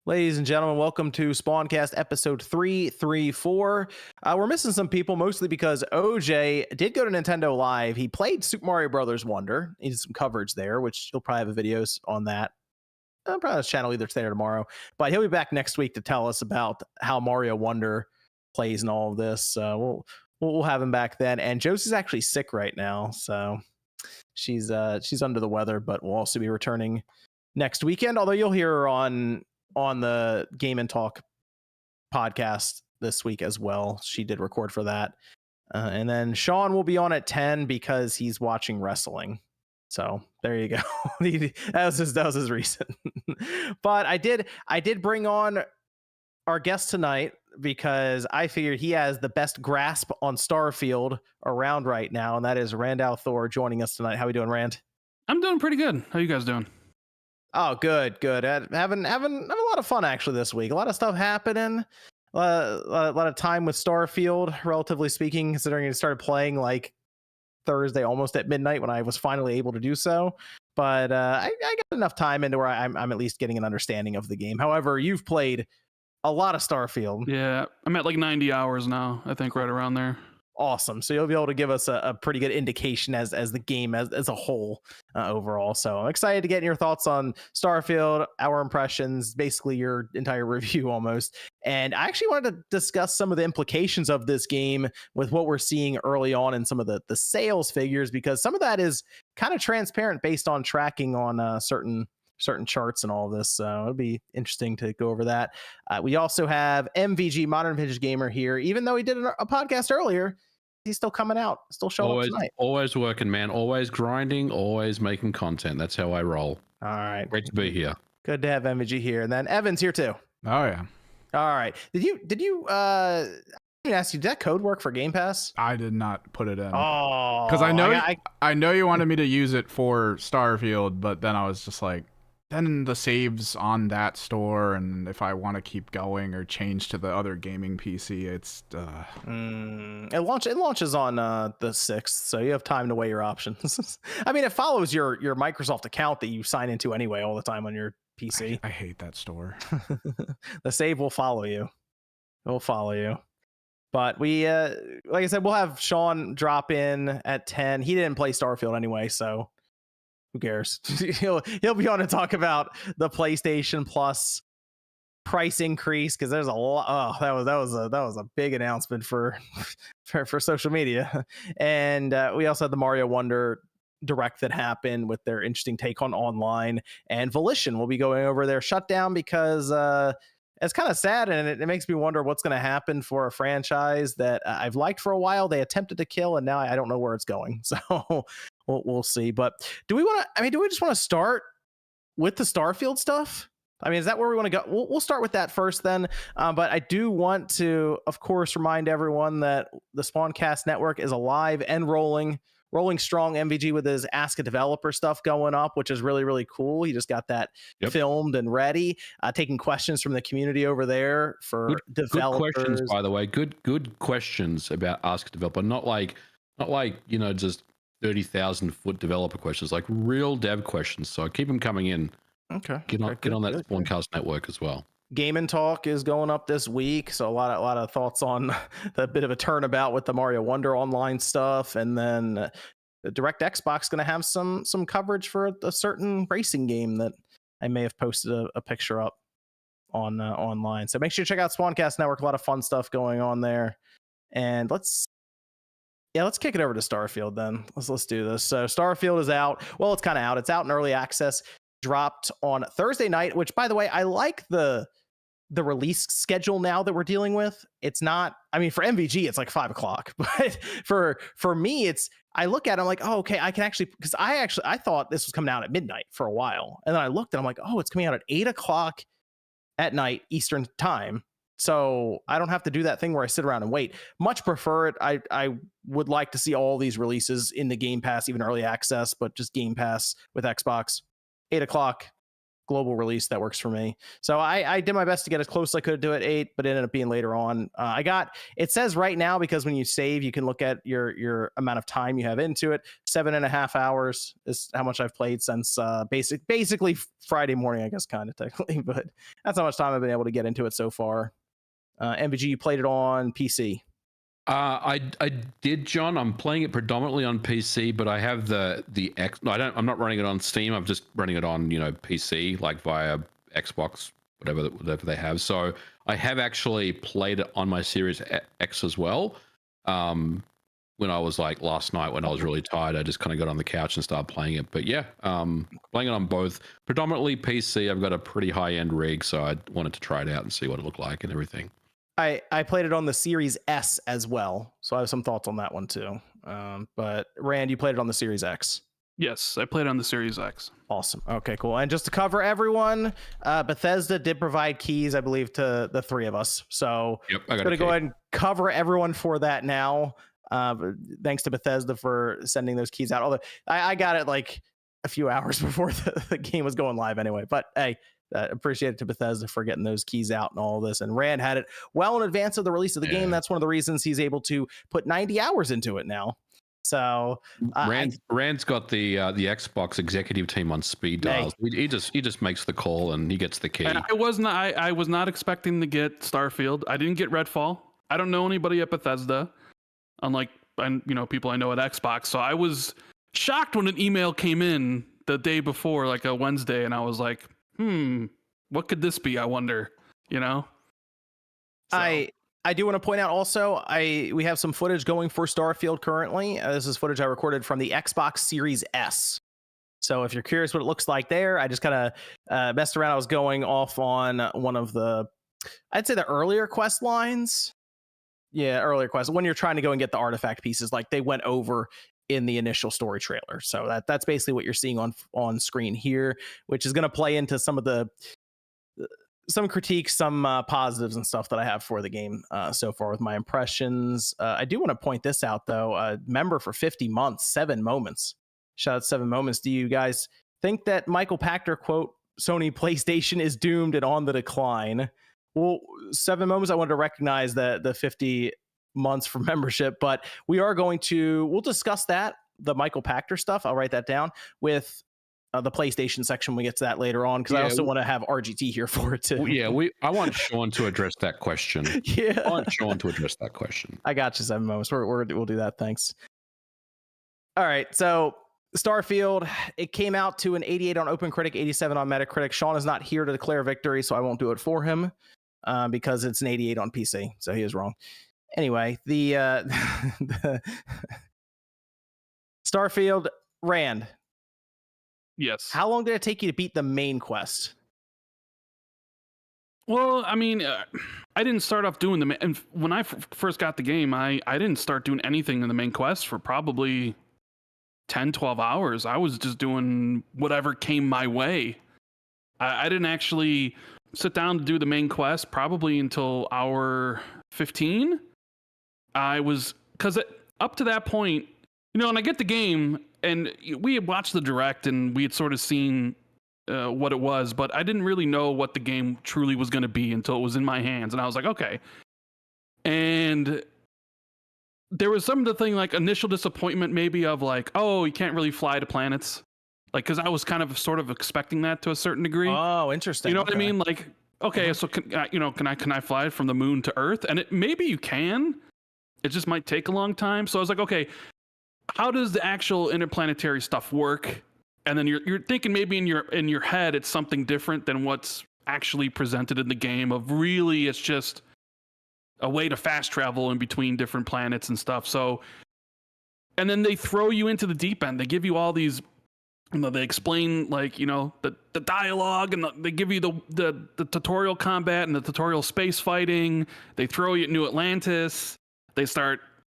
Ladies and gentlemen, welcome to Spawncast episode 334. We're missing some people, mostly because OJ did go to Nintendo Live. He played Super Mario Brothers Wonder. He did some coverage there, which he'll probably have videos on that. Probably on his channel either today or tomorrow. But he'll be back next week to tell us about how Mario Wonder plays and all of this. We'll have him back then. And Josie's actually sick right now, so she's under the weather, but will also be returning next weekend. Although you'll hear her on the Game and Talk podcast this week as well. She did record for that. And then Sean will be on at 10 because he's watching wrestling. So there you go. that was his reason. But I did bring on our guest tonight because I figured he has the best grasp on Starfield around right now, and that is Randall Thor joining us tonight. How we doing, Rand? I'm doing pretty good. How you guys doing? Oh, good. Having a lot of fun actually this week. A lot of stuff happening. A lot of time with Starfield, relatively speaking, considering it started playing like Thursday almost at midnight when I was finally able to do so. But I got enough time into where I'm at least getting an understanding of the game. However, you've played a lot of Starfield. Yeah, I'm at like 90 hours now, I think, right around there. Awesome. So you'll be able to give us a pretty good indication as the game as a whole overall. So I'm excited to get your thoughts on Starfield, our impressions, basically your entire review almost. And I actually wanted to discuss some of the implications of this game with what we're seeing early on in some of the sales figures, because some of that is kind of transparent based on tracking on certain charts and all of this. So it'll be interesting to go over that. We also have MVG, Modern Vintage Gamer, here. Even though he did a podcast earlier, he's still coming out, still showing up tonight. Always working, man. Always grinding, always making content. That's how I roll. All right. Great to be here. Good to have MVG here. And then Evan's here too. Oh, yeah. All right. Did you I didn't ask you, did that code work for Game Pass? I did not put it in. Oh. Because I know you wanted me to use it for Starfield, but then I was just like, then the saves on that store, and if I want to keep going or change to the other gaming PC, it's It launches on the 6th, so you have time to weigh your options. I mean, it follows your Microsoft account that you sign into anyway all the time on your PC. I hate that store. The save will follow you. It will follow you. But we like I said, we'll have Sean drop in at 10. He didn't play Starfield anyway, so who cares? he'll be on to talk about the PlayStation Plus price increase, because there's a lot. Oh, that was a big announcement for social media. And we also had the Mario Wonder Direct that happened with their interesting take on online, and Volition will be going over their shutdown because it's kind of sad, and it makes me wonder what's going to happen for a franchise that I've liked for a while. They attempted to kill, and now I don't know where it's going. So we'll see. But do we just want to start with the Starfield stuff? I mean, is that where we want to go? We'll start with that first then. But I do want to, of course, remind everyone that the Spawncast network is alive and rolling strong. MVG with his Ask a Developer stuff going up, which is really, really cool. He just got that filmed and ready, taking questions from the community over there for developers. Good questions, by the way. Good questions about Ask a Developer. Not like just 30,000 foot developer questions, like real dev questions. So keep them coming in. Okay. Get on that Spawncast network as well. Game and Talk is going up this week, so a lot of thoughts on the bit of a turnabout with the Mario Wonder online stuff, and then the Direct Xbox going to have some coverage for a certain racing game that I may have posted a picture up on online. So make sure you check out Spawncast Network. A lot of fun stuff going on there, and let's kick it over to Starfield then. Let's do this. So Starfield is out. Well, it's kind of out. It's out in early access. Dropped on Thursday night, which, by the way, I like the release schedule now that we're dealing with. It's not, I mean, for MVG, it's like 5:00, but for me, I look at it, I'm like, oh, okay, I can actually, because I thought this was coming out at midnight for a while. And then I looked and I'm like, oh, it's coming out at 8:00 at night Eastern time. So I don't have to do that thing where I sit around and wait. Much prefer it. I would like to see all these releases in the Game Pass, even early access, but just Game Pass with Xbox. 8:00 global release that works for me. So I did my best to get as close as I could to it 8, but it ended up being later on. It says right now, because when you save, you can look at your amount of time you have into it. 7.5 hours is how much I've played since basically Friday morning, I guess, kind of technically, but that's how much time I've been able to get into it so far. MVG, you played it on PC. I did, John. I'm playing it predominantly on PC, but I have the X. No, I'm not running it on Steam. I'm just running it on PC, like via Xbox, whatever they have. So I have actually played it on my Series X as well. When I was like last night, when I was really tired, I just kind of got on the couch and started playing it. But yeah, playing it on both, predominantly PC. I've got a pretty high end rig, so I wanted to try it out and see what it looked like and everything. I played it on the Series S as well, so I have some thoughts on that one too. But Rand, you played it on the Series X. Yes, I played on the Series X. Awesome. Okay, cool. And just to cover everyone, Bethesda did provide keys, I believe, to the 3 of us. So yep, I'm going to go ahead and cover everyone for that now. Thanks to Bethesda for sending those keys out. Although I got it like a few hours before the game was going live anyway. But hey, appreciate it to Bethesda for getting those keys out and all this. And Rand had it well in advance of the release of the game. That's one of the reasons he's able to put 90 hours into it now. So Rand's got the Xbox executive team on speed dial. He just makes the call and he gets the key. And I was not expecting to get Starfield. I didn't get Redfall. I don't know anybody at Bethesda, unlike people I know at Xbox. So I was shocked when an email came in the day before, like a Wednesday, and I was like, what could this be? I wonder, So. I do want to point out also, we have some footage going for Starfield currently. This is footage I recorded from the Xbox Series S. So if you're curious what it looks like there, I just kind of messed around. I was going off on one of I'd say the earlier quest lines. Yeah, earlier quest. When you're trying to go and get the artifact pieces, like they went over in the initial story trailer. So that's basically what you're seeing on screen here, which is going to play into some of some critiques, some positives and stuff that I have for the game so far with my impressions. I do want to point this out though. Member for 50 months, 7 moments. Shout out 7 moments. Do you guys think that Michael Pachter quote Sony PlayStation is doomed and on the decline? Well, 7 moments. I wanted to recognize the 50 months for membership, but we'll discuss that, the Michael Pachter stuff. I'll write that down with the PlayStation section when we get to that later on, because I also want to have RGT here for it too. Yeah, I want Sean to address that question. Yeah, I want Sean to address that question. I got you. 7 moments. We'll do that. Thanks. All right, so Starfield, it came out to an 88 on OpenCritic, 87 on Metacritic. Sean is not here to declare victory, so I won't do it for him because it's an 88 on PC, so he is wrong. Anyway, the Starfield, Rand. Yes. How long did it take you to beat the main quest? Well, I mean, I didn't start off doing and when I first got the game, I didn't start doing anything in the main quest for probably 10, 12 hours. I was just doing whatever came my way. I didn't actually sit down to do the main quest probably until hour 15. Because up to that point, and I get the game, and we had watched the direct, and we had sort of seen what it was, but I didn't really know what the game truly was going to be until it was in my hands, and I was like, okay. And there was some of the thing, like initial disappointment maybe of like, oh, you can't really fly to planets. Like, because I was kind of sort of expecting that to a certain degree. Oh, interesting. You know what I mean? Like, okay, so can I fly from the moon to Earth? And maybe you can. It just might take a long time. So I was like, okay, how does the actual interplanetary stuff work? And then you're thinking maybe in your head it's something different than what's actually presented in the game. Of really, it's just a way to fast travel in between different planets and stuff. So, and then they throw you into the deep end. They give you all these. They explain the dialogue, and they give you the tutorial combat and the tutorial space fighting. They throw you at New Atlantis.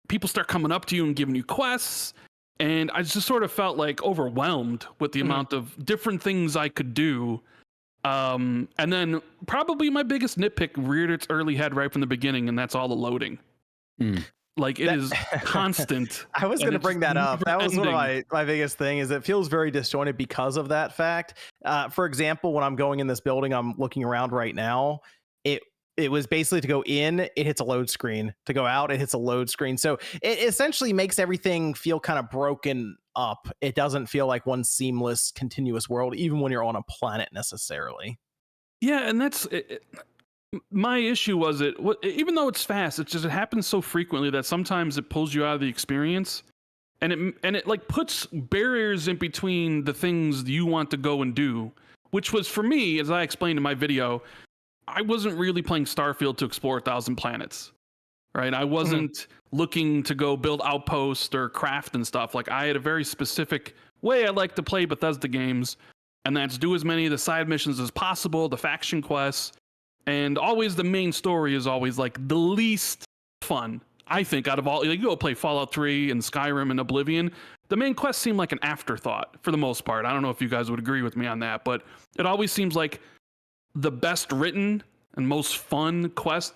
People start coming up to you and giving you quests, and I just sort of felt like overwhelmed with the amount of different things I could do. And then probably my biggest nitpick reared its early head right from the beginning, and that's all the loading. Like it is constant. I was going to bring that up. That was one of my biggest thing is it feels very disjointed because of that fact. For example, when I'm going in this building, I'm looking around right now. It was basically to go in, it hits a load screen. To go out, it hits a load screen. So it essentially makes everything feel kind of broken up. It doesn't feel like one seamless, continuous world, even when you're on a planet necessarily. Yeah, and that's my issue. Was it even though it's fast, it happens so frequently that sometimes it pulls you out of the experience, and it like puts barriers in between the things you want to go and do. Which was for me, as I explained in my video, I wasn't really playing Starfield to explore 1,000 planets, right? I wasn't looking to go build outposts or craft and stuff. Like I had a very specific way I like to play Bethesda games, and that's do as many of the side missions as possible, the faction quests, and always the main story is always like the least fun. I think out of all, like, you go play Fallout 3 and Skyrim and Oblivion, the main quests seem like an afterthought for the most part. I don't know if you guys would agree with me on that, but it always seems like the best written and most fun quests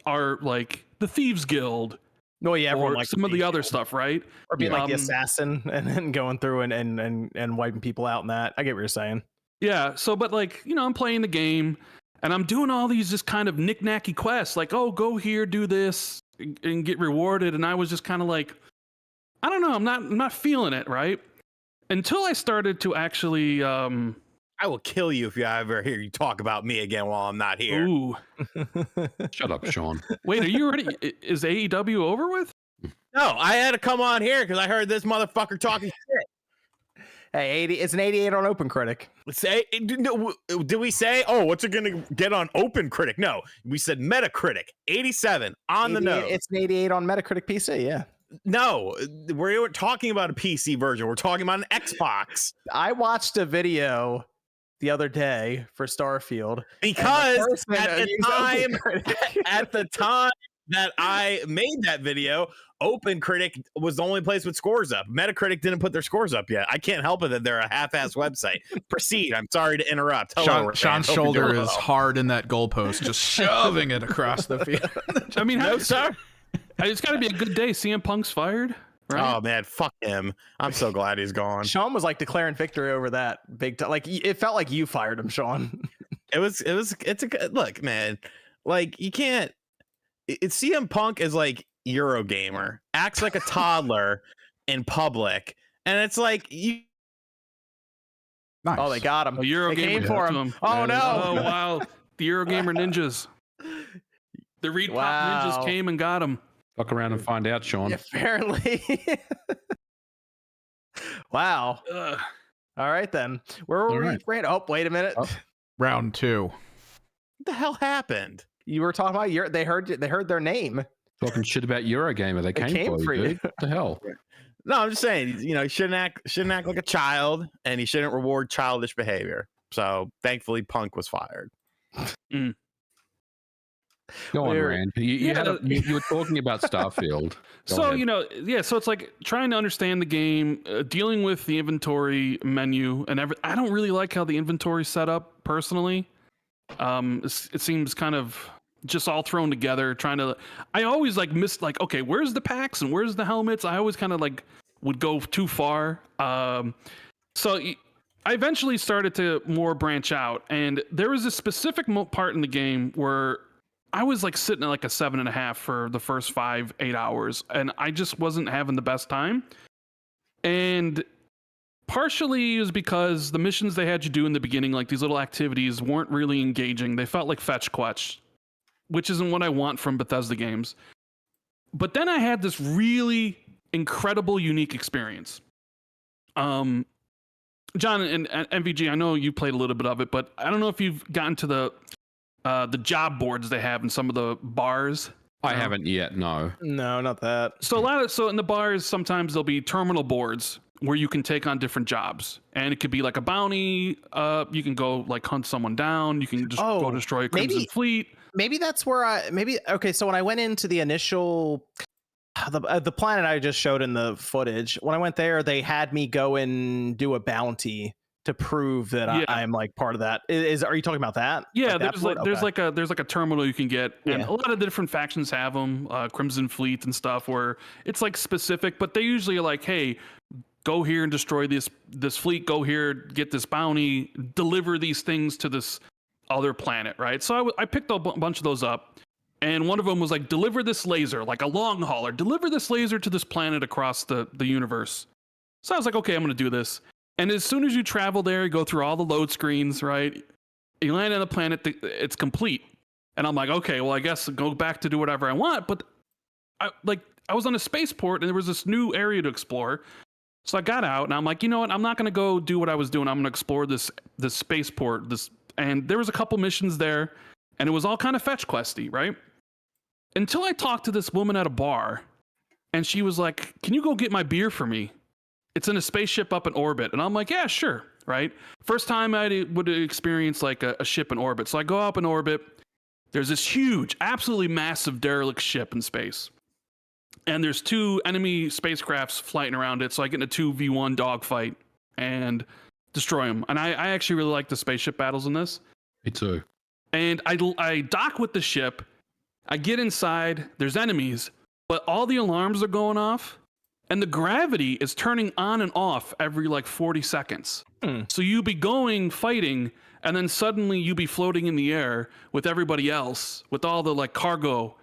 are like the Thieves Guild. No, yeah, everyone or some of the other stuff, right? Or being like the assassin and then going through and wiping people out in that. I get what you're saying. Yeah. So, but like, I'm playing the game and I'm doing all these just kind of knick-knacky quests, like, oh, go here, do this, and get rewarded. And I was just kind of like, I don't know, I'm not feeling it, right? Until I started to actually I will kill you if you ever hear you talk about me again while I'm not here. Ooh. Shut up, Sean. Wait, are you already? Is AEW over with? No, I had to come on here because I heard this motherfucker talking shit. Hey, it's an 88 on OpenCritic. Did we say, oh, what's it going to get on OpenCritic? No, we said Metacritic, 87 on the nose. It's an 88 on Metacritic PC, yeah. No, we weren't talking about a PC version. We're talking about an Xbox. I watched a video the other day for Starfield because at the time that I made that video, OpenCritic was the only place with scores up. Metacritic didn't put their scores up yet. I can't help it that they're a half-ass website. Proceed. I'm sorry to interrupt. Hello, Sean's shoulder is hard in that goalpost, just shoving it across the field. I mean, no, sir. It's got to be a good day. CM Punk's fired. Right? Oh man, fuck him. I'm so glad he's gone. Sean was like declaring victory over that big time. Like it felt like you fired him, Sean. It's a look, man. Like you can't. It's CM Punk is like Eurogamer, acts like a toddler in public, and it's like you. Nice. Oh, they got him. Eurogamer came for him. Oh no! Oh wow, the Eurogamer ninjas. The Reed Pop ninjas came and got him. Fuck around and find out, Sean. Apparently. Wow. All right, then. Where were we? Right. Oh, wait a minute. Oh. Round 2. What the hell happened? You were talking about they heard their name. Talking shit about Eurogamer. They came for you. Dude. What the hell? No, I'm just saying, he shouldn't act like a child, and he shouldn't reward childish behavior. So thankfully, Punk was fired. Go on, Rand. You were talking about Starfield. So it's like trying to understand the game, dealing with the inventory menu and everything. I don't really like how the inventory's set up personally. It seems kind of just all thrown together. I always okay, where's the packs and where's the helmets? I always kind of would go too far. So I eventually started to more branch out, and there was a specific part in the game where I was sitting at a 7.5 for the first 5-8 hours, and I just wasn't having the best time. And partially it was because the missions they had you do in the beginning, like these little activities, weren't really engaging. They felt like fetch quest, which isn't what I want from Bethesda games. But then I had this really incredible, unique experience. John and MVG, I know you played a little bit of it, but I don't know if you've gotten to the job boards they have in some of the bars. I haven't yet. No, not that. So in the bars, sometimes there'll be terminal boards where you can take on different jobs, and it could be like a bounty. You can go hunt someone down. You can just go destroy a Crimson Fleet. Maybe that's where okay. So when I went into the initial, the planet I just showed in the footage, when I went there, they had me go and do a bounty to prove that Yeah. I'm like part of that. Are you talking about that? Yeah, that there's like a terminal you can get, and Yeah. a lot of the different factions have them, Crimson Fleet and stuff, where it's like specific, but they usually are like, hey, go here and destroy this fleet, go here, get this bounty, deliver these things to this other planet, right? So I picked a bunch of those up, and one of them was like, deliver this laser, like a long hauler, deliver this laser to this planet across the universe. So I was like, okay, I'm gonna do this. And as soon as you travel there, you go through all the load screens, right? You land on the planet, it's complete. And I'm like, okay, well, I guess go back to do whatever I want. But I was on a spaceport and there was this new area to explore. So I got out and I'm like, you know what? I'm not going to go do what I was doing. I'm going to explore this spaceport. And there was a couple missions there and it was all kind of fetch questy, right? Until I talked to this woman at a bar and she was like, can you go get my beer for me? It's in a spaceship up in orbit. And I'm like, yeah, sure. Right. First time I would experience like a ship in orbit. So I go up in orbit. There's this huge, absolutely massive derelict ship in space. And there's 2 enemy spacecrafts flying around it. So I get in a 2v1 dogfight and destroy them. And I actually really like the spaceship battles in this. Me too. And I dock with the ship. I get inside. There's enemies, but all the alarms are going off. And the gravity is turning on and off every like 40 seconds. So you be going, fighting, and then suddenly you be floating in the air with everybody else, with all the like cargo,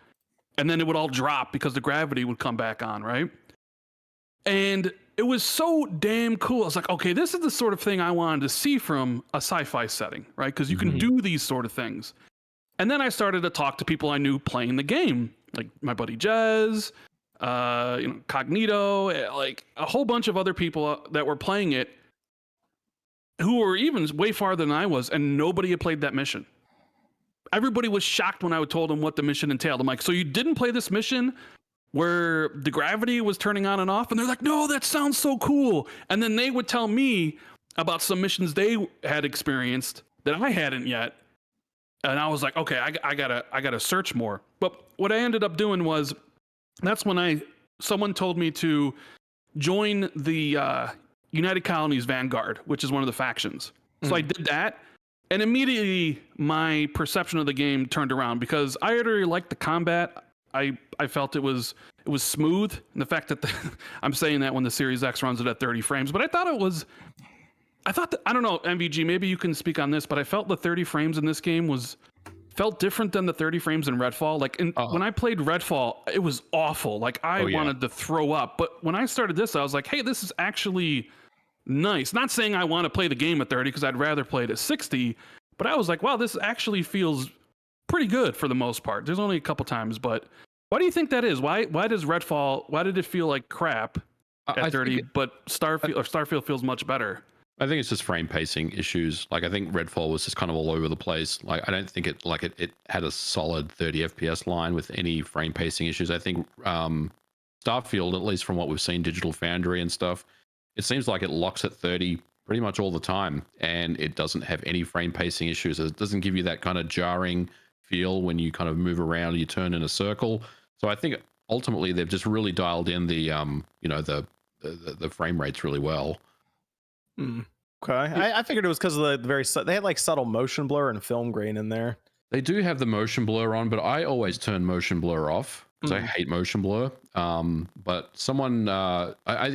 and then it would all drop because the gravity would come back on, right? And it was so damn cool. I was like, okay, this is the sort of thing I wanted to see from a sci-fi setting, right? Because you can do these sort of things. And then I started to talk to people I knew playing the game, like my buddy Jez, Cognito, like a whole bunch of other people that were playing it who were even way farther than I was, and nobody had played that mission. Everybody was shocked when I told them what the mission entailed. I'm like, so you didn't play this mission where the gravity was turning on and off? And they're like, no, that sounds so cool. And then they would tell me about some missions they had experienced that I hadn't yet. And I was like, okay, I gotta search more. But what I ended up doing was, that's when someone told me to join the United Colonies Vanguard, which is one of the factions. So I did that, and immediately my perception of the game turned around because I already liked the combat. I felt it was smooth, and the fact that I'm saying that when the Series X runs it at 30 frames, but I thought I don't know, MVG, maybe you can speak on this, but I felt the 30 frames in this game felt different than the 30 frames in Redfall. Like when I played Redfall, it was awful. Like I wanted to throw up. But when I started this, I was like, hey, this is actually nice. Not saying I want to play the game at 30 because I'd rather play it at 60. But I was like, wow, this actually feels pretty good for the most part. There's only a couple times, but why do you think that is? Why does Redfall, why did it feel like crap at 30, but Starfield feels much better? I think it's just frame pacing issues. Like I think Redfall was just kind of all over the place. Like I don't think it had a solid 30 FPS line with any frame pacing issues. I think Starfield, at least from what we've seen, Digital Foundry and stuff, it seems like it locks at 30 pretty much all the time, and it doesn't have any frame pacing issues. It doesn't give you that kind of jarring feel when you kind of move around, you turn in a circle. So I think ultimately they've just really dialed in the the frame rates really well. Okay, I figured it was because of they had like subtle motion blur and film grain in there. They do have the motion blur on, but I always turn motion blur off because I hate motion blur. But someone,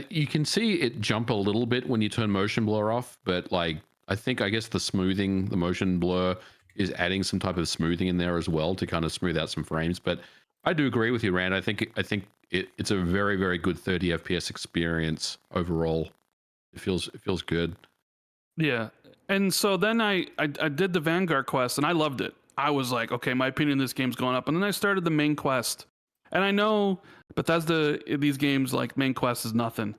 you can see it jump a little bit when you turn motion blur off, but like I guess the motion blur is adding some type of smoothing in there as well to kind of smooth out some frames. But I do agree with you, Rand. I think it's a very, very good 30 FPS experience overall. It feels good. Yeah. And so then I did the Vanguard quest and I loved it. I was like, okay, my opinion of this game's going up. And then I started the main quest. And I know these games, like main quest is nothing.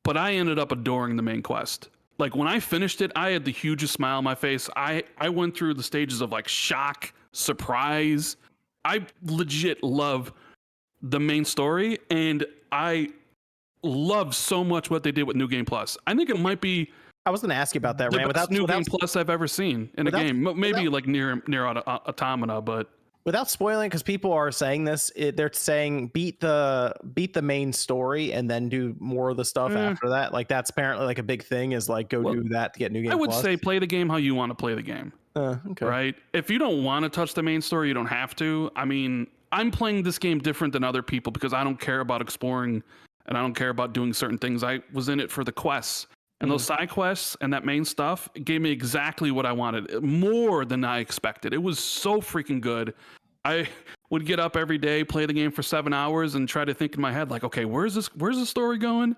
But I ended up adoring the main quest. Like when I finished it, I had the hugest smile on my face. I went through the stages of like shock, surprise. I legit love the main story, and I love so much what they did with New Game Plus. I think it might be. I was going to ask you about that, the Rand. best New Game Plus I've ever seen in a game. Maybe like near Automata, but without spoiling, because people are saying this, they're saying beat the main story and then do more of the stuff after that. Like that's apparently like a big thing, is like go do that to get New Game I would Plus. say play the game how you want to play the game. Okay. Right? If you don't want to touch the main story, you don't have to. I mean, I'm playing this game different than other people because I don't care about exploring and I don't care about doing certain things. I was in it for the quests. And those side quests and that main stuff gave me exactly what I wanted, more than I expected. It was so freaking good. I would get up every day, play the game for 7 hours, and try to think in my head, like, okay, where's the story going?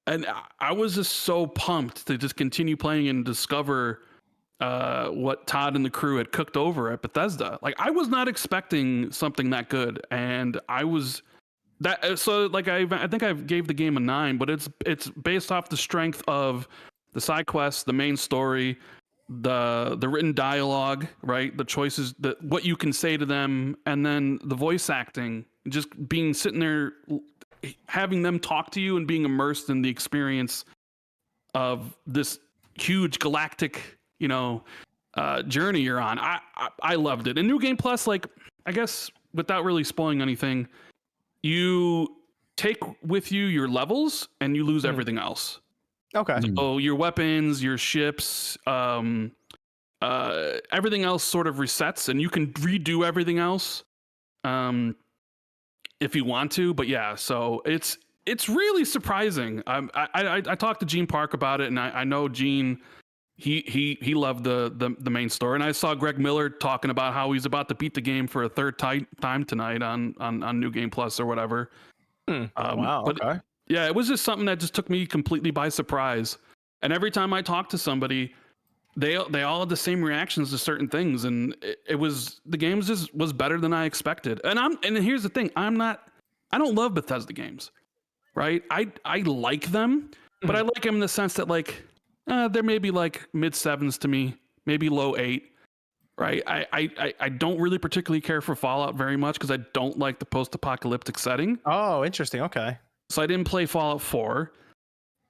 And I was just so pumped to just continue playing and discover what Todd and the crew had cooked over at Bethesda. Like, I was not expecting something that good, and I was... So like I think I gave the game a 9, but it's based off the strength of the side quests, the main story, the written dialogue, right? The choices, what you can say to them, and then the voice acting, just being sitting there, having them talk to you and being immersed in the experience of this huge galactic, journey you're on. I loved it. And New Game Plus, like, I guess without really spoiling anything, you take with you your levels and you lose everything else. Okay. So your weapons, your ships, everything else sort of resets, and you can redo everything else if you want to. But yeah, so it's really surprising. I talked to Gene Park about it, and I know Gene. He loved the main story, and I saw Greg Miller talking about how he's about to beat the game for a third time tonight on New Game Plus or whatever. Wow. Okay. Yeah, it was just something that just took me completely by surprise. And every time I talked to somebody, they all had the same reactions to certain things, and the game was better than I expected. And here's the thing, I don't love Bethesda games, right? I like them, but I like them in the sense that like. They're maybe like mid 7s to me, maybe low 8, right? I don't really particularly care for Fallout very much because I don't like the post-apocalyptic setting. Oh, interesting. Okay. So I didn't play Fallout 4.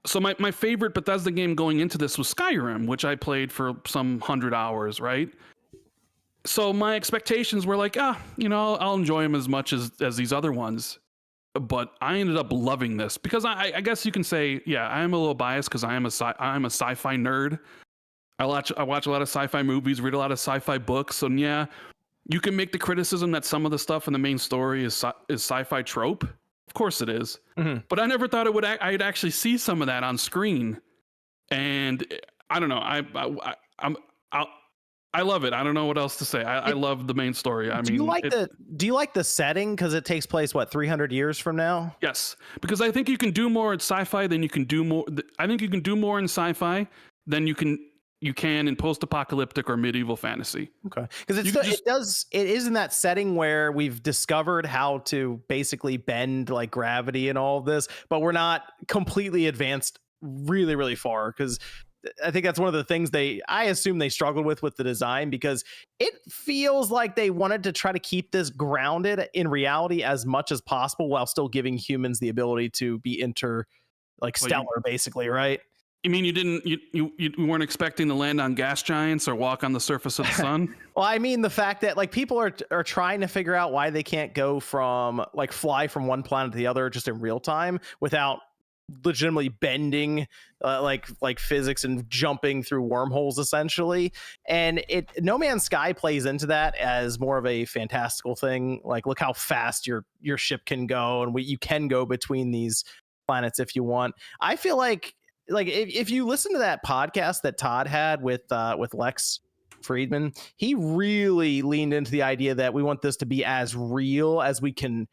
So my favorite Bethesda game going into this was Skyrim, which I played for some 100 hours, right? So my expectations were like, I'll enjoy them as much as these other ones. But I ended up loving this because I guess you can say, yeah, I am a little biased because I am a sci-fi nerd. I watch a lot of sci-fi movies, read a lot of sci-fi books, and yeah, you can make the criticism that some of the stuff in the main story is sci-fi trope. Of course it is, but I never thought I'd actually see some of that on screen, and I don't know. I love it. I don't know what else to say. I love the main story. Do you like the setting because it takes place 300 years from now? Yes, because I think you can do more in sci-fi than you can do more. I think you can do more in sci-fi than you can in post-apocalyptic or medieval fantasy. Okay, because it is in that setting where we've discovered how to basically bend like gravity and all of this, but we're not completely advanced really, really far because. I think that's one of the things I assume they struggled with the design, because it feels like they wanted to try to keep this grounded in reality as much as possible while still giving humans the ability to be stellar, basically, right? You mean you weren't expecting to land on gas giants or walk on the surface of the sun? Well, I mean the fact that like people are trying to figure out why they can't go from fly from one planet to the other just in real time without legitimately bending like physics and jumping through wormholes essentially. And No Man's Sky plays into that as more of a fantastical thing. Like, look how fast your ship can go, and you can go between these planets if you want. I feel like if you listen to that podcast that Todd had with Lex Friedman, he really leaned into the idea that we want this to be as real as we can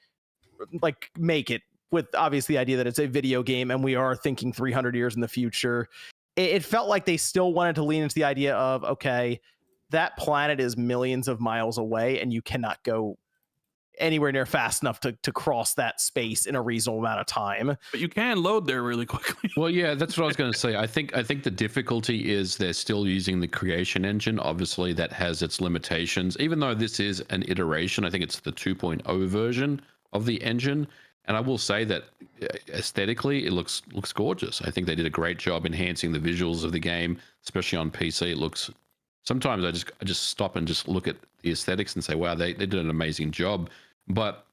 make it, with obviously the idea that it's a video game and we are thinking 300 years in the future. It felt like they still wanted to lean into the idea of, okay, that planet is millions of miles away and you cannot go anywhere near fast enough to cross that space in a reasonable amount of time. But you can load there really quickly. Well, yeah, that's what I was going to say. I think the difficulty is they're still using the creation engine. Obviously, that has its limitations. Even though this is an iteration, I think it's the 2.0 version of the engine. And I will say that aesthetically, it looks gorgeous. I think they did a great job enhancing the visuals of the game, especially on PC. It looks sometimes I just stop and just look at the aesthetics and say, wow, they did an amazing job. But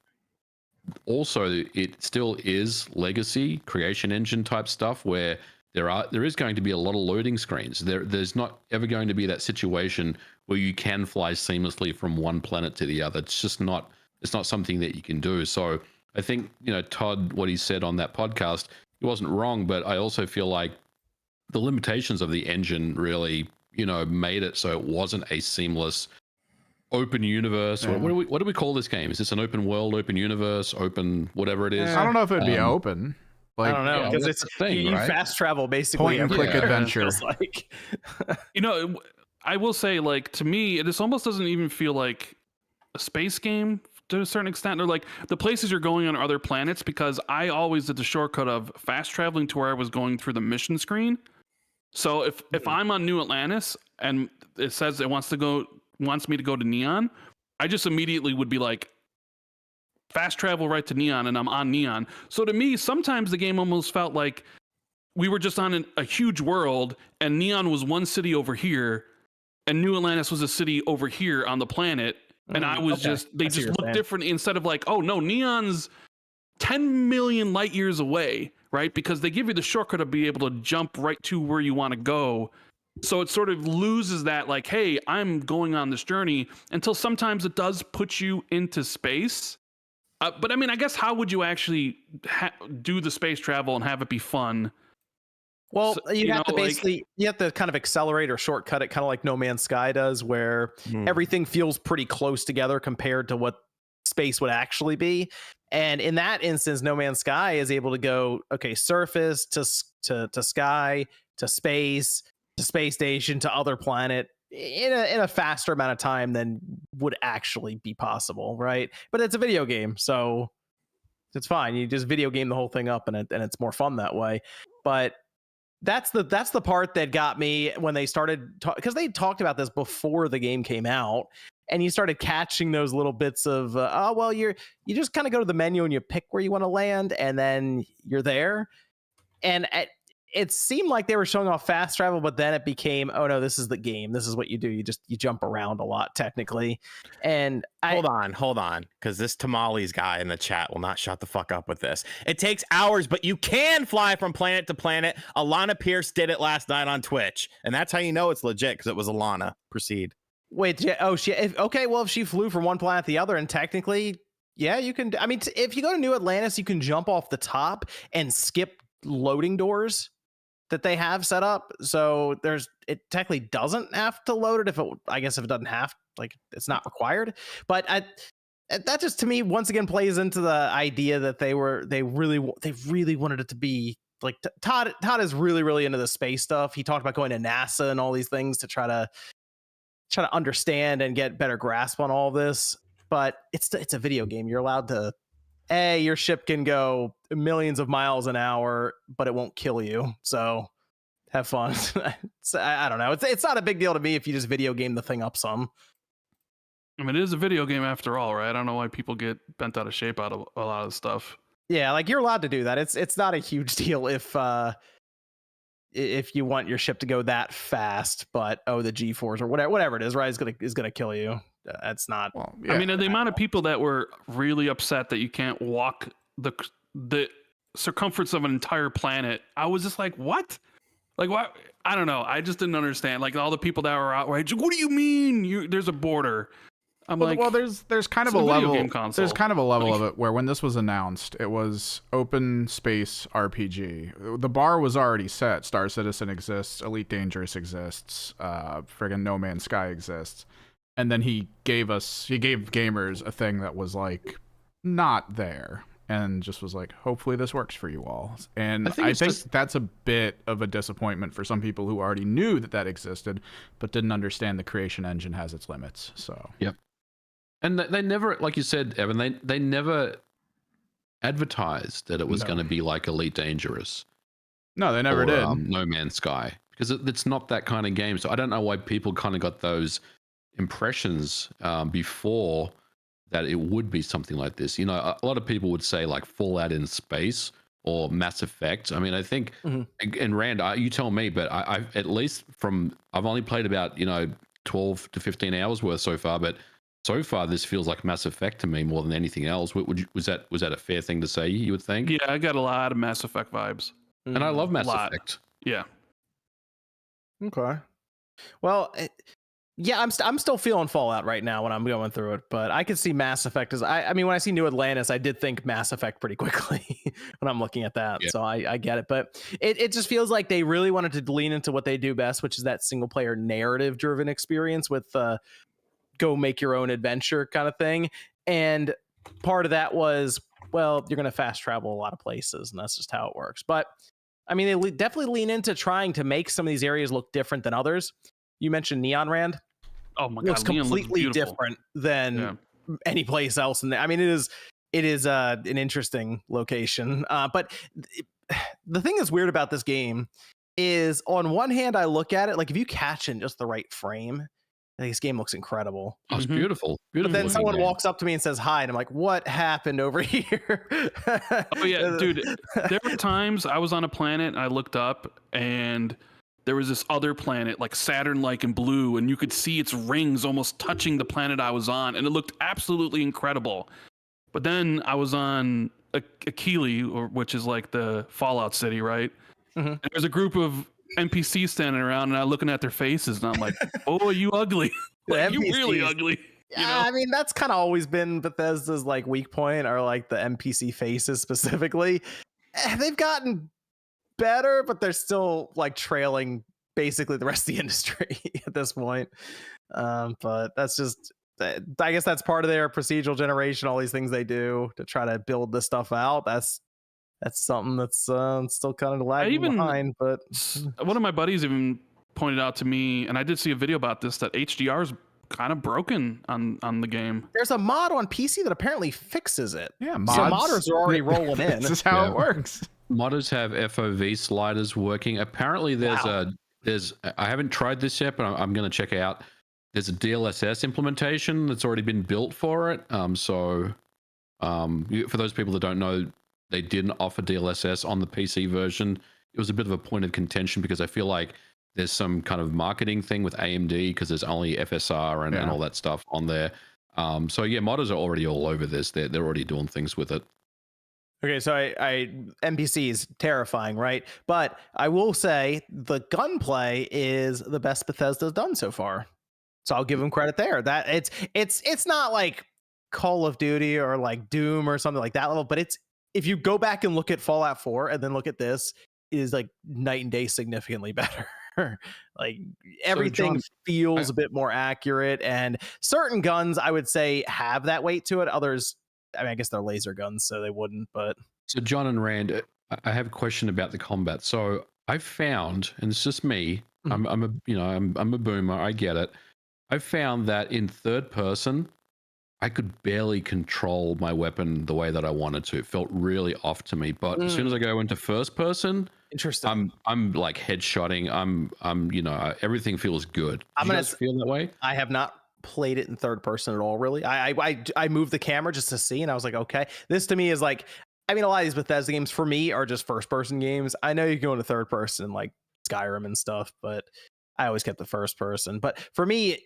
also, it still is legacy creation engine type stuff where there is going to be a lot of loading screens. There's not ever going to be that situation where you can fly seamlessly from one planet to the other. It's not something that you can do. So I think, Todd, what he said on that podcast, he wasn't wrong, but I also feel like the limitations of the engine really, made it so it wasn't a seamless open universe. Yeah. What do we call this game? Is this an open world, open universe, open whatever it is? I don't know if it'd be open. I don't know, because that's it's the thing, you right? fast travel basically Point and click everywhere, adventure. it feels like. I will say, like, to me, this almost doesn't even feel like a space game to a certain extent. Or like the places you're going on are other planets, because I always did the shortcut of fast traveling to where I was going through the mission screen. So if I'm on New Atlantis and it says it wants me to go to Neon, I just immediately would be like, fast travel right to Neon, and I'm on Neon. So to me, sometimes the game almost felt like we were just on a huge world, and Neon was one city over here, and New Atlantis was a city over here on the planet. And I was they just looked different, instead of like, oh no, Neon's 10 million light years away, right? Because they give you the shortcut to be able to jump right to where you want to go. So it sort of loses that, like, hey, I'm going on this journey, until sometimes it does put you into space. But I mean, I guess how would you actually do the space travel and have it be fun? Well, So, you have to basically you have to kind of accelerate or shortcut it, kind of like No Man's Sky does, where everything feels pretty close together compared to what space would actually be. And in that instance, No Man's Sky is able to go, okay, surface to sky to space station to other planet in a faster amount of time than would actually be possible, right? But it's a video game, so it's fine. You just video game the whole thing up, and it's more fun that way. But that's the part that got me when they started, because they talked about this before the game came out, and you started catching those little bits of you just kind of go to the menu and you pick where you want to land, and then you're there. And it seemed like they were showing off fast travel, but then it became, oh no, this is the game. This is what you do. You jump around a lot technically. And hold on, because this tamales guy in the chat will not shut the fuck up with this. It takes hours, but you can fly from planet to planet. Alana Pierce did it last night on Twitch, and that's how you know it's legit, because it was Alana. Proceed. Wait, if she flew from one planet to the other, and technically, yeah, you can. I mean, if you go to New Atlantis, you can jump off the top and skip loading doors that they have set up. So it technically doesn't have to load it I guess if it doesn't have, like, it's not required. But that just, to me, once again plays into the idea that they really wanted it to be like, Todd is really, really into the space stuff. He talked about going to NASA and all these things to try to understand and get better grasp on all this. But it's a video game. You're allowed to, your ship can go millions of miles an hour, but it won't kill you. So have fun. I don't know. It's not a big deal to me if you just video game the thing up some. I mean, it is a video game after all, right? I don't know why people get bent out of shape out of a lot of stuff. Yeah, like, you're allowed to do that. It's not a huge deal if you want your ship to go that fast, but the G-force or whatever it is, right, is gonna kill you. That's not. Well, yeah. I mean, the amount of people that were really upset that you can't walk the circumference of an entire planet, I was just like, what? Like, why? I don't know. I just didn't understand. Like, all the people that were outraged. What do you mean? There's a border. There's kind of a level. There's kind of a level Like, of it where when this was announced, it was open space RPG. The bar was already set. Star Citizen exists. Elite Dangerous exists. Friggin' No Man's Sky exists. And then he gave gamers a thing that was like not there, and just was like, hopefully this works for you all. And I think that's a bit of a disappointment for some people who already knew that existed, but didn't understand the creation engine has its limits. So yep. And they never, like you said, Evan, they never advertised that it was going to be like Elite Dangerous. No, they never did. No Man's Sky, because it's not that kind of game. So I don't know why people kind of got impressions before that it would be something like this. A lot of people would say like Fallout in space or Mass Effect. I mean, I think, and Rand, you tell me, but I at least I've only played about 12 to 15 hours worth so far, but so far this feels like Mass Effect to me more than anything else. Was that a fair thing to say, you would think? Yeah, I got a lot of Mass Effect vibes. And I love Mass lot. Effect. Yeah. Okay. Well, yeah, I'm still feeling Fallout right now when I'm going through it, but I could see Mass Effect as I mean, when I see New Atlantis, I did think Mass Effect pretty quickly when I'm looking at that. Yeah. So I get it, but it just feels like they really wanted to lean into what they do best, which is that single player narrative driven experience with go make your own adventure kind of thing. And part of that was, well, you're going to fast travel a lot of places, and that's just how it works. But I mean, they definitely lean into trying to make some of these areas look different than others. You mentioned Neon Rand. Oh my Looks god, Leon completely looks beautiful. different than any place else in there. I mean, it is an interesting location. But the thing that's weird about this game is, on one hand, I look at it like, if you catch in just the right frame, this game looks incredible. Oh, it's beautiful. Beautiful. But then someone game. walks up to me and says hi, and I'm like, what happened over here? Oh yeah, dude. There were times I was on a planet and I looked up and there was this other planet, like Saturn-like in blue, and you could see its rings almost touching the planet I was on, and it looked absolutely incredible. But then I was on Akili, which is like the Fallout city, right? Mm-hmm. And there's a group of NPCs standing around, and I'm looking at their faces, and I'm like, "Oh, you ugly! Like, you really ugly." You know? I mean, that's kind of always been Bethesda's like weak point, or like the NPC faces specifically. They've gotten better, but they're still like trailing basically the rest of the industry at this point. But that's just, I guess that's part of their procedural generation, all these things they do to try to build this stuff out. That's something that's still kind of lagging behind. But one of my buddies even pointed out to me, and I did see a video about this, that HDR is kind of broken on the game. There's a mod on PC that apparently fixes it. Yeah, so modders are already rolling in. This is how it works. Modders have FOV sliders working. Apparently, there's I haven't tried this yet, but I'm going to check out. There's a DLSS implementation that's already been built for it. For those people that don't know, they didn't offer DLSS on the PC version. It was a bit of a point of contention because I feel like there's some kind of marketing thing with AMD because there's only FSR and all that stuff on there. So yeah, modders are already all over this. They're already doing things with it. Okay, so I NPC is terrifying, right? But I will say the gunplay is the best Bethesda's done so far. So I'll give them credit there. That it's not like Call of Duty or like Doom or something like that level, but it's, if you go back and look at Fallout 4 and then look at this, it is like night and day significantly better. Like everything John, feels a bit more accurate, and certain guns I would say have that weight to it. Others, I mean, I guess they're laser guns, so they wouldn't. But so John and Rand, I have a question about the combat. So I've found, and it's just me, I'm a boomer, I get it. I've found that in third person, I could barely control my weapon the way that I wanted to. It felt really off to me. But as soon as I go into first person, interesting. I'm like headshotting. I'm everything feels good. Do you guys feel that way? I have not played it in third person at all, really. I moved the camera just to see, and I was like, okay, this to me is like, I mean, a lot of these Bethesda games for me are just first person games. I know you can go into third person like Skyrim and stuff, but I always kept the first person. But for me,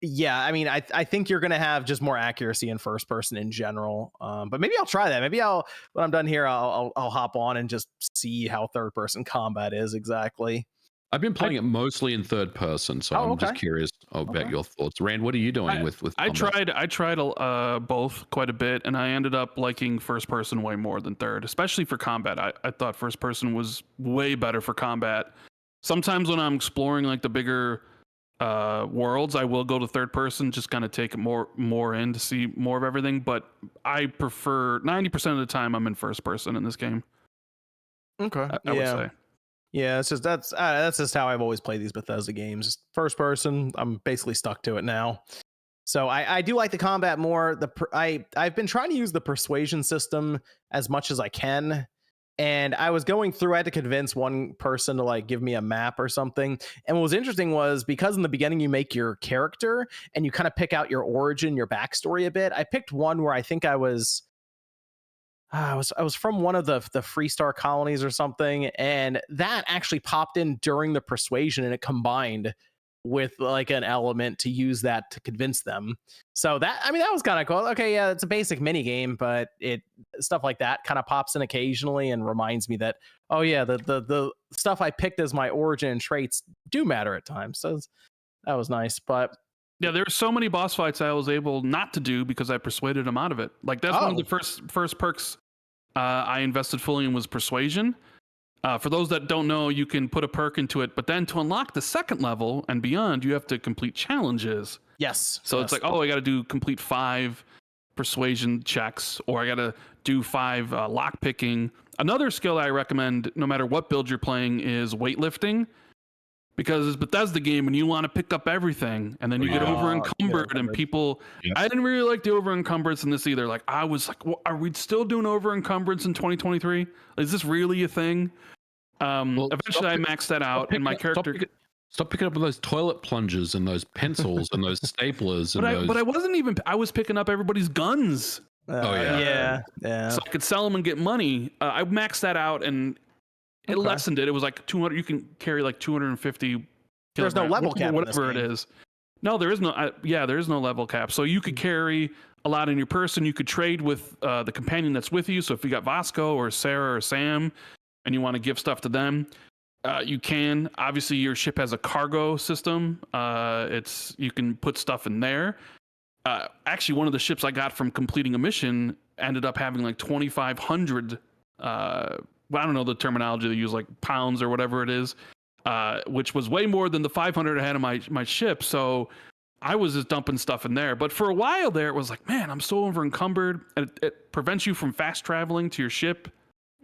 yeah, I mean, I think you're going to have just more accuracy in first person in general. But maybe I'll try that. Maybe when I'm done here, I'll hop on and just see how third person combat is exactly. I've been playing it mostly in third person, so I'm just curious about your thoughts. Rand, what are you doing with combat? I tried both quite a bit, and I ended up liking first person way more than third, especially for combat. I thought first person was way better for combat. Sometimes when I'm exploring like the bigger worlds, I will go to third person, just kind of take it more in to see more of everything, but I prefer 90% of the time I'm in first person in this game. Okay. I would say. Yeah, it's just that's just how I've always played these Bethesda games. Just first person. I'm basically stuck to it now. So I do like the combat more. I've been trying to use the persuasion system as much as I can. And I was going through, I had to convince one person to like give me a map or something. And what was interesting was, because in the beginning you make your character and you kind of pick out your origin, your backstory a bit. I picked one where I think I was from one of the Freestar colonies or something, and that actually popped in during the persuasion, and it combined with like an element to use that to convince them. So that, I mean, that was kind of cool. Okay, yeah, it's a basic mini game, but it stuff like that kind of pops in occasionally and reminds me that, oh yeah, the stuff I picked as my origin and traits do matter at times. So that was nice. But yeah, there were so many boss fights I was able not to do because I persuaded them out of it. Like that's one of the first perks I invested fully in was persuasion. For those that don't know, you can put a perk into it, but then to unlock the second level and beyond, you have to complete challenges. Yes. So it's like, oh, I got to complete 5 persuasion checks, or I got to do 5 lock picking. Another skill I recommend, no matter what build you're playing, is weightlifting, because it's Bethesda game and you want to pick up everything, and then you get over encumbered, and people. Yep. I didn't really like the over encumbrance in this either. Like I was like, well, are we still doing over encumbrance in 2023? Is this really a thing? Eventually I maxed that out, and my character. Stop picking up those toilet plungers and those pencils and those staplers. But I wasn't even. I was picking up everybody's guns. Yeah. So I could sell them and get money. I maxed that out, and it lessened it. It was like 200. You can carry like 250. There's no level cap. Whatever it is. No, there is no. There is no level cap. So you could carry a lot in your person. You could trade with the companion that's with you. So if you got Vasco or Sarah or Sam, and you want to give stuff to them, you can. Obviously, your ship has a cargo system. You can put stuff in there. Actually, one of the ships I got from completing a mission ended up having like 2,500. I don't know the terminology they use, like pounds or whatever it is, which was way more than the 500 I had on my ship. So I was just dumping stuff in there. But for a while there, it was like, man, I'm so over encumbered. It prevents you from fast traveling to your ship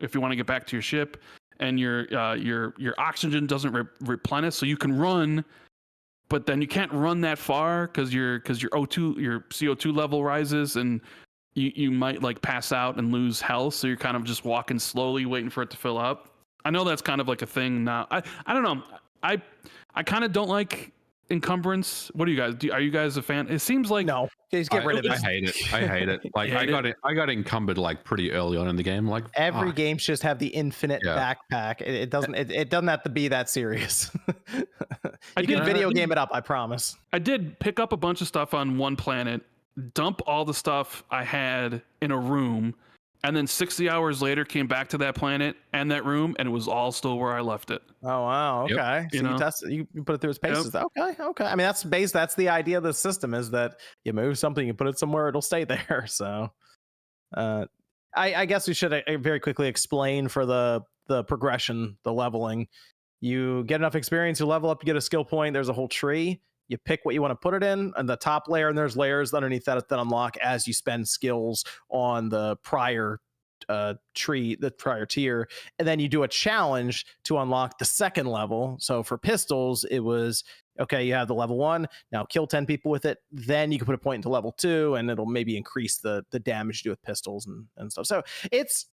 if you want to get back to your ship, and your oxygen doesn't replenish, so you can run, but then you can't run that far because your CO2 level rises, and you might like pass out and lose health, so you're kind of just walking slowly waiting for it to fill up. I know that's kind of like a thing now. I don't know. I kind of don't like encumbrance. What do you guys do? Are you guys a fan? It seems like no. Just get rid of it. I hate it. Like I got encumbered like pretty early on in the game. Like every game should just have the infinite backpack. It doesn't have to be that serious. You can video game it up, I promise. I did pick up a bunch of stuff on one planet, dump all the stuff I had in a room, and then 60 hours later came back to that planet and that room, and it was all still where I left it. Oh wow, okay. Yep. So you put it through its paces. Yep. Okay. I mean, that's the idea of the system, is that you move something, you put it somewhere, it'll stay there. So I guess we should very quickly explain for the progression, the leveling. You get enough experience, you level up, you get a skill point, there's a whole tree. You pick what you want to put it in, and the top layer, and there's layers underneath that unlock as you spend skills on the prior tree, the prior tier, and then you do a challenge to unlock the second level. So for pistols, it was okay, you have the level 1, now kill 10 people with it, then you can put a point into level 2, and it'll maybe increase the damage you do with pistols and stuff. So it's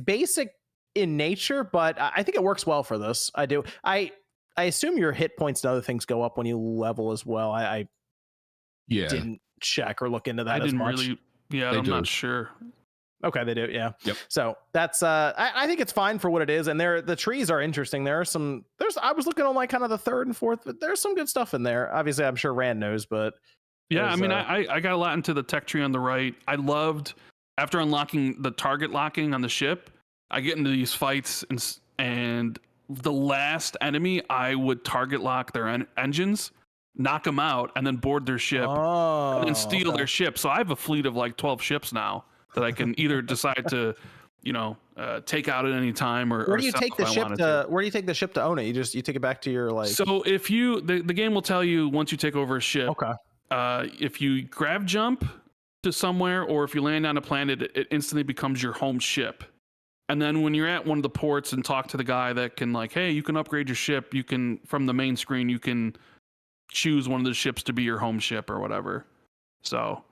basic in nature, but I think it works well for this. I assume your hit points and other things go up when you level as well. I didn't check or look into that as much. I'm not sure. Okay, they do, yeah. Yep. So that's I think it's fine for what it is, and the trees are interesting. I was looking on like kind of the third and fourth, but there's some good stuff in there. Obviously, I'm sure Rand knows, but yeah, I mean, I got a lot into the tech tree on the right. I loved after unlocking the target locking on the ship, I get into these fights and the last enemy, I would target lock their engines, knock them out, and then board their ship, and then steal their ship. So I have a fleet of like 12 ships now that I can either decide to, take out at any time, or where do you take the ship to? Where do you take the ship to own it? You take it back to your like. So if the game will tell you once you take over a ship. Okay. If you grab jump to somewhere, or if you land on a planet, it instantly becomes your home ship. And then when you're at one of the ports and talk to the guy that can like, hey, you can upgrade your ship. You can, from the main screen, you can choose one of the ships to be your home ship or whatever. So.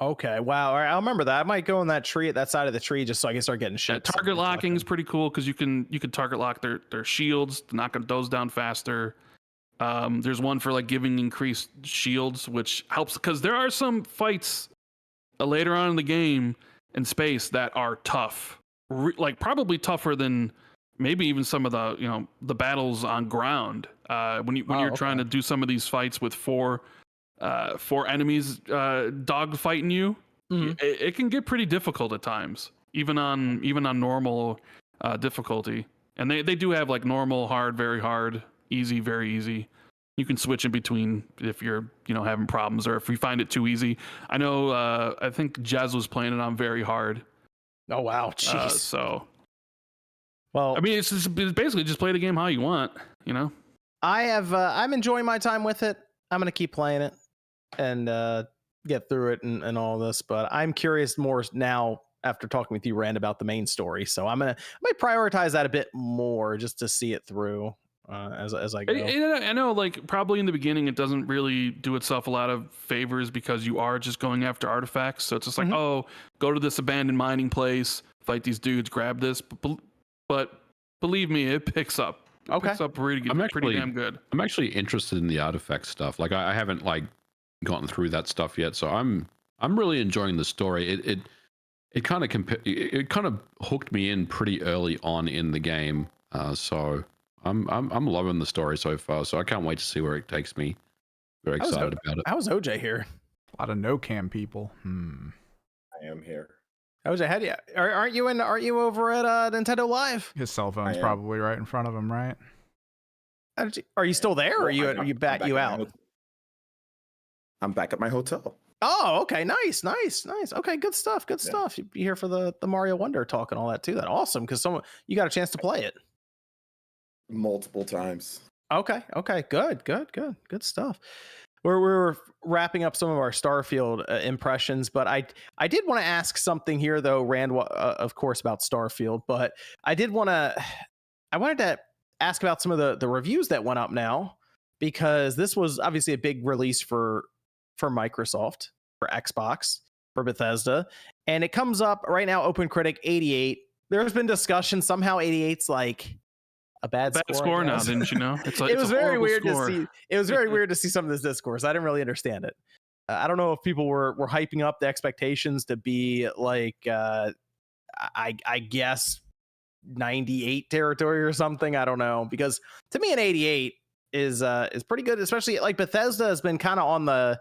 Okay. Wow. All right. I'll remember that. I might go on that tree at that side of the tree just so I can start getting ships. Target locking is pretty cool because you can target lock their shields to knock those down faster. There's one for like giving increased shields, which helps because there are some fights later on in the game in space that are tough. Like probably tougher than maybe even some of the the battles on ground. When you're trying to do some of these fights with four enemies dog fighting you, it can get pretty difficult at times, even on normal difficulty. And they do have like normal, hard, very hard, easy, very easy. You can switch in between if you're having problems, or if you find it too easy. I know I think Jez was playing it on very hard. Oh wow, jeez. So, well, I mean, it's basically just play the game how you want. I'm enjoying my time with it. I'm gonna keep playing it and get through it and all this. But I'm curious more now after talking with you, Rand, about the main story. So I might prioritize that a bit more just to see it through as I go. I know, like probably in the beginning, it doesn't really do itself a lot of favors because you are just going after artifacts. So it's just like, oh, go to this abandoned mining place, fight these dudes, grab this. But believe me, it picks up. It picks up pretty damn good. I'm actually interested in the artifact stuff. Like I haven't like gotten through that stuff yet, so I'm really enjoying the story. It kind of hooked me in pretty early on in the game. So I'm loving the story so far. So I can't wait to see where it takes me. Very excited about it. How's OJ here? A lot of no cam people. I am here. OJ, aren't you over at Nintendo Live? His cell phone's probably right in front of him, right? Are you still there, or are you out? I'm back at my hotel. Oh, okay, nice. Okay, good stuff. You here for the Mario Wonder talk and all that too. That's awesome because you got a chance to play it multiple times. Okay, good stuff. We're wrapping up some of our Starfield impressions, but I did want to ask something here though, Rand, of course, about Starfield, but I wanted to ask about some of the reviews that went up now, because this was obviously a big release for Microsoft, for Xbox, for Bethesda, and it comes up right now, OpenCritic 88. There's been discussion somehow 88's like a bad score now, didn't you know? It was very weird to see. It was very weird to see some of this discourse. I didn't really understand it. I don't know if people were hyping up the expectations to be like I guess 98 territory or something. I don't know, because to me an 88 is pretty good, especially like Bethesda has been kind of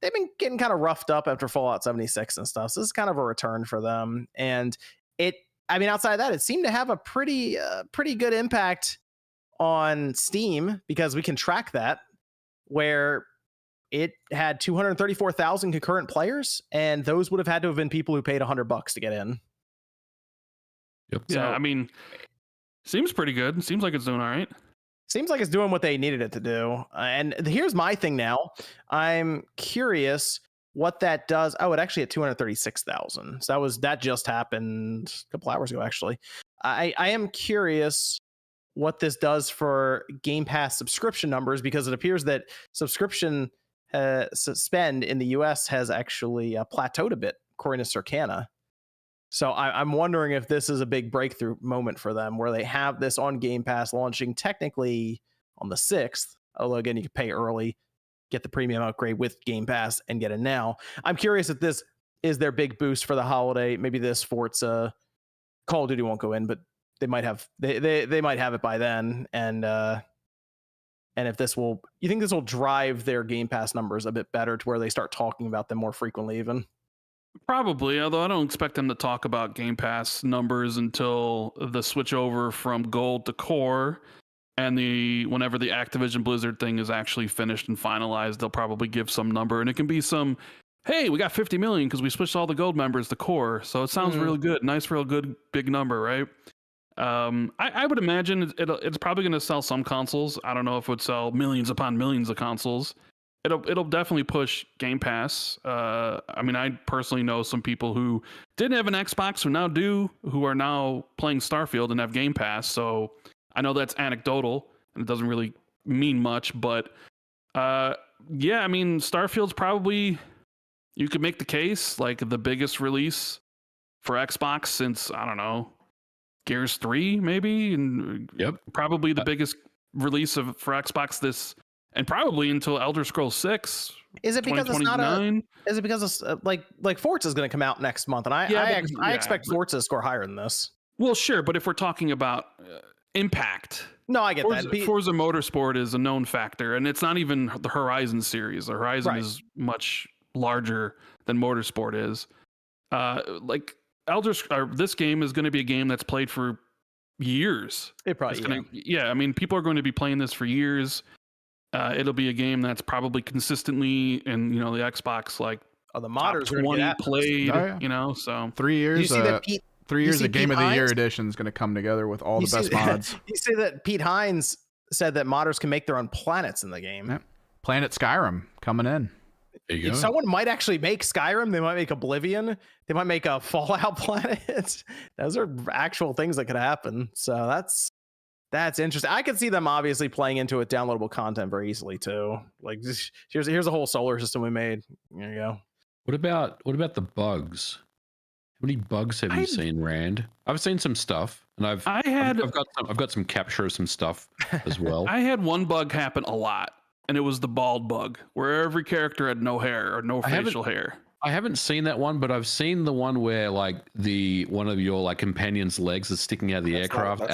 they've been getting kind of roughed up after Fallout 76 and stuff. So this is kind of a return for them, and outside of that, it seemed to have a pretty good impact on Steam, because we can track that, where it had 234,000 concurrent players, and those would have had to have been people who paid $100 to get in. Yep. Yeah, seems pretty good. Seems like it's doing all right. Seems like it's doing what they needed it to do. And here's my thing now. I'm curious what that does. Oh, it actually had 236,000. So that just happened a couple hours ago, actually. I am curious what this does for Game Pass subscription numbers, because it appears that subscription spend in the US has actually plateaued a bit, according to Circana. So I'm wondering if this is a big breakthrough moment for them, where they have this on Game Pass launching technically on the 6th. Although, again, you can pay early, get the premium upgrade with Game Pass, and get it now. I'm curious if this is their big boost for the holiday. Maybe this Forza, Call of Duty won't go in, but they might have they might have it by then. And if you think this will drive their Game Pass numbers a bit better, to where they start talking about them more frequently even? Probably, although I don't expect them to talk about Game Pass numbers until the switch over from Gold to Core, and whenever the Activision Blizzard thing is actually finished and finalized, they'll probably give some number, and it can be some, hey, we got 50 million because we switched all the Gold members to Core, so it sounds really good, nice, real good, big number, right? I would imagine it's probably going to sell some consoles. I don't know if it would sell millions upon millions of consoles. It'll definitely push Game Pass. I personally know some people who didn't have an Xbox who now do, who are now playing Starfield and have Game Pass. So I know that's anecdotal and it doesn't really mean much, but Starfield's probably, you could make the case, like the biggest release for Xbox since, I don't know, Gears 3 maybe, and probably the biggest release for Xbox this. And probably until Elder Scrolls 6. Is it because it's not is it because it's like Forza is going to come out next month, and I expect Forza to score higher than this. Well, sure, but if we're talking about impact. No, I get that. Forza Motorsport is a known factor, and it's not even the Horizon series. The Horizon is much larger than Motorsport is. Like this game is going to be a game that's played for years. It probably, I mean, people are going to be playing this for years. It'll be a game that's probably consistently in the Xbox like the modders top 20 played. So 3 years. You see that Pete? 3 years of Game Pete of the Year Hines? edition is going to come together with all the best mods. You say that Pete Hines said that modders can make their own planets in the game. Yep. Planet Skyrim coming in. There you go. Someone might actually make Skyrim. They might make Oblivion. They might make a Fallout planet. Those are actual things that could happen. So that's interesting. I could see them obviously playing into it downloadable content very easily too. Like here's a whole solar system we made. There you go. What about the bugs? How many bugs have you seen, Rand? I've seen some stuff, and I've got some capture of some stuff as well. I had one bug happen a lot, and it was the bald bug, where every character had no hair or no facial hair. I haven't seen that one, but I've seen the one where like one of your like companion's legs is sticking out of the aircraft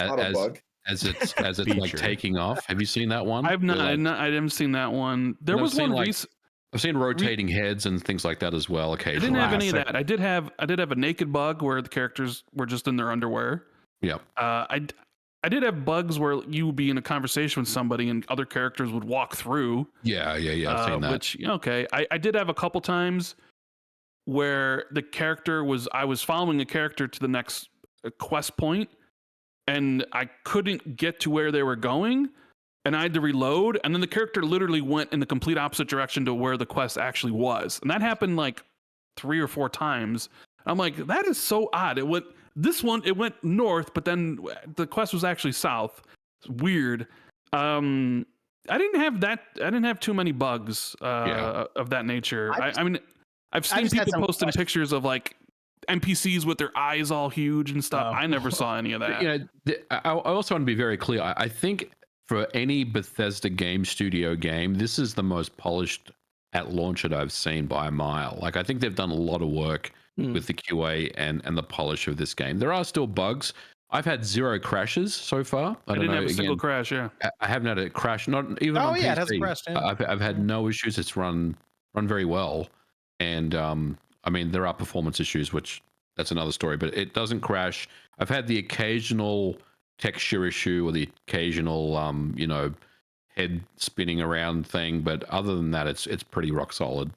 as it's like taking off. Have you seen that one? I've not. I haven't seen that one. There was one recent. I've seen rotating heads and things like that as well. Occasionally, I didn't have any of that. I did have a naked bug where the characters were just in their underwear. Yeah. I did have bugs where you would be in a conversation with somebody and other characters would walk through. Yeah. I've seen that. Which I did have a couple times where I was following a character to the next quest point, and I couldn't get to where they were going. And I had to reload, and then the character literally went in the complete opposite direction to where the quest actually was. And that happened like 3 or 4 times. I'm like, that is so odd. It went north, but then the quest was actually south. It's weird. I didn't have that. I didn't have too many bugs of that nature. I mean, I've seen people posting pictures of like NPCs with their eyes all huge and stuff. I never saw any of that. I also want to be very clear. I think for any Bethesda game studio game, this is the most polished at launch that I've seen by a mile. Like, I think they've done a lot of work with the QA and the polish of this game. There are still bugs. I've had 0 crashes so far. I didn't have a single crash. Yeah, I haven't had a crash. Not even. On PC. It hasn't crashed. Yeah. I've had no issues. It's run very well, and I mean there are performance issues, which that's another story. But it doesn't crash. I've had the occasional texture issue or the occasional head spinning around thing, but other than that, it's pretty rock solid.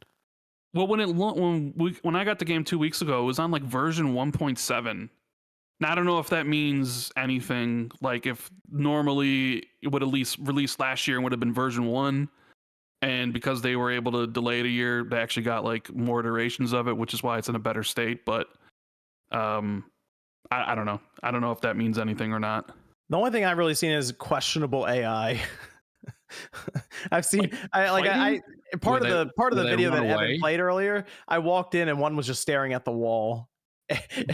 Well, when I got the game 2 weeks ago, it was on like version 1.7. Now I don't know if that means anything. Like if normally it would at least release last year and would have been version 1, and because they were able to delay it a year, they actually got like more iterations of it, which is why it's in a better state. But I don't know. I don't know if that means anything or not. The only thing I've really seen is questionable AI. I've seen part of the video that Evan played earlier. I walked in and one was just staring at the wall.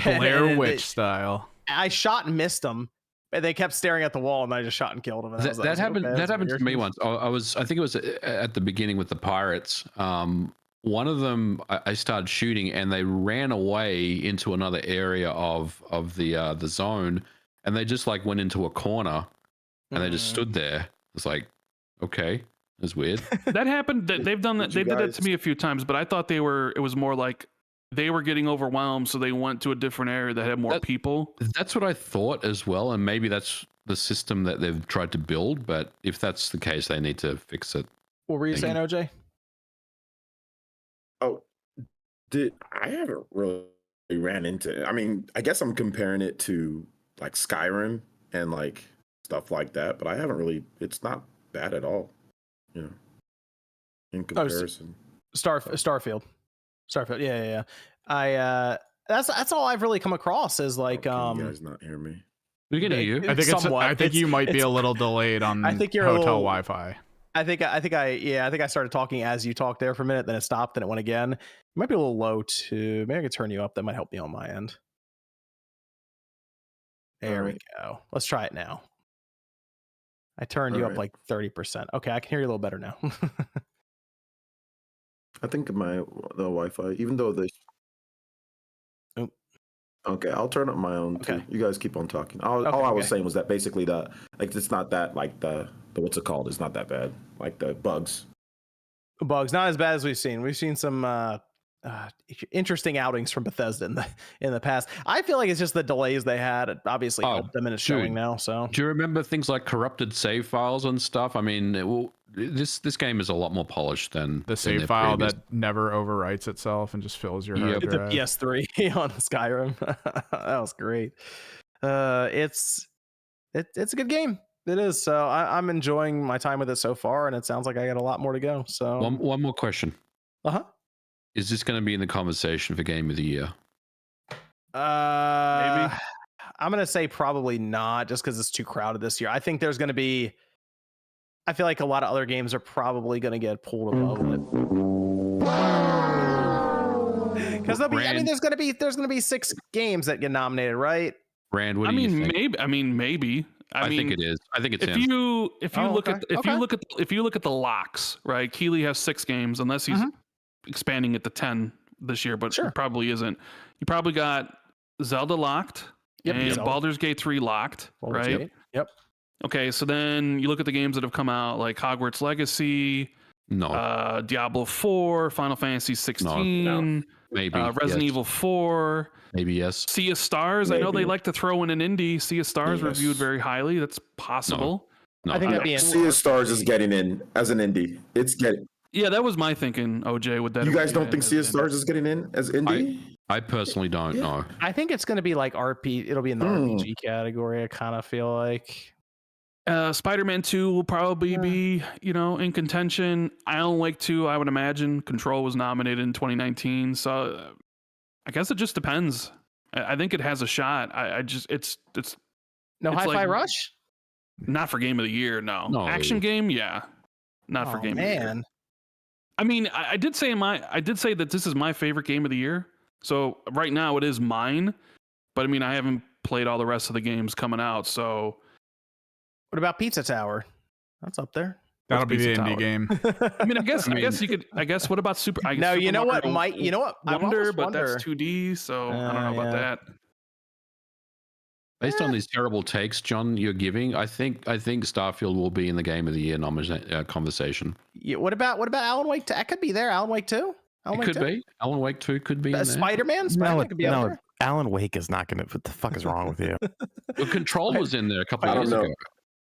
Blair Witch style. I shot and missed them. They kept staring at the wall, and I just shot and killed them. That happened. Okay, that happened to me once. I think it was at the beginning with the pirates. One of them, I started shooting, and they ran away into another area of the zone, and they just like went into a corner, and they just stood there. It's like, okay, that's weird. That happened. They've done that. They did that to me a few times, but I thought it was more like they were getting overwhelmed, so they went to a different area that had more people. That's what I thought as well, and maybe that's the system that they've tried to build. But if that's the case, they need to fix it. What were you saying, OJ? Oh, I haven't really ran into it. I mean, I guess I'm comparing it to like Skyrim and like stuff like that, but I haven't really. It's not bad at all, in comparison. Starfield, yeah. That's all I've really come across is like. Can you guys not hear me? We can hear you. I think you might be a little delayed on. I think you're hotel Wi-Fi. I think I started talking as you talked there for a minute, then it stopped, then it went again. It might be a little low too. Maybe I could turn you up. That might help me on my end. There we go. Let's try it now. I turned you up like 30%. Okay, I can hear you a little better now. I think the Wi-Fi, even though Okay, I'll turn up my own too. Okay. You guys keep on talking. All Okay, I was okay. saying was that basically it's not that like the what's it called? It's not that bad. Like the bugs. Bugs, not as bad as we've seen. We've seen some interesting outings from Bethesda in the past. I feel like it's just the delays they had. It obviously helped them, and it's showing now. So, do you remember things like corrupted save files and stuff? I mean, this game is a lot more polished than The save file that never overwrites itself and just fills your hard the drive. PS3 on Skyrim. That was great. It's a good game. It is. So I'm enjoying my time with it so far, and it sounds like I got a lot more to go. So one more question. Is this going to be in the conversation for Game of the Year? Maybe. I'm going to say probably not, just because it's too crowded this year. I think there's going to be. I feel like a lot of other games are probably going to get pulled above it. Because there'll be. I mean, there's going to be 6 games that get nominated, right? Rand, what do you think? Maybe. I mean, think it is. I think it's if you look at the locks, right? Keeley has 6 games, unless he's expanding it to 10 this year, but it probably isn't. You probably got Zelda locked and Baldur's Gate 3 locked, right? Yep. Okay, so then you look at the games that have come out, like Hogwarts Legacy, Diablo 4, Final Fantasy 16, no. Maybe Resident Evil 4, maybe yes. Sea of Stars. Maybe. I know they like to throw in an indie. Sea of Stars reviewed very highly. That's possible. No. I think that'd be Sea of Stars is getting in as an indie. It's getting. Yeah, that was my thinking, OJ. With that, you guys don't think Sea of Stars is getting in as indie? I personally don't know. I think it's going to be like RP. It'll be in the RPG category. I kind of feel like. Spider-Man 2 will probably be, in contention. Alan Wake 2, I would imagine. Control was nominated in 2019, so I guess it just depends. I think it has a shot. It's no Hi-Fi Rush. Not for Game of the Year, no. Action game, yeah. Not for Game of the Year. I mean, I did say that this is my favorite game of the year. So right now it is mine, but I mean, I haven't played all the rest of the games coming out, so. What about Pizza Tower? That's up there. That'll be the indie game. I mean, I guess you could. I guess what about Super? No, Super you know Mario what? You know what? Wonder, but that's 2D, so I don't know about that. Based on these terrible takes, John, you're giving, I think Starfield will be in the Game of the Year conversation. Yeah, what about Alan Wake 2? That could be there. Alan Wake 2. It could be. Alan Wake 2 could be in there. Spider-Man could be up there. Alan Wake is not going to. What the fuck is wrong with you? Well, Control was in there a couple of years ago.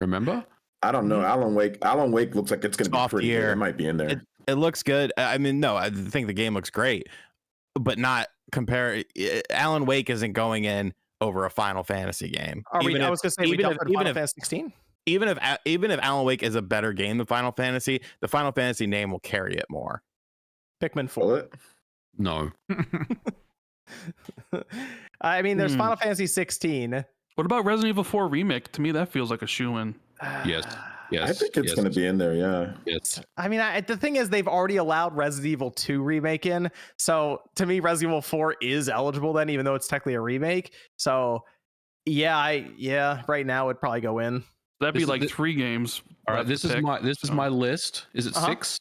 Remember? I don't know. Alan Wake looks like it's going to be pretty good. It might be in there. It looks good. I mean, no, I think the game looks great, but not compare. Alan Wake isn't going in over a Final Fantasy game. I was going to say, even if Fantasy 16. Even if Alan Wake is a better game than Final Fantasy, the Final Fantasy name will carry it more. Pikmin 4. No. I mean, there's Final Fantasy 16. What about Resident Evil 4 Remake? To me, that feels like a shoo-in. Yes. I think it's going to be in there, yeah. Yes. I mean, the thing is, they've already allowed Resident Evil 2 remake in. So, to me, Resident Evil 4 is eligible then, even though it's technically a remake. So, right now it'd probably go in. That'd be like 3 games. All right, this is my list. Is it 6?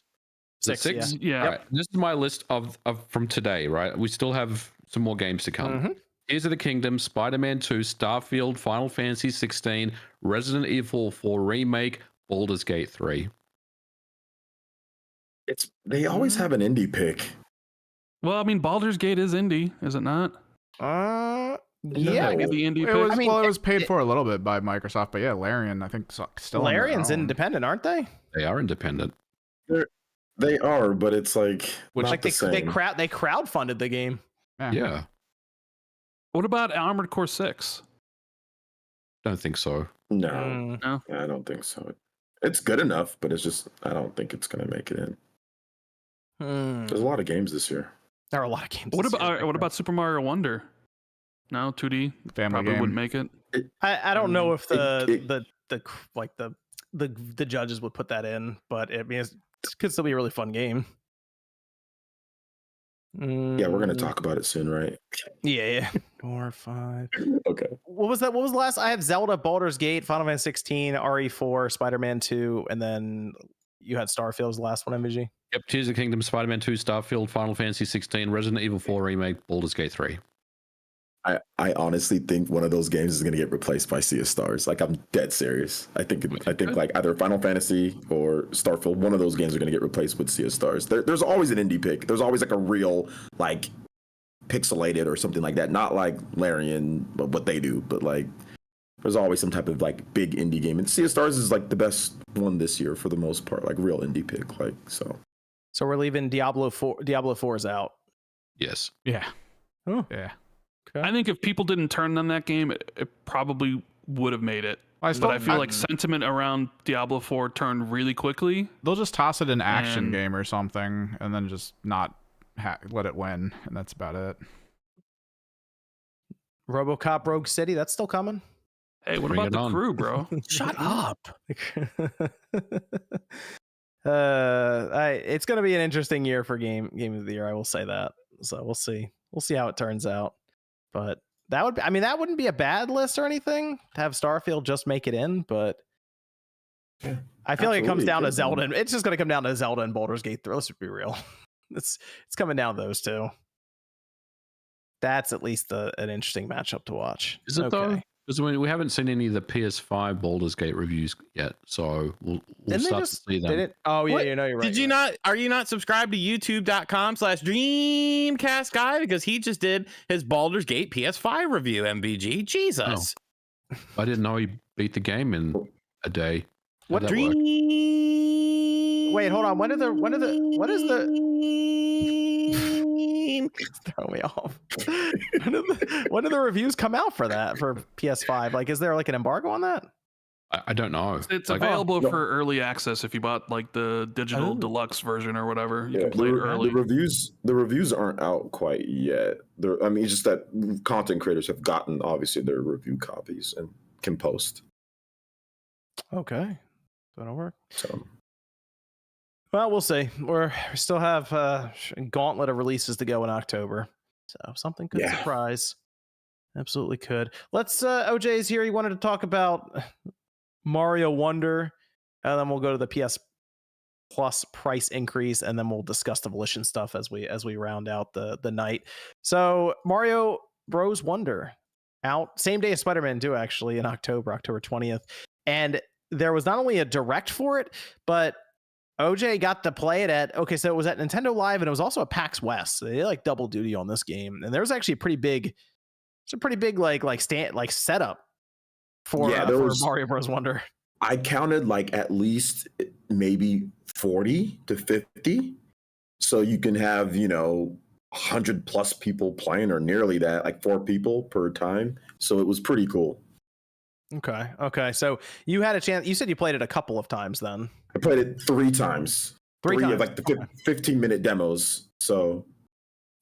6? Yeah. All right, this is my list of from today, right? We still have some more games to come. Tears of the Kingdom, Spider-Man 2, Starfield, Final Fantasy 16, Resident Evil 4 Remake, Baldur's Gate 3. They always have an indie pick. Well, I mean, Baldur's Gate is indie, is it not? Yeah. The indie pick. It was paid for a little bit by Microsoft, but yeah, Larian, I think still. Larian's independent, aren't they? They are independent. They are, but it's like they crowdfunded the game. Yeah. What about Armored Core 6? Don't think so. No, I don't think so. It's good enough, but it's just I don't think it's going to make it in. There's a lot of games this year. There are a lot of games. What about Super Mario Wonder? No, 2D. Probably wouldn't make it. I don't know if the judges would put that in, but it could still be a really fun game. Yeah, we're gonna talk about it soon, right? Yeah. 4 or 5. Okay. What was that? What was the last? I have Zelda, Baldur's Gate, Final Fantasy 16, RE4, Spider-Man 2, and then you had Starfield as the last one, MVG. Yep. Tears of the Kingdom, Spider-Man 2, Starfield, Final Fantasy 16, Resident Evil 4 Remake, Baldur's Gate 3. I honestly think one of those games is going to get replaced by Sea of Stars. Like, I'm dead serious. I think like either Final Fantasy or Starfield, one of those games are going to get replaced with Sea of Stars. There's always an indie pick. There's always like a real like pixelated or something like that. Not like Larian, but what they do, but like there's always some type of like big indie game. And Sea of Stars is like the best one this year for the most part. Like real indie pick. Like so. So we're leaving Diablo 4. Diablo 4 is out. Yes. Yeah. Oh. Yeah. Okay. I think if people didn't turn on that game, it probably would have made it. But I feel like sentiment around Diablo 4 turned really quickly. They'll just toss it in action And- game or something, and then just not let it win, and that's about it. RoboCop Rogue City, that's still coming. Hey, what Bring about it the on. crew, bro? Shut up. It's going to be an interesting year for game of the year. I will say that. So we'll see. We'll see how it turns out. But that would be, I mean, that wouldn't be a bad list or anything to have Starfield just make it in. But Yeah, I feel like it comes absolutely. down to Good Zelda. one. It's just going to come down to Zelda and Baldur's Gate 3. Let's be real. It's coming down to those two. That's at least an interesting matchup to watch. Is it though? Because we haven't seen any of the PS5 Baldur's Gate reviews yet, so we'll Didn't they start just to see them. did it? Oh yeah, What? you know you're right. Did you you're right. not? Are you not subscribed to youtube.com/Dreamcast guy? Because he just did his Baldur's Gate PS5 review. MVG, Jesus. I didn't know he beat the game in a day. What How'd that work? Wait, hold on. What is throw me off. When do the reviews come out for that for PS5? Like, is there like an embargo on that? I don't know. It's Like, available no. for early access if you bought like the digital Oh. deluxe version or whatever. You Yeah, can play it the early. reviews aren't out quite yet. I mean, it's just that content creators have gotten obviously their review copies and can post. Okay, that'll work. So Well, we'll see. We still have a gauntlet of releases to go in October, so something could Yeah. surprise. Absolutely could. Let's. OJ is here. He wanted to talk about Mario Wonder, and then we'll go to the PS Plus price increase, and then we'll discuss the Volition stuff as we round out the night. So Mario Bros. Wonder out same day as Spider-Man 2, actually, in October 20th, and there was not only a direct for it, but OJ got to play it at, okay, so it was at Nintendo Live, and it was also at PAX West. So they like double duty on this game, and there was actually a pretty big setup for, Yeah, for Mario Bros. Wonder. I counted like at least maybe 40 to 50. So you can have, 100 plus people playing or nearly that, like 4 people per time. So it was pretty cool. Okay. So you had a chance. You said you played it a couple of times then. I played it 3 times. Three Of times. like the 15-minute demos. So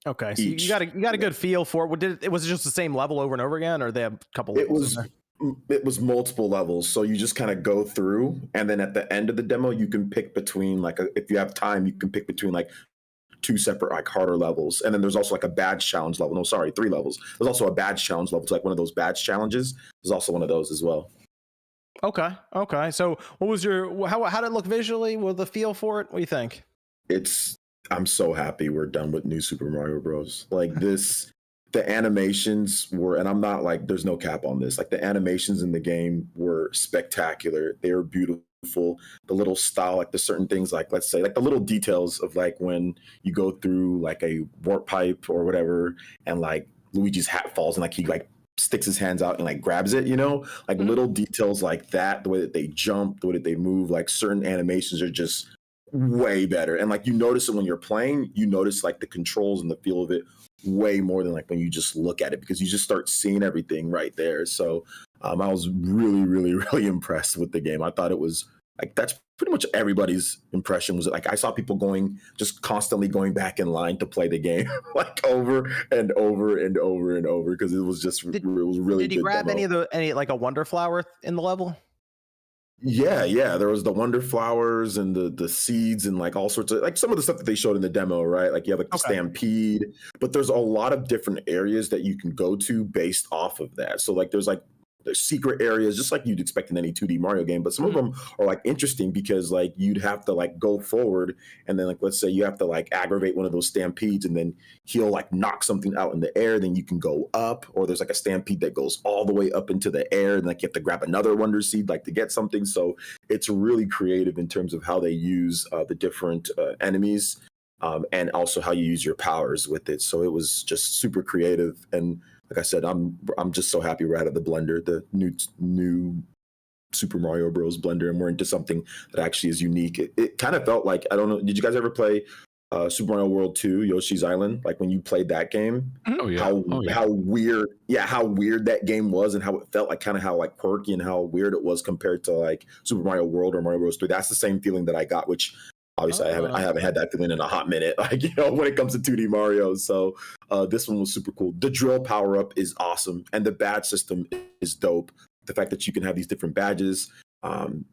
Okay, so you each. got a good feel for it. Was it just the same level over and over again, or they have a couple? it levels in was there? it was multiple levels. So you just kind of go through, and then at the end of the demo, you can pick between if you have time, you can pick between like 2 separate like harder levels. And then there's also like a badge challenge level. No, sorry, 3 levels. There's also a badge challenge level. It's like one of those badge challenges. There's also one of those as well. Okay. So what was how did it look visually? What the feel for it? What do you think? I'm so happy we're done with New Super Mario Bros. Like this, the animations were, and I'm not like, there's no cap on this. Like the animations in the game were spectacular. They were beautiful. The little style, like the certain things, like let's say, like the little details of like when you go through like a warp pipe or whatever, and like Luigi's hat falls and like he like sticks his hands out and like grabs it, like little details like that, the way that they jump, the way that they move, like certain animations are just way better. And like you notice it when you're playing, you notice like the controls and the feel of it way more than like when you just look at it, because you just start seeing everything right there. So I was really, really, really impressed with the game. I thought it was like, that's pretty much everybody's impression, was like I saw people just constantly going back in line to play the game like over and over and over and over, because it was it was really Did you good grab demo. any like a Wonder Flower in the level? Yeah. There was the Wonder Flowers and the seeds and like all sorts of like some of the stuff that they showed in the demo, right? Like you have like the Stampede, but there's a lot of different areas that you can go to based off of that. So like there's like secret areas, just like you'd expect in any 2D Mario game. But some of them are like interesting because like you'd have to like go forward, and then like let's say you have to like aggravate one of those stampedes, and then he'll like knock something out in the air. Then you can go up, or there's like a stampede that goes all the way up into the air, and like you have to grab another Wonder Seed like to get something. So it's really creative in terms of how they use the different enemies, and also how you use your powers with it. So it was just super creative. And like I said, I'm just so happy we're out of the blender, the new Super Mario Bros. Blender, and we're into something that actually is unique. It kind of felt like, I don't know, did you guys ever play Super Mario World 2, Yoshi's Island? Like when you played that game, Oh yeah. how weird that game was, and how it felt like, kind of how like quirky and how weird it was compared to like Super Mario World or Mario Bros. 3. That's the same feeling that I got, which obviously I haven't had that feeling in a hot minute, like, you know, when it comes to 2D Mario. So this one was super cool. The drill power up is awesome, and the badge system is dope. The fact that you can have these different badges,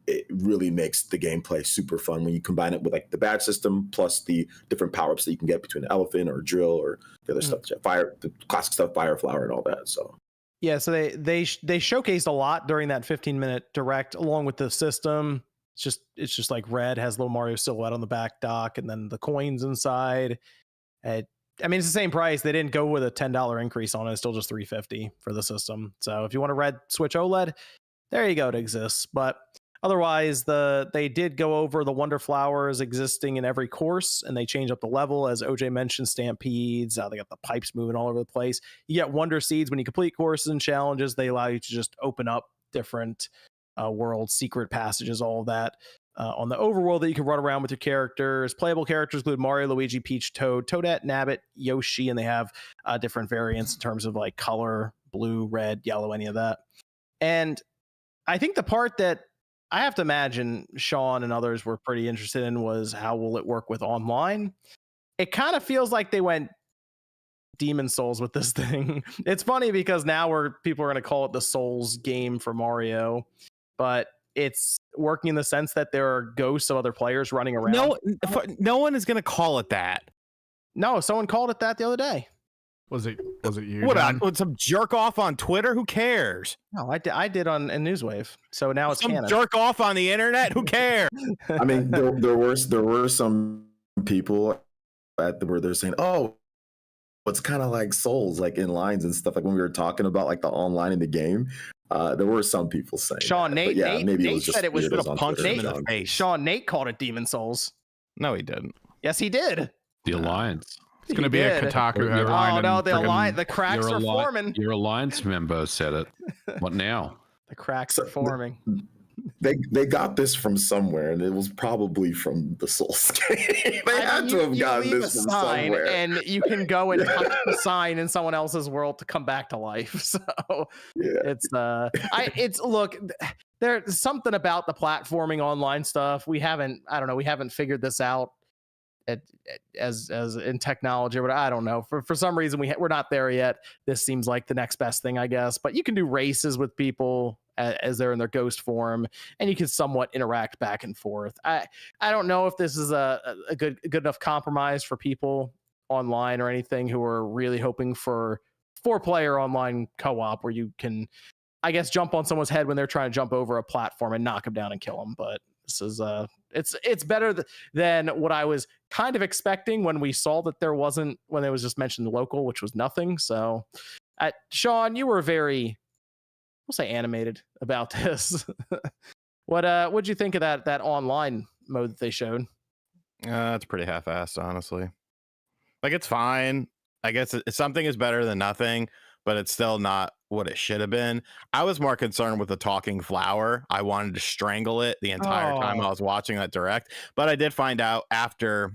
it really makes the gameplay super fun when you combine it with like the badge system plus the different power ups that you can get between the elephant or drill or the other stuff, the classic stuff, fire flower and all that. So yeah, so they showcased a lot during that 15-minute direct, along with the system. It's just like red has little Mario silhouette on the back dock, and then the coins inside. I mean, it's the same price. They didn't go with a $10 increase on it. It's still just $350 for the system. So if you want a red Switch OLED, there you go. It exists. But otherwise, they did go over the Wonder Flowers existing in every course, and they changed up the level, as OJ mentioned, stampedes. They got the pipes moving all over the place. You get Wonder Seeds when you complete courses and challenges. They allow you to just open up different world secret passages, all of that on the overworld that you can run around with your characters. Playable characters include Mario, Luigi, Peach, Toad, Toadette, Nabbit, Yoshi, and they have different variants in terms of like color, blue, red, yellow, any of that. And I think the part that I have to imagine Sean and others were pretty interested in was how will it work with online. It kind of feels like they went Demon Souls with this thing. It's funny because now people are going to call it the Souls game for Mario, but it's working in the sense that there are ghosts of other players running around. No one is going to call it that. No, someone called it that the other day. Was it you? What, some jerk off on Twitter? Who cares? No, I did on Newswave. So now it's some canon. Jerk off on the internet? Who cares? I mean, there were some people where they're saying, "Oh, it's kind of like Souls," like in lines and stuff. Like when we were talking about like the online in the game, there were some people saying, Sean, that. Nate Maybe said it was weirdos on punch Twitter, him in the John. face. Sean, Nate called it Demon Souls. No, he didn't. Yes, he did. The Alliance. It's going to be a Kotaku headline. Oh no, the cracks are forming. Your Alliance member said it. What now? The cracks are forming. They got this from somewhere, and it was probably from the Souls game. They had to have gotten this from somewhere. And you can go and touch the sign in someone else's world to come back to life. So yeah. It's look, there's something about the platforming online stuff. We haven't figured this out as in technology, but I don't know. For some reason we're not there yet. This seems like the next best thing, I guess. But you can do races with people as they're in their ghost form, and you can somewhat interact back and forth. I don't know if this is a good enough compromise for people online or anything who are really hoping for 4-player online co-op where you can, I guess, jump on someone's head when they're trying to jump over a platform and knock them down and kill them. But this is it's better than what I was kind of expecting when we saw that there wasn't, when it was just mentioned local, which was nothing. So Sean, you were very, we'll say, animated about this. What'd you think of that online mode that they showed? It's pretty half-assed, honestly. Like, it's fine. I guess something is better than nothing, but it's still not what it should have been. I was more concerned with the talking flower. I wanted to strangle it the entire time I was watching that direct. But I did find out after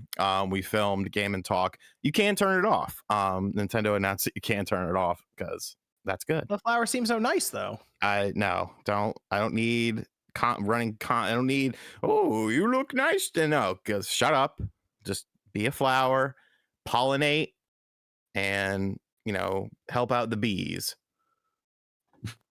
we filmed Game and Talk, you can turn it off. Nintendo announced that you can turn it off because that's good. The flower seems so nice, though. I don't need I don't need, oh, you look nice. No, because shut up. Just be a flower, pollinate, and help out the bees.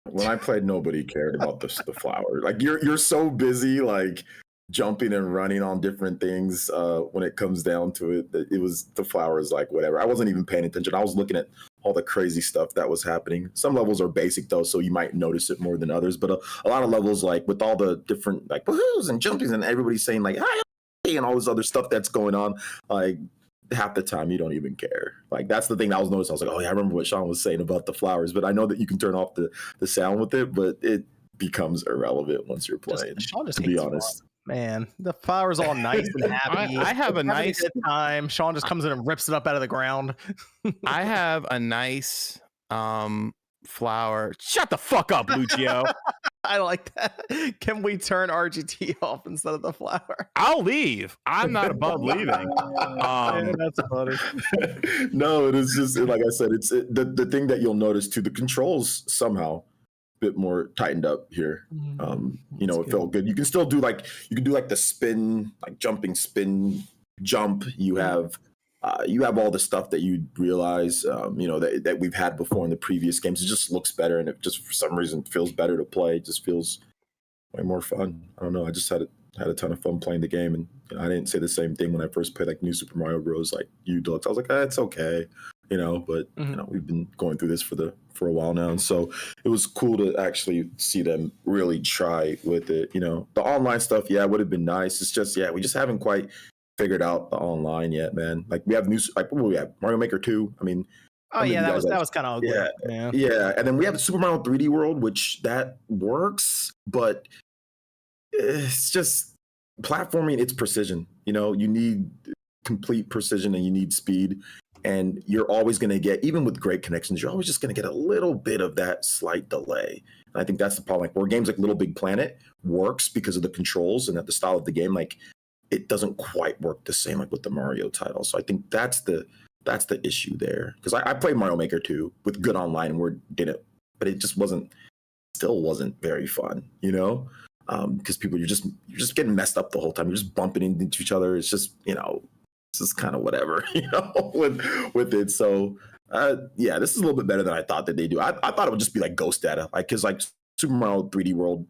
When I played, nobody cared about the flower. Like you're so busy, like jumping and running on different things. When it comes down to it, it was the flowers, like whatever. I wasn't even paying attention. I was looking at all the crazy stuff that was happening. Some levels are basic though, so you might notice it more than others. But a lot of levels, like with all the different like woohoos and jumpies and everybody saying like hi and all this other stuff that's going on, like half the time you don't even care. Like that's the thing that I was noticing. I was like, oh yeah, I remember what Sean was saying about the flowers, but I know that you can turn off the sound with it, but it becomes irrelevant once you're playing. Sean just to be hates honest. Man, the flower's all nice and happy. I have a nice good time. Sean just comes in and rips it up out of the ground. I have a nice flower. Shut the fuck up, Lucio. I like that. Can we turn RGT off instead of the flower? I'll leave. I'm not above leaving. Man, that's funny. No, it is just like I said. It's the thing that you'll notice too. The controls somehow a bit more tightened up here. You know, it felt good. You can still do like the spin, like jumping spin jump. You have all the stuff that you realize, you know, that we've had before in the previous games. It just looks better, and it just for some reason feels better to play. It just feels way more fun. I don't know. I just had a ton of fun playing the game, and you know, I didn't say the same thing when I first played like New Super Mario Bros. Like U Deluxe. I was like, it's okay, you know. But you know, we've been going through this for a while now, and so it was cool to actually see them really try with it. You know, the online stuff, yeah, would have been nice. It's just, we just haven't quite figured out the online yet, man. Like we have what do we have? Mario Maker 2. I mean, that was kind of ugly. Yeah. And then we have Super Mario 3D World, which that works, but it's just platforming. It's precision. You know, you need complete precision and you need speed. And you're always going to get, even with great connections, you're always just going to get a little bit of that slight delay. And I think that's the problem. Like where games like Little Big Planet works because of the controls and at the style of the game, like it doesn't quite work the same like with the Mario title. So I think that's the issue there. Because I played Mario Maker 2 with good online and we did it, but it just still wasn't very fun, you know? Because you're just getting messed up the whole time. You're just bumping into each other. It's just, you know, it's just kind of whatever, you know, with it. So this is a little bit better than I thought that they do. I thought it would just be like ghost data, like because like Super Mario 3D World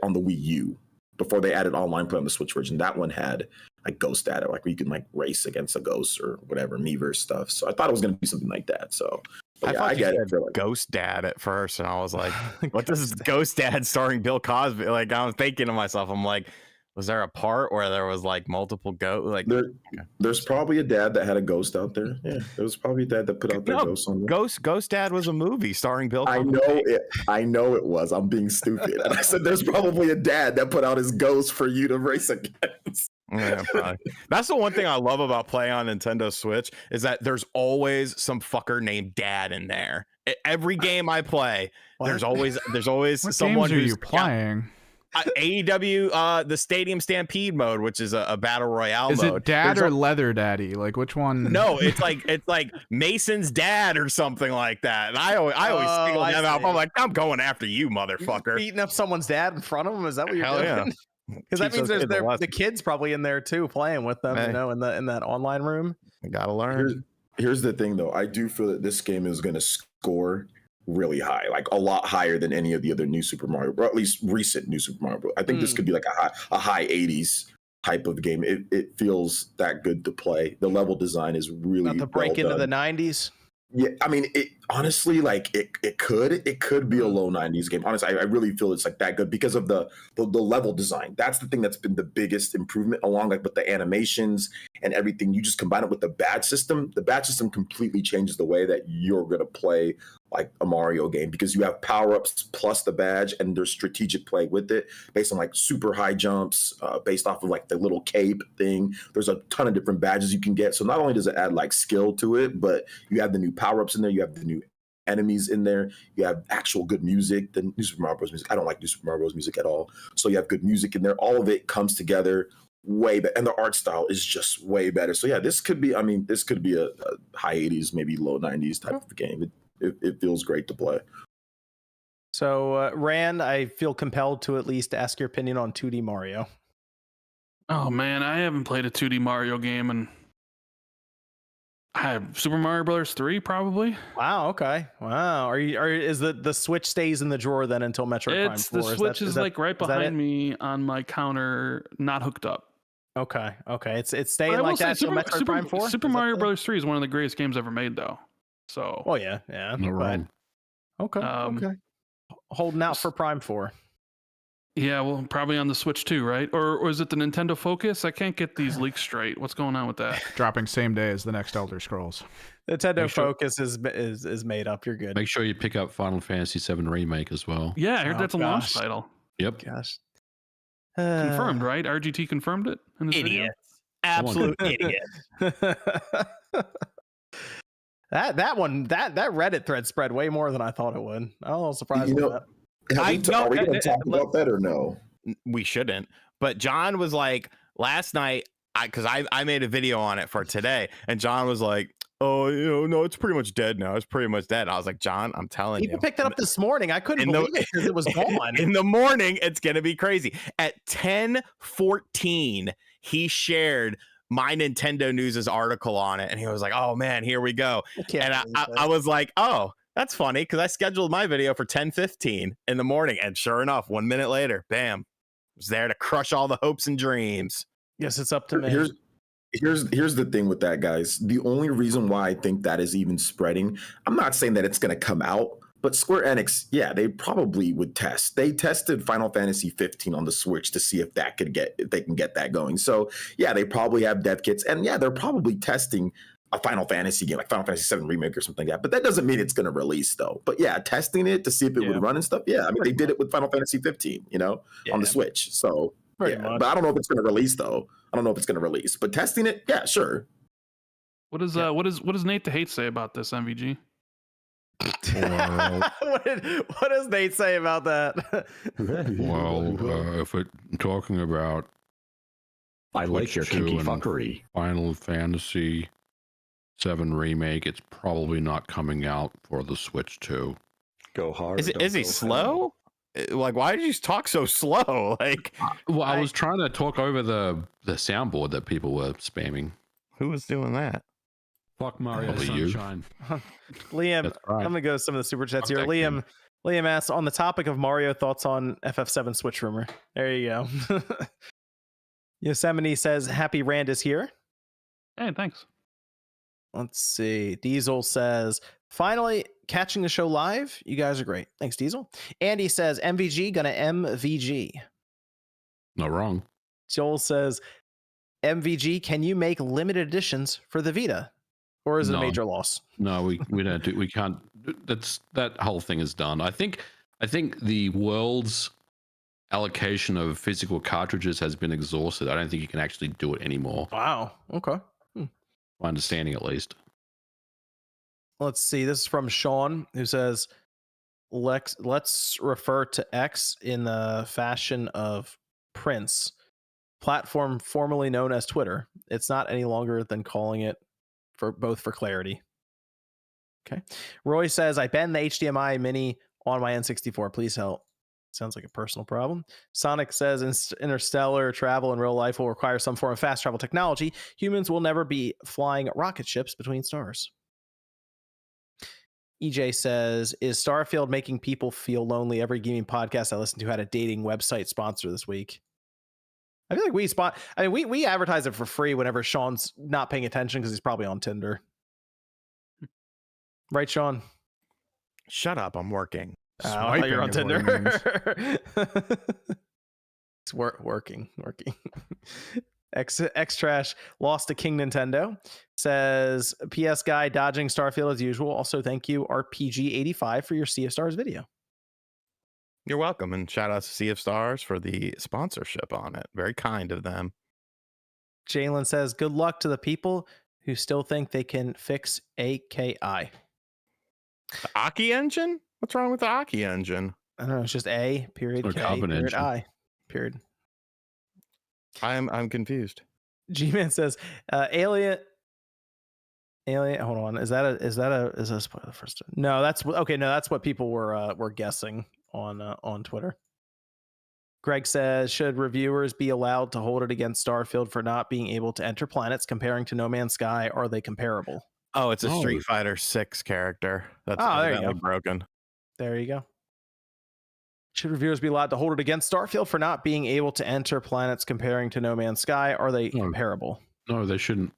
on the Wii U before they added online play on the Switch version, that one had like ghost data, like where you can like race against a ghost or whatever, Miiverse stuff. So I thought it was going to be something like that. So I get it. Like, Ghost Dad at first, and I was like, "What does Ghost Dad starring Bill Cosby?" Like I was thinking to myself, I'm like, was there a part where there was like multiple like there's probably a dad that had a ghost out there. Yeah, there was probably a dad that put out their ghost on there. Ghost Dad was a movie starring Bill Cosby. I know it was. I'm being stupid. And I said there's probably a dad that put out his ghost for you to race against. Yeah, that's the one thing I love about playing on Nintendo Switch is that there's always some fucker named Dad in there. Every game I play, there's always what someone games are you playing? AEW, the Stadium Stampede mode, which is a battle royale mode. Is it Dad or Leather Daddy? Like which one? No, it's like Mason's dad or something like that. And I always single them out. I'm like, I'm going after you, motherfucker. You're beating up someone's dad in front of him. Is that what you're doing? Yeah. Because that means there's the kids probably in there too, playing with them. You know, in that online room. You gotta learn. Here's the thing, though. I do feel that this game is going to score really high, like a lot higher than any of the other new Super Mario, or at least recent new Super Mario Bros. I think this could be like a high 80s type of game. It feels that good to play. The level design is really not to break into the 90s. Yeah, I mean, it honestly, like it could be a low 90s game. Honestly, I really feel it's like that good because of the level design. That's the thing that's been the biggest improvement, along like with the animations and everything. You just combine it with the badge system. The badge system completely changes the way that you're gonna play like a Mario game because you have power-ups plus the badge, and there's strategic play with it based on like super high jumps, based off of like the little cape thing. There's a ton of different badges you can get. So not only does it add like skill to it, but you have the new power-ups in there, you have the new enemies in there, you have actual good music, the New Super Mario Bros. Music. I don't like New Super Mario Bros. Music at all. So you have good music in there. All of it comes together way better, and the art style is just way better. So yeah, this could be a high 80s, maybe low 90s type of game. It feels great to play. So, Rand, I feel compelled to at least ask your opinion on 2D Mario. Oh man, I haven't played a 2D Mario game, and I have Super Mario Brothers 3 probably. Wow. Okay. Wow. Is the Switch stays in the drawer then until Metroid Prime 4? The Switch is like right behind me on my counter, not hooked up. Okay. It's staying like that until Metroid Prime 4. Super Mario Brothers 3 is one of the greatest games ever made, though. So, Well, yeah. Not but- wrong. Okay. Okay. Holding out for Prime 4. yeah, well, probably on the Switch too, right? Or is it the Nintendo Focus? I can't get these leaks straight. What's going on with that? Dropping same day as the next Elder Scrolls. Nintendo Make sure- Focus is made up. You're good. Make sure you pick up Final Fantasy VII Remake as well. Yeah, I heard Oh, that's a launch gosh. title. Yep. Gosh. Confirmed, right? RGT confirmed it in this video? Idiots. Absolute idiots. that one that Reddit thread spread way more than I thought it would. I'm a little surprised You with know, that. Are we going to talk about that or no? We shouldn't. But John was like last night, because I made a video on it for today, and John was like, "Oh, no, it's pretty much dead now. It's pretty much dead." I was like, "John, I'm telling you." People picked it up this morning. I couldn't In believe it because it was gone. In the morning, it's gonna be crazy. At 10:14, he shared my Nintendo News' article on it, and he was like, "Oh man, here we go." And I was like, "Oh, that's funny," because I scheduled my video for 10:15 in the morning, and sure enough, 1 minute later, bam, it was there to crush all the hopes and dreams. Yes, it's up to me. Here's the thing with that, guys. The only reason why I think that is even spreading, I'm not saying that it's going to come out, but Square Enix, yeah, they probably would test. They tested Final Fantasy 15 on the Switch to see if they can get that going. So yeah, they probably have dev kits, and yeah, they're probably testing a Final Fantasy game, like Final Fantasy 7 Remake or something like that. But that doesn't mean it's going to release, though. But yeah, testing it to see if it would run and stuff. Yeah, I mean, they did it with Final Fantasy 15, on the Switch. So yeah, but I don't know if it's going to release, though. I don't know if it's going to release, but testing it, yeah, sure. What does Nate the Hate say about this, MVG? What does Nate say about that? Well, if we're talking about I like your Switch 2 kinky and fuckery. Final Fantasy 7 Remake, it's probably not coming out for the Switch 2. Go hard. Is he slow? Like, why did you talk so slow? Like, Well, I was trying to talk over the soundboard that people were spamming. who was doing that? Fuck Mario Probably Sunshine. Sunshine. Liam, That's right. I'm gonna go to some of the super chats here. Fuck that Liam asks, on the topic of Mario, thoughts on FF7 Switch rumor. There you go. Yosemite says Happy Rand is here. Hey, thanks. Let's see. Diesel says, finally catching the show live. You guys are great. Thanks, Diesel. Andy says, MVG gonna MVG. Not wrong. Joel says, MVG, can you make limited editions for the Vita? Or is it a No. major loss? No, we don't do. We can't. That whole thing is done. I think the world's allocation of physical cartridges has been exhausted. I don't think you can actually do it anymore. Wow. Okay. My understanding, at least. Let's see. This is from Sean, who says, let's refer to X in the fashion of Prince, platform formerly known as Twitter. It's not any longer than calling it for clarity. Okay. Roy says, I bend the HDMI mini on my N64. Please help. Sounds like a personal problem. Sonic says, interstellar travel in real life will require some form of fast travel technology. Humans will never be flying rocket ships between stars. EJ says, is Starfield making people feel lonely? Every gaming podcast I listened to had a dating website sponsor this week. I feel like we advertise it for free whenever Sean's not paying attention because he's probably on Tinder. Right, Sean? Shut up, I'm working. Oh, you're on Swiping is what it Tinder. It's working. X Trash lost to King Nintendo says, PS guy dodging Starfield as usual. Also, thank you RPG85 for your Sea of Stars video. You're welcome, and shout out to Sea of Stars for the sponsorship on it. Very kind of them. Jalen says, good luck to the people who still think they can fix AKI. The Aki engine? What's wrong with the Aki engine? I don't know. It's just A period Or K Carbon period engine. I period. I'm confused. G-Man says, Alien. Hold on. Is that a spoiler first? No, that's okay. No, that's what people were guessing on Twitter. Greg says, should reviewers be allowed to hold it against Starfield for not being able to enter planets comparing to No Man's Sky? Are they comparable? Oh, it's a Oh. Street Fighter 6 character. That's Oh, there you evidently go. broken. There you go. Should reviewers be allowed to hold it against Starfield for not being able to enter planets comparing to No Man's Sky? Are they No. comparable? No, they shouldn't.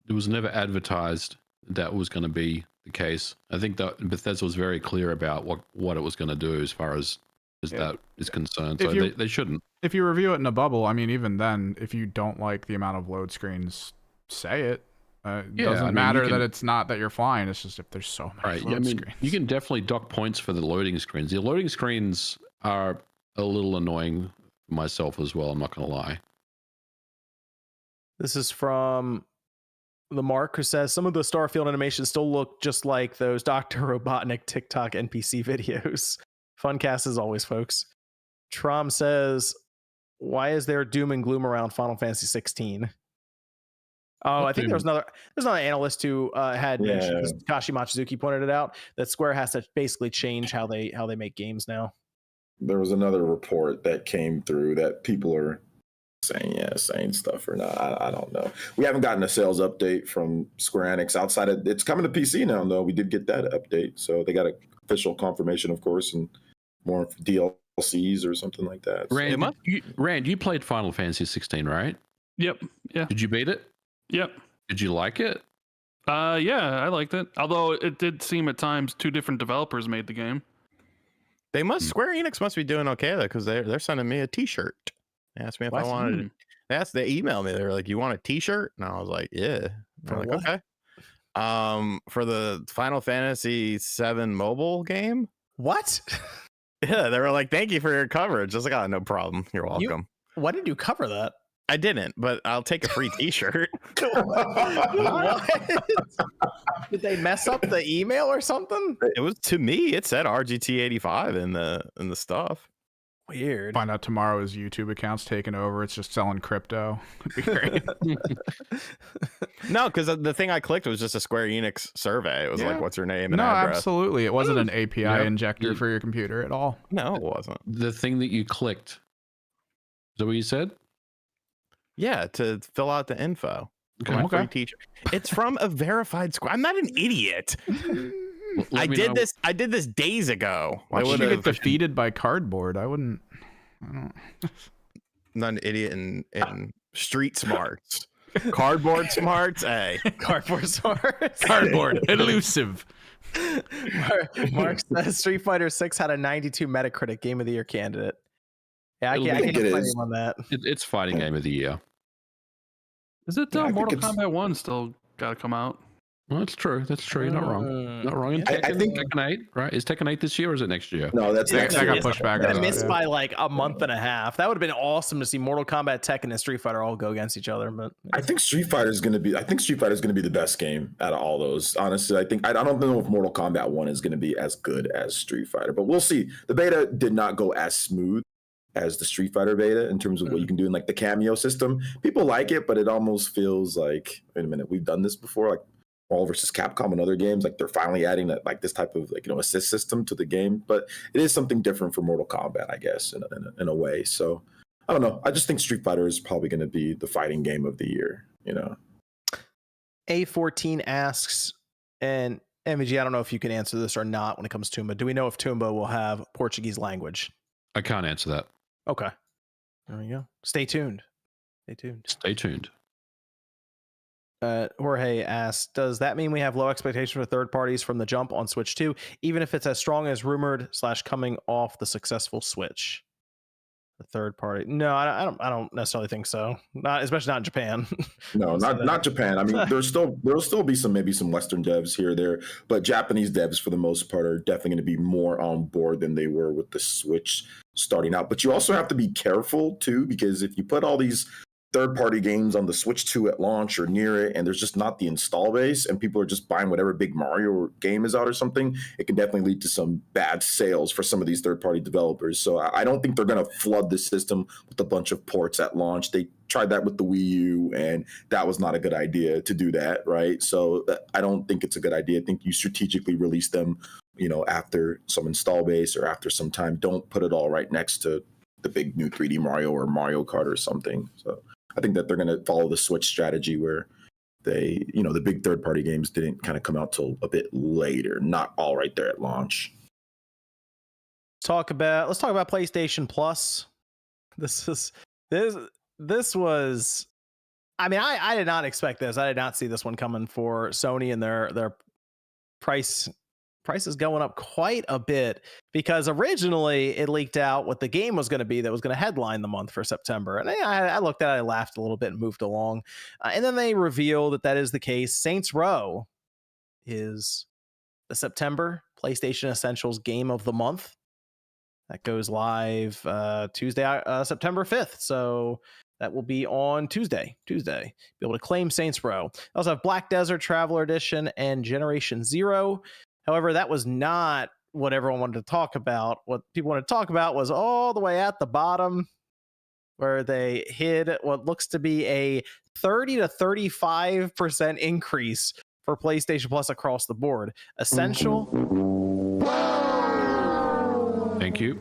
It was never advertised that was going to be the case. I think that Bethesda was very clear about what it was going to do as far as that is concerned. So they shouldn't. If you review it in a bubble, I mean, even then, if you don't like the amount of load screens, say it. It doesn't matter that it's not that you're flying. It's just if there's so many load screens. You can definitely dock points for the loading screens. The loading screens are a little annoying for myself as well. I'm not going to lie. This is from the Mark, who says some of the Starfield animations still look just like those Dr. Robotnik TikTok NPC videos. Funcast as always, folks. Trom says, why is there doom and gloom around Final Fantasy 16? Oh, I think there's another analyst who had mentioned, because Kashi Machizuki pointed it out, that Square has to basically change how they make games now. There was another report that came through that people are saying stuff or not. I don't know. We haven't gotten a sales update from Square Enix outside of it's coming to PC now, though. We did get that update, so they got an official confirmation, of course, and more DLCs or something like that. Rand, you played Final Fantasy 16, right? Yep. Yeah. Did you beat it? Yep. Did you like it? Yeah, I liked it. Although it did seem at times two different developers made the game. They must Square Enix must be doing okay though, because they're sending me a T-shirt. They asked me if I wanted it. They emailed me. They were like, "You want a T-shirt?" And I was like, "Yeah." I'm like, "Okay." For the Final Fantasy 7 mobile game. What? Yeah, they were like, "Thank you for your coverage." I was like, "Oh, no problem. You're welcome." Why did you cover that? I didn't, but I'll take a free T-shirt. What? Did they mess up the email or something? It was to me. It said RGT85 in the stuff. Weird. Find out tomorrow his YouTube account's taken over. It's just selling crypto. It'd be great. No, because the thing I clicked was just a Square Enix survey. It was like, "What's your name and address?" Absolutely. It wasn't an API injector for your computer at all. No, it wasn't. The thing that you clicked. Is that what you said? Yeah, to fill out the info. Okay. Free teacher. It's from a verified Square. I'm not an idiot. I did this days ago. Why should you get defeated by cardboard? I don't. Not an idiot in street smarts. Cardboard smarts, hey. Cardboard smarts. Cardboard elusive. Mark says Street Fighter 6 had a 92 Metacritic Game of the Year candidate. Yeah, I can't find him on that. It's fighting game of the year. Is it Mortal Kombat 1 still got to come out? Well, that's true. That's true. You're not wrong. Not wrong. I think Tekken 8, right? Is Tekken 8 this year or is it next year? No, that's next year. I got pushed back. I missed by like a month and a half. That would have been awesome to see Mortal Kombat, Tekken, and Street Fighter all go against each other. But I think Street Fighter is going to be the best game out of all those. Honestly, I don't know if Mortal Kombat 1 is going to be as good as Street Fighter, but we'll see. The beta did not go as smooth as the Street Fighter beta in terms of what you can do in like the cameo system. People like it, but it almost feels like, wait a minute, we've done this before, like Marvel versus Capcom and other games. Like they're finally adding that, like this type of assist system to the game, but it is something different for Mortal Kombat, I guess, in a way. So I don't know. I just think Street Fighter is probably going to be the fighting game of the year. A14 asks, and MVG, I don't know if you can answer this or not when it comes to Tumba. Do we know if Tumba will have Portuguese language? I can't answer that. Okay. There we go. Stay tuned. Stay tuned. Jorge asks, does that mean we have low expectations for third parties from the jump on Switch 2, even if it's as strong as rumored / coming off the successful Switch? The third party? No, I don't necessarily think so. Not especially not in Japan. No, not Japan. I mean, there'll still be maybe some Western devs here or there, but Japanese devs for the most part are definitely going to be more on board than they were with the Switch starting out. But you also have to be careful too, because if you put all these third-party games on the Switch 2 at launch or near it, and there's just not the install base, and people are just buying whatever big Mario game is out or something, it can definitely lead to some bad sales for some of these third-party developers. So I don't think they're going to flood the system with a bunch of ports at launch. They tried that with the Wii U, and that was not a good idea to do that, right? So I don't think it's a good idea. I think you strategically release them, after some install base or after some time. Don't put it all right next to the big new 3D Mario or Mario Kart or something. So I think that they're going to follow the Switch strategy where they, the big third-party games didn't kind of come out till a bit later, not all right there at launch. Let's talk about PlayStation Plus. This was I mean, I did not expect this. I did not see this one coming for Sony, and their price is going up quite a bit, because originally it leaked out what the game was going to be that was going to headline the month for September. And I looked at it, I laughed a little bit and moved along. And then they revealed that is the case. Saints Row is the September PlayStation Essentials game of the month. That goes live Tuesday, September 5th. So that will be on Tuesday. Be able to claim Saints Row. I also have Black Desert Traveler Edition and Generation Zero. However, that was not what everyone wanted to talk about. What people wanted to talk about was all the way at the bottom, where they hid what looks to be a 30 to 35% increase for PlayStation Plus across the board. Essential. Thank you.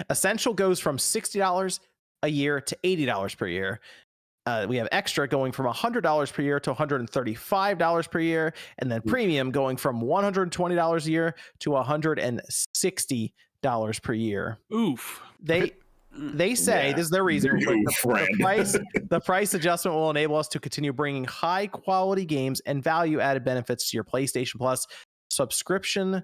Essential goes from $60 a year to $80 per year. We have Extra going from $100 per year to $135 per year, and then Premium going from $120 a year to $160 per year. Oof. They say this is their reason. The price adjustment will enable us to continue bringing high quality games and value added benefits to your PlayStation Plus subscription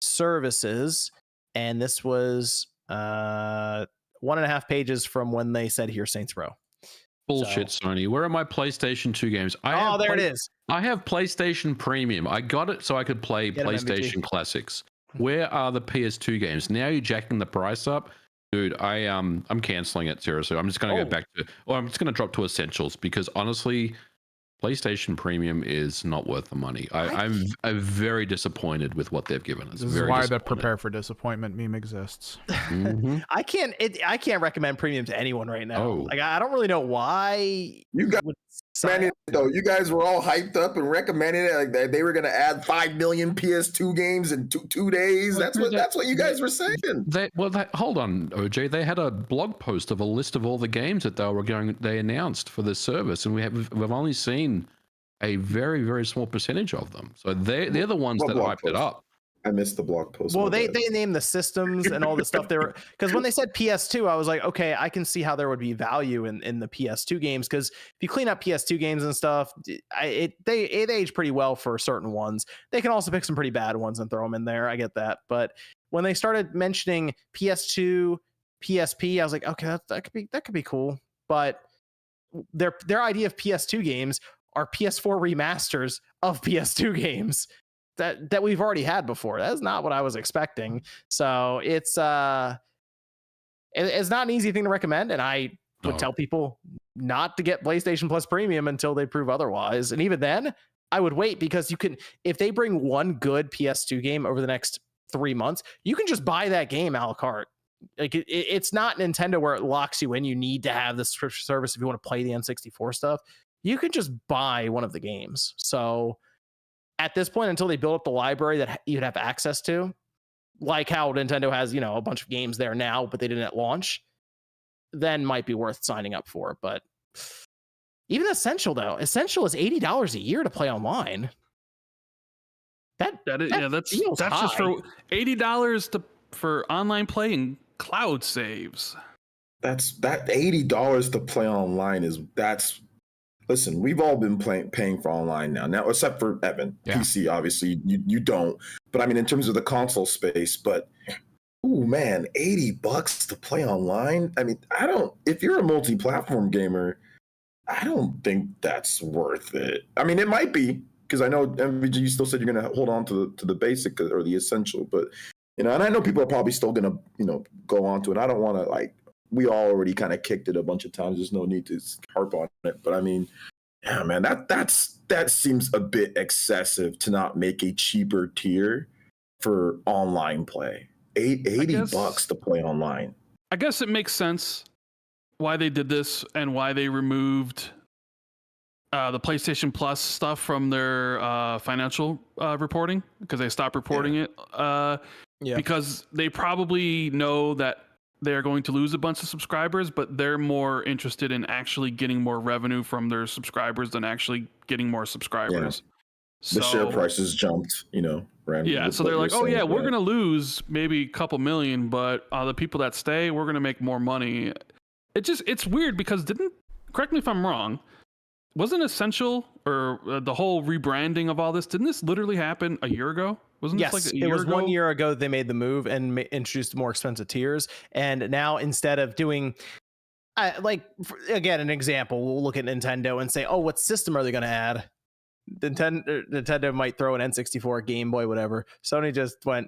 services. And this was 1.5 pages from when they said here Saints Row. Bullshit, Sony. Where are my PlayStation 2 games? It is. I have PlayStation Premium. I got it so I could play PlayStation Classics. Where are the PS2 games? Now you're jacking the price up. Dude, I'm canceling it, seriously. I'm just going to go back to, or I'm just going to drop to Essentials, because honestly, PlayStation Premium is not worth the money. I'm very disappointed with what they've given us. This is why the prepare for disappointment meme exists. Mm-hmm. I can't recommend Premium to anyone right now. Like, I don't really know why. You guys, you guys were all hyped up and recommending it, like they were going to add 5 million PS2 games in two days. That's what you guys were saying. Hold on, OJ. They had a blog post of a list of all the games that they announced for this service, and we've only seen a very, very small percentage of them. So they're the ones that hyped it up. I missed the blog post. Well, they named the systems and all the stuff they were, because when they said PS2, I was like, okay, I can see how there would be value in the PS2 games, because if you clean up PS2 games and stuff, it aged pretty well for certain ones. They can also pick some pretty bad ones and throw them in there. I get that, but when they started mentioning PS2, PSP, I was like, okay, that could be cool. But their idea of PS2 games are PS4 remasters of PS2 games that we've already had before. That's not what I was expecting. So it's not an easy thing to recommend, and I would tell people not to get PlayStation Plus Premium until they prove otherwise. And even then, I would wait, because if they bring one good PS2 game over the next 3 months, you can just buy that game a la carte. Like it's not Nintendo where it locks you in. You need to have the subscription service if you want to play the N64 stuff. You can just buy one of the games. So at this point, until they build up the library that you'd have access to, like how Nintendo has, a bunch of games there now, but they didn't at launch, then might be worth signing up for. But even Essential is $80 a year to play online. That's just for $80 for online play and cloud saves. That's that $80 to play online Listen, we've all been paying for online now, except for Evan. Yeah. PC, obviously, you don't. But I mean, in terms of the console space, but, ooh, man, $80 to play online? I mean, if you're a multi-platform gamer, I don't think that's worth it. I mean, it might be, because I know, MVG, you still said you're going to hold on to the basic or the essential, but, and I know people are probably still going to, go on to it. I don't want to, we all already kind of kicked it a bunch of times. There's no need to harp on it. But I mean, yeah, man, that seems a bit excessive to not make a cheaper tier for online play. $80 to play online. I guess it makes sense why they did this and why they removed the PlayStation Plus stuff from their financial reporting, because they stopped reporting it. Because they probably know that they're going to lose a bunch of subscribers, but they're more interested in actually getting more revenue from their subscribers than actually getting more subscribers. The share prices jumped, randomly. Yeah, so they're like, we're going to lose maybe a couple million, but the people that stay, we're going to make more money. It's weird, because correct me if I'm wrong, wasn't Essential or the whole rebranding of all this? Didn't this literally happen a year ago? Wasn't Yes, this like a it year was ago? 1 year ago they made the move and introduced more expensive tiers. And now instead of doing, again, an example, we'll look at Nintendo and say, oh, what system are they going to add? Nintendo might throw an N64, Game Boy, whatever. Sony just went,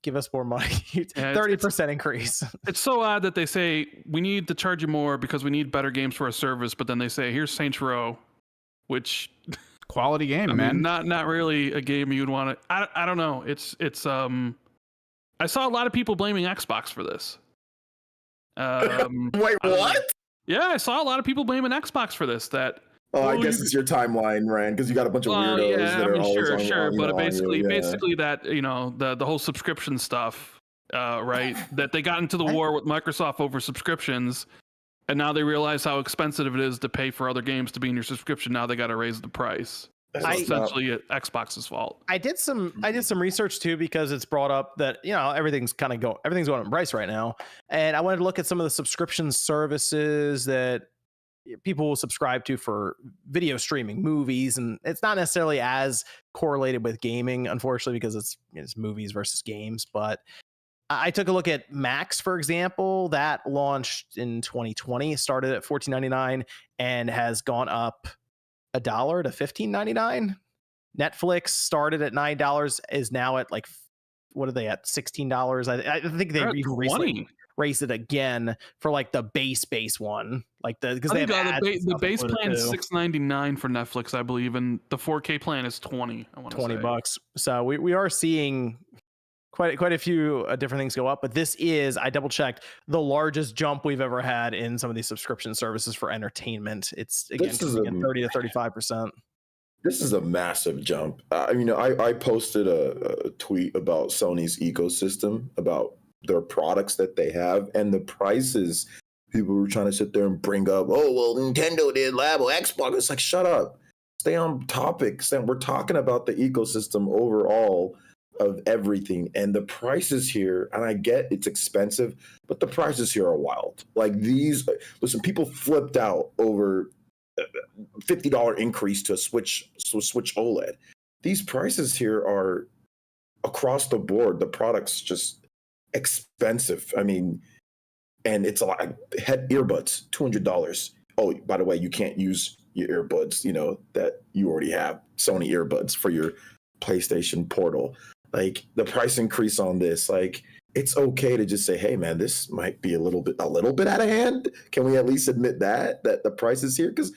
give us more money. 30% increase. It's so odd that they say we need to charge you more because we need better games for our service, but then they say here's Saints Row, which Quality game, I man. mean, not really a game you'd want to. I don't know. It's I saw a lot of people blaming Xbox for this. Wait, what? Yeah, I saw a lot of people blaming Xbox for this. That Oh, I guess it's your timeline, Rand, because you got a bunch of weirdos that are always on, but basically, yeah. basically that the whole subscription stuff, right? That they got into the war with Microsoft over subscriptions, and now they realize how expensive it is to pay for other games to be in your subscription. Now they got to raise the price. So essentially, Xbox's fault. I did some research too, because it's brought up that everything's going up in price right now, and I wanted to look at some of the subscription services that people will subscribe to for video streaming, movies, and it's not necessarily as correlated with gaming, unfortunately, because it's movies versus games. But I took a look at Max, for example, that launched in 2020, started at $14.99 and has gone up $1 to $15.99. Netflix started at $9, is now at like, what are they at, $16? I think they recently raised it again for like the base one, like because they have the base plan is $6.99 for Netflix, I believe, and the 4K plan is $20. I want to say $20. So we are seeing quite a few different things go up, but this is, I double checked, the largest jump we've ever had in some of these subscription services for entertainment. It's again 30 to 35%. This is a massive jump. I posted a tweet about Sony's ecosystem, about their products that they have, and the prices. People were trying to sit there and bring up, oh, well, Nintendo did, Labo, Xbox. It's like, shut up. Stay on topic. We're talking about the ecosystem overall of everything. And the prices here, and I get it's expensive, but the prices here are wild. Like listen, people flipped out over $50 increase to a Switch OLED. These prices here are across the board. The product's just expensive. I mean, and it's a lot. Head earbuds, $200. Oh, by the way, you can't use your earbuds, that you already have Sony earbuds for your PlayStation Portal. Like the price increase on this, like it's okay to just say, hey man, this might be a little bit out of hand. Can we at least admit that the price is here? Because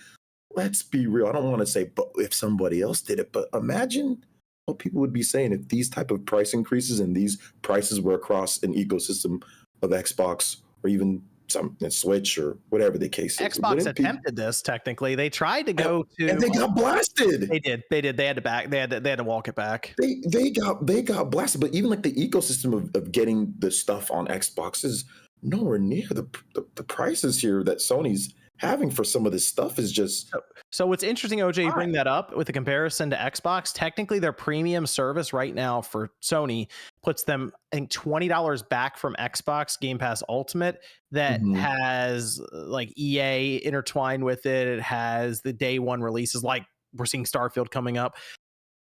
let's be real. I don't want to say, but if somebody else did it, but imagine what people would be saying if these type of price increases and these prices were across an ecosystem of Xbox or even some Switch or whatever the case is. Xbox attempted this technically. They tried to go to, and they got blasted. They did. They had to back. They had to walk it back. They got blasted. But even like the ecosystem of getting the stuff on Xbox is nowhere near the prices here that Sony's having for some of this stuff is just. So what's interesting, OJ, you bring that up with the comparison to Xbox. Technically, their premium service right now for Sony puts them, I think, $20 back from Xbox Game Pass Ultimate. That has like EA intertwined with it. It has the day one releases, like we're seeing Starfield coming up.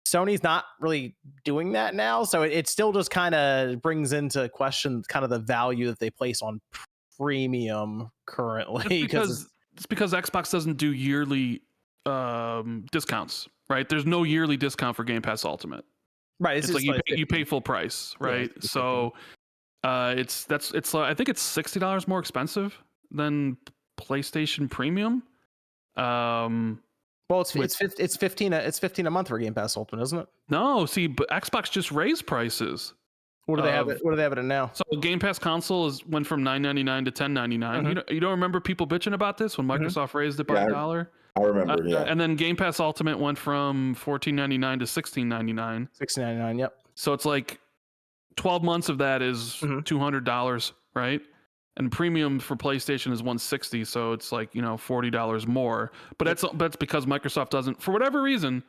Sony's not really doing that now, so it still just kind of brings into question kind of the value that they place on premium currently. It's because Xbox doesn't do yearly discounts, right? There's no yearly discount for Game Pass Ultimate. Right. It's like you pay full price, right? Yeah, so I think it's $60 more expensive than PlayStation Premium. Well, it's 15 a month for Game Pass Ultimate, isn't it? No, see, but Xbox just raised prices. What do they have it? What do they have it in now? So Game Pass console went from $9.99 to $10.99. You don't remember people bitching about this when Microsoft raised it by $1? I remember, yeah. And then Game Pass Ultimate went from $14.99 to $16.99. $16.99, yep. So it's like 12 months of that is $200, right? And premium for PlayStation is $160, so it's like $40 more. But that's because Microsoft doesn't, for whatever reason.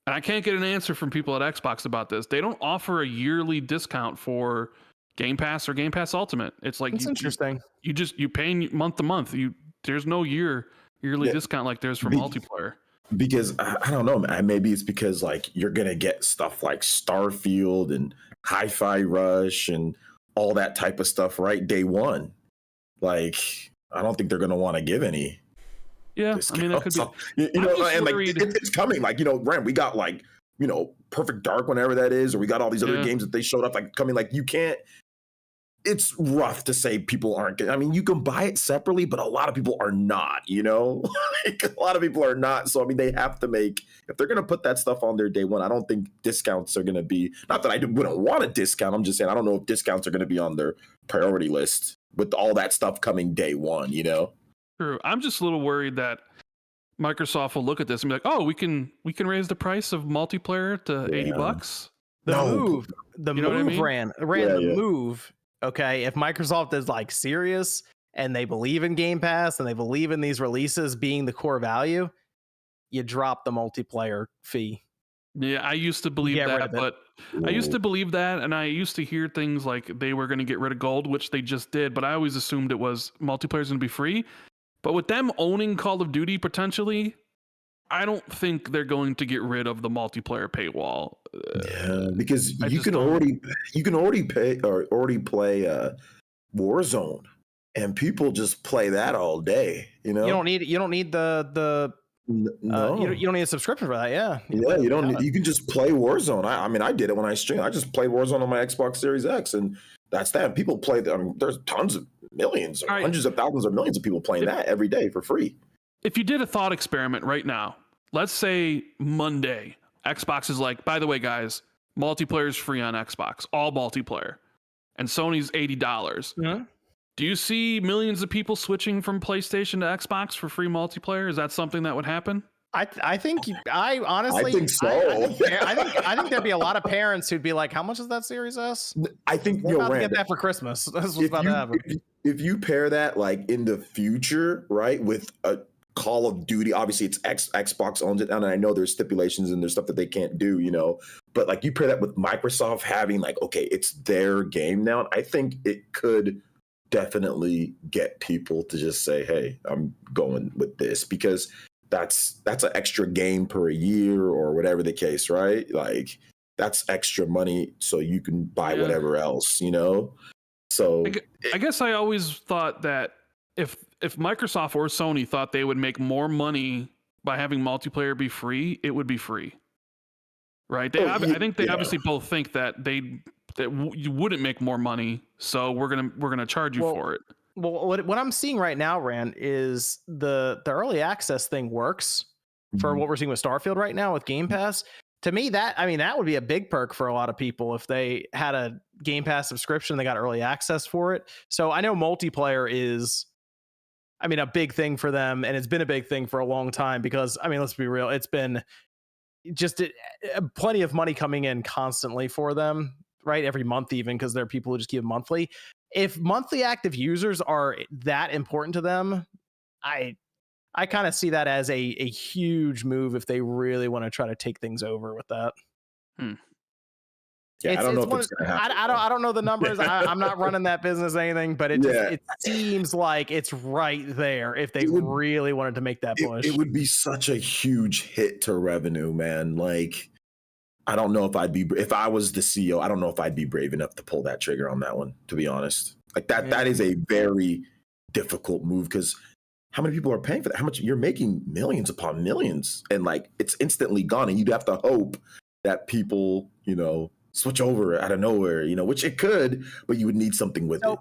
And I can't get an answer from people at Xbox about this. They don't offer a yearly discount for Game Pass or Game Pass Ultimate. It's like interesting. You pay month to month. There's no year yearly discount like there's for multiplayer. Because I don't know, man. Maybe it's because like you're gonna get stuff like Starfield and Hi-Fi Rush and all that type of stuff right day one. Like I don't think they're gonna want to give any. Yeah, I mean that could be. You know, and like it's coming. Like Ram, we got like Perfect Dark whenever that is, or we got all these other games that they showed up like coming. Like you can't. It's rough to say people aren't. I mean, you can buy it separately, but a lot of people are not. Like, a lot of people are not. So I mean, they have to make if they're going to put that stuff on their day one. I don't think discounts are going to be. Not that I wouldn't want a discount. I'm just saying I don't know if discounts are going to be on their priority list with all that stuff coming day one. True. I'm just a little worried that Microsoft will look at this and be like, "Oh, we can raise the price of multiplayer to $80." The move ran the move. Okay, if Microsoft is like serious and they believe in Game Pass and they believe in these releases being the core value, you drop the multiplayer fee. Yeah, I used to believe that, but I used to believe that, and I used to hear things like they were going to get rid of gold, which they just did, but I always assumed it was multiplayer's going to be free. But with them owning Call of Duty potentially, I don't think they're going to get rid of the multiplayer paywall. Yeah, because you can already pay or already play Warzone, and people just play that all day. You don't need the no. You don't need a subscription for that. Yeah, you don't. You can just play Warzone. I mean, I did it when I streamed. I just played Warzone on my Xbox Series X, and that's that. People play that. I mean, there's tons of millions, or hundreds of thousands, or millions of people playing that every day for free. If you did a thought experiment right now, let's say Monday, Xbox is like, by the way, guys, multiplayer is free on Xbox, all multiplayer, and Sony's $80. Mm-hmm. Do you see millions of people switching from PlayStation to Xbox for free multiplayer? Is that something that would happen? I think honestly, I think so. I think there'd be a lot of parents who'd be like, "How much is that Series S?" I think we're about to get that for Christmas. That's what's about to happen. If you pair that like in the future, right, with a Call of Duty, obviously it's Xbox owns it, and I know there's stipulations and there's stuff that they can't do, but like you pair that with Microsoft having like, okay, it's their game now, and I think it could definitely get people to just say, hey, I'm going with this, because that's an extra game per year or whatever the case, right? Like that's extra money so you can buy whatever else, So I guess I always thought that if Microsoft or Sony thought they would make more money by having multiplayer be free, it would be free, right? I think they obviously both think that you wouldn't make more money, so we're gonna charge you for it. Well, what I'm seeing right now, Rand, is the early access thing works for what we're seeing with Starfield right now with Game Pass. To me, that would be a big perk for a lot of people if they had a Game Pass subscription, they got early access for it. So I know multiplayer is, a big thing for them, and it's been a big thing for a long time because, let's be real, it's been just plenty of money coming in constantly for them, right? Every month even, because there are people who just give monthly. If monthly active users are that important to them, I kind of see that as a huge move if they really want to try to take things over with that. Yeah, I don't know if it's gonna happen. I don't know the numbers. I'm not running that business or anything, but it seems like it's right there if they really wanted to make that push. It would be such a huge hit to revenue, man. Like, I don't know if I was the CEO, I don't know if I'd be brave enough to pull that trigger on that one, to be honest. Like that is a very difficult move, because how many people are paying for that? How much you're making? Millions upon millions, and like it's instantly gone, and you'd have to hope that people, switch over out of nowhere, which it could, but you would need something with it.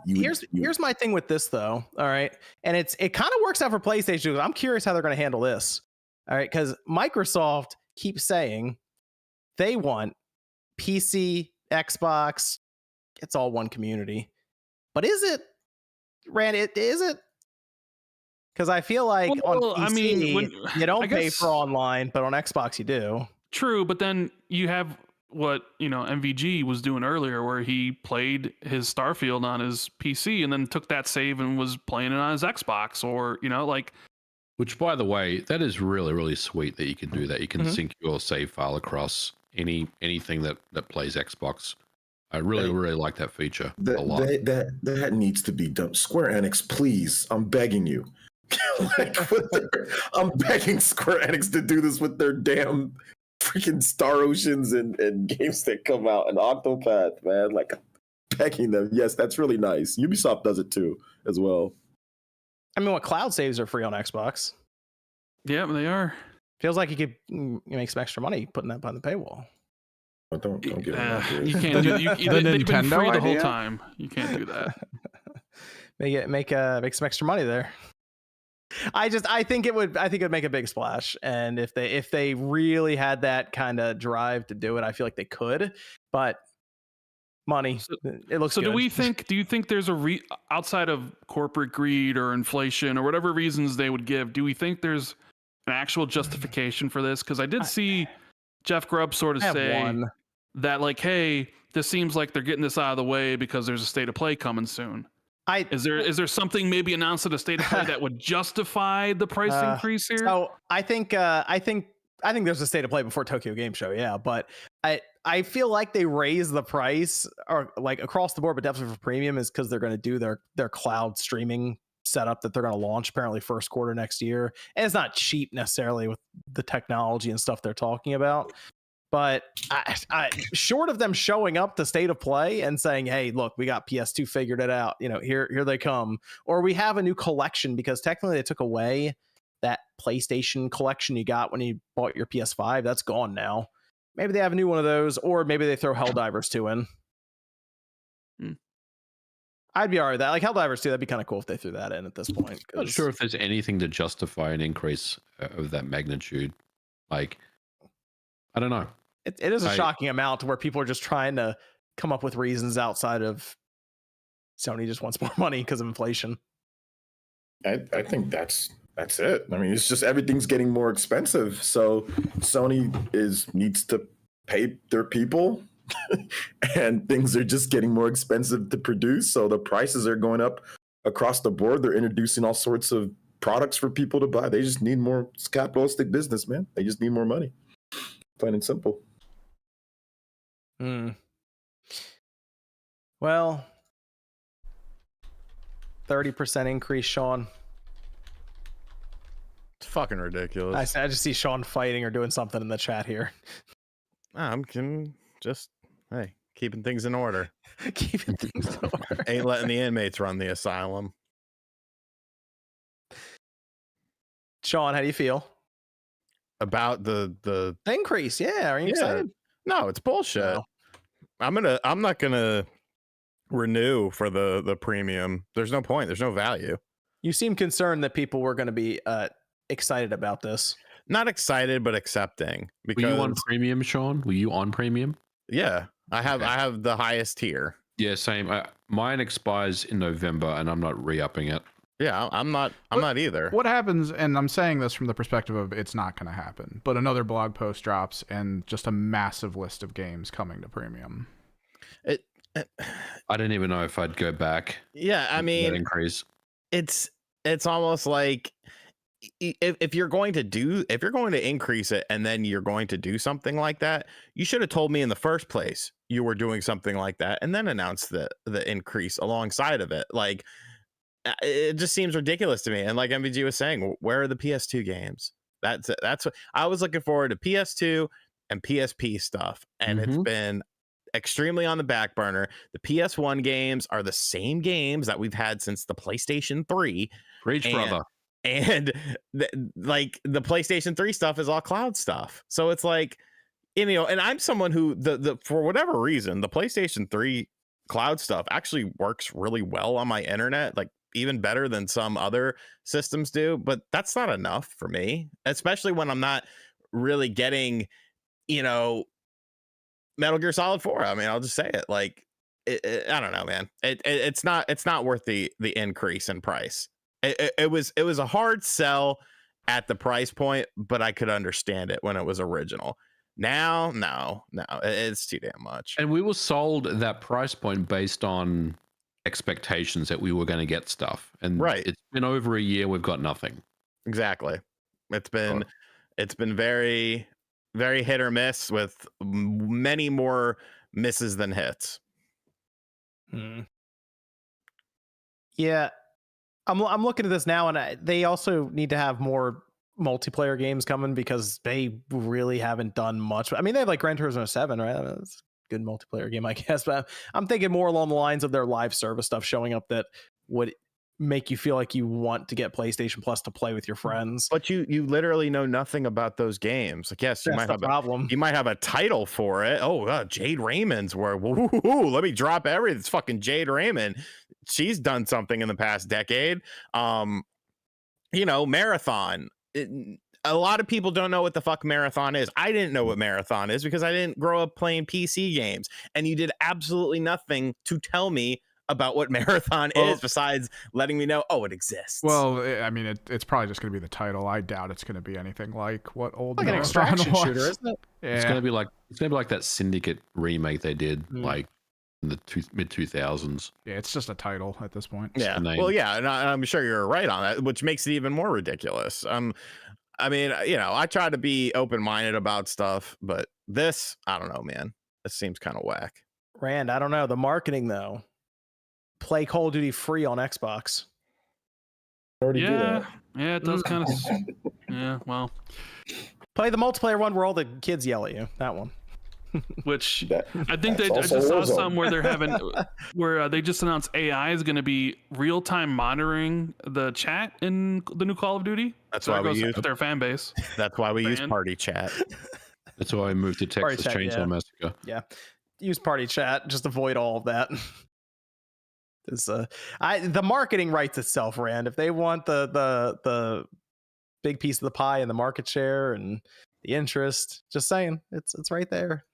Here's my thing with this though. All right. And it kind of works out for PlayStation. I'm curious how they're going to handle this. All right. Because Microsoft keeps saying they want PC, Xbox, it's all one community. But is it, Rand, is it? Because I feel like on PC, you don't pay for online, but on Xbox you do. True, but then you have what MVG was doing earlier, where he played his Starfield on his PC and then took that save and was playing it on his Xbox, or which, by the way, that is really, really sweet that you can do that. You can sync your save file across anything that plays Xbox. I really, really like that feature a lot. That needs to be done. Square Enix, please, I'm begging you. I'm begging Square Enix to do this with their damn freaking Star Oceans and games that come out and Octopath, man. Like, I'm begging them. Yes, that's really nice. Ubisoft does it too, as well. I mean, what cloud saves are free on Xbox? Yeah, they are. Feels like you could make some extra money putting that behind the paywall. Don't give them that. You can't do The they've been Nintendo free the whole idea? time. You can't do that. make some extra money there. I think it would make a big splash, and if they really had that kind of drive to do it, I feel like they could. But money, it looks so. good. Do you think there's outside of corporate greed or inflation or whatever reasons they would give? Do we think there's an actual justification for this? Because I did see Jeff Grubb sort of say that, like, hey, this seems like they're getting this out of the way because there's a state of play coming soon. Is there something maybe announced at a state of play that would justify the price increase here? So I think there's a state of play before Tokyo Game Show, yeah. But I feel like they raise the price or like across the board, but definitely for premium is because they're going to do their cloud streaming setup that they're going to launch apparently first quarter next year, and it's not cheap necessarily with the technology and stuff they're talking about. But I short of them showing up to state of play and saying, hey, look, we got PS2 figured it out, here they come, or we have a new collection, because technically they took away that PlayStation collection you got when you bought your PS5. That's gone now. Maybe they have a new one of those, or maybe they throw Helldivers 2 in. I'd be all right with that. Like Helldivers 2, that'd be kind of cool if they threw that in at this point. I'm not sure if there's anything to justify an increase of that magnitude. Like, I don't know. It is a shocking amount to where people are just trying to come up with reasons outside of Sony just wants more money because of inflation. I think that's it. I mean, it's just everything's getting more expensive. So Sony needs to pay their people and things are just getting more expensive to produce. So the prices are going up across the board. They're introducing all sorts of products for people to buy. They just need more. It's capitalistic business, man. They just need more money. Plain and simple. Well, 30% increase, Sean. It's fucking ridiculous. I just see Sean fighting or doing something in the chat here. I'm just keeping things in order. Keeping things in order. Ain't letting the inmates run the asylum. Sean, how do you feel About the increase? Yeah, are you excited? No, it's bullshit. No. I'm not gonna renew for the premium. There's no point. There's no value. You seem concerned that people were going to be excited about this. Not excited, but accepting. Because Were you on premium, Sean? Were you on premium? Yeah, I have the highest tier. Yeah, same. Mine expires in November, and I'm not re-upping it. Yeah, I'm not either. What happens, and I'm saying this from the perspective of it's not going to happen, but another blog post drops and just a massive list of games coming to premium. I didn't even know if I'd go back. Yeah, I mean, that increase. It's almost like if you're going to increase it and then you're going to do something like that, you should have told me in the first place you were doing something like that and then announced the increase alongside of it. Like, it just seems ridiculous to me. And like MVG was saying, where are the PS2 games? That's what I was looking forward to, PS2 and PSP stuff, and it's been extremely on the back burner. The PS1 games are the same games that we've had since the PlayStation 3. Preach, brother. And like the PlayStation 3 stuff is all cloud stuff. So it's like, and I'm someone who the for whatever reason, the PlayStation 3 cloud stuff actually works really well on my internet, like even better than some other systems do. But that's not enough for me, especially when I'm not really getting, Metal Gear Solid 4. I mean, I'll just say it. Like, I don't know, man. It's not worth the increase in price. It was a hard sell at the price point, but I could understand it when it was original. Now, no, it's too damn much. And we were sold at that price point based on expectations that we were going to get stuff. And it's been over a year, we've got nothing. Exactly. It's been very, very hit or miss, with many more misses than hits. Yeah. I'm looking at this now, and they also need to have more multiplayer games coming because they really haven't done much. I mean, they have like Gran Turismo 7, right? That's a good multiplayer game, I guess. But I'm thinking more along the lines of their live service stuff showing up that would make you feel like you want to get PlayStation Plus to play with your friends. But you literally know nothing about those games. Like, yes, you That's might the have problem. you might have a title for it. Oh, Jade Raymond's where let me drop everything. It's fucking Jade Raymond. She's done something in the past decade. Marathon. A lot of people don't know what the fuck Marathon is. I didn't know what Marathon is because I didn't grow up playing PC games, and you did absolutely nothing to tell me about what Marathon is besides letting me know, it exists. Well, I mean, it's probably just going to be the title. I doubt it's going to be anything like what old like an Marathon extraction was. shooter, isn't it? Yeah. It's gonna be like that Syndicate remake they did like in the mid 2000s. Yeah, it's just a title at this point. Yeah. Well, yeah, and I'm sure you're right on that, which makes it even more ridiculous. I mean, I try to be open-minded about stuff, but this, I don't know, man. This seems kind of whack. Rand, I don't know. The marketing, though. Play Call of Duty free on Xbox. Yeah, it does kind of. Yeah, well. Play the multiplayer one where all the kids yell at you. That one. Which I think I just saw some where they're having, where they just announced AI is going to be real-time monitoring the chat in the new Call of Duty. That's why we use their fan base. That's why we use Party Chat. That's why I moved to Texas Chainsaw Massacre. Yeah, use Party Chat. Just avoid all of that. The marketing writes itself, Rand. If they want the big piece of the pie and the market share and the interest, just saying, it's right there.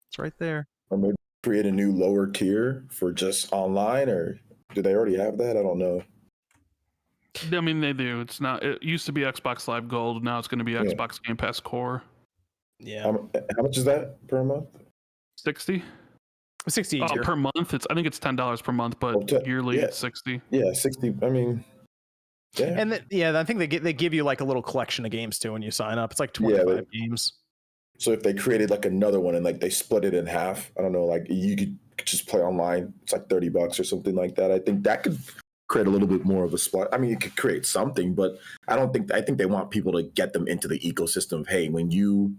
It's right there. Or maybe create a new lower tier for just online, or do they already have that? I don't know. I mean, they do. It's not. It used to be Xbox Live Gold. Now it's going to be Xbox Game Pass Core. Yeah. How much is that per month? 60. 60 per month. I think it's $10 per month, but yearly it's 60. Yeah, 60. I mean, yeah. And I think they give you like a little collection of games too when you sign up. It's like 25 games. So if they created like another one and like they split it in half, I don't know, like you could just play online. It's like $30 or something like that. I think that could create a little bit more of a split. I mean, it could create something, but I think they want people to get them into the ecosystem of, hey, when you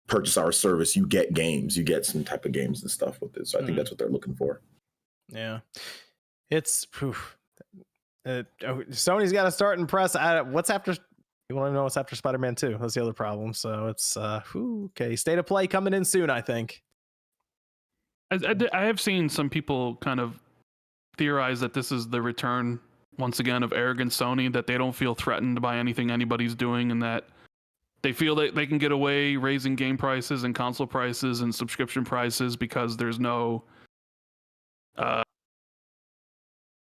purchase our service, you get games, you get some type of games and stuff with it. So I think that's what they're looking for. Yeah. It's Sony's got to start and press. What's after? You want to know what's after Spider-Man 2? That's the other problem. So it's okay. State of Play coming in soon, I think. I have seen some people kind of theorize that this is the return once again of arrogant Sony, that they don't feel threatened by anything anybody's doing, and that they feel that they can get away raising game prices and console prices and subscription prices because there's no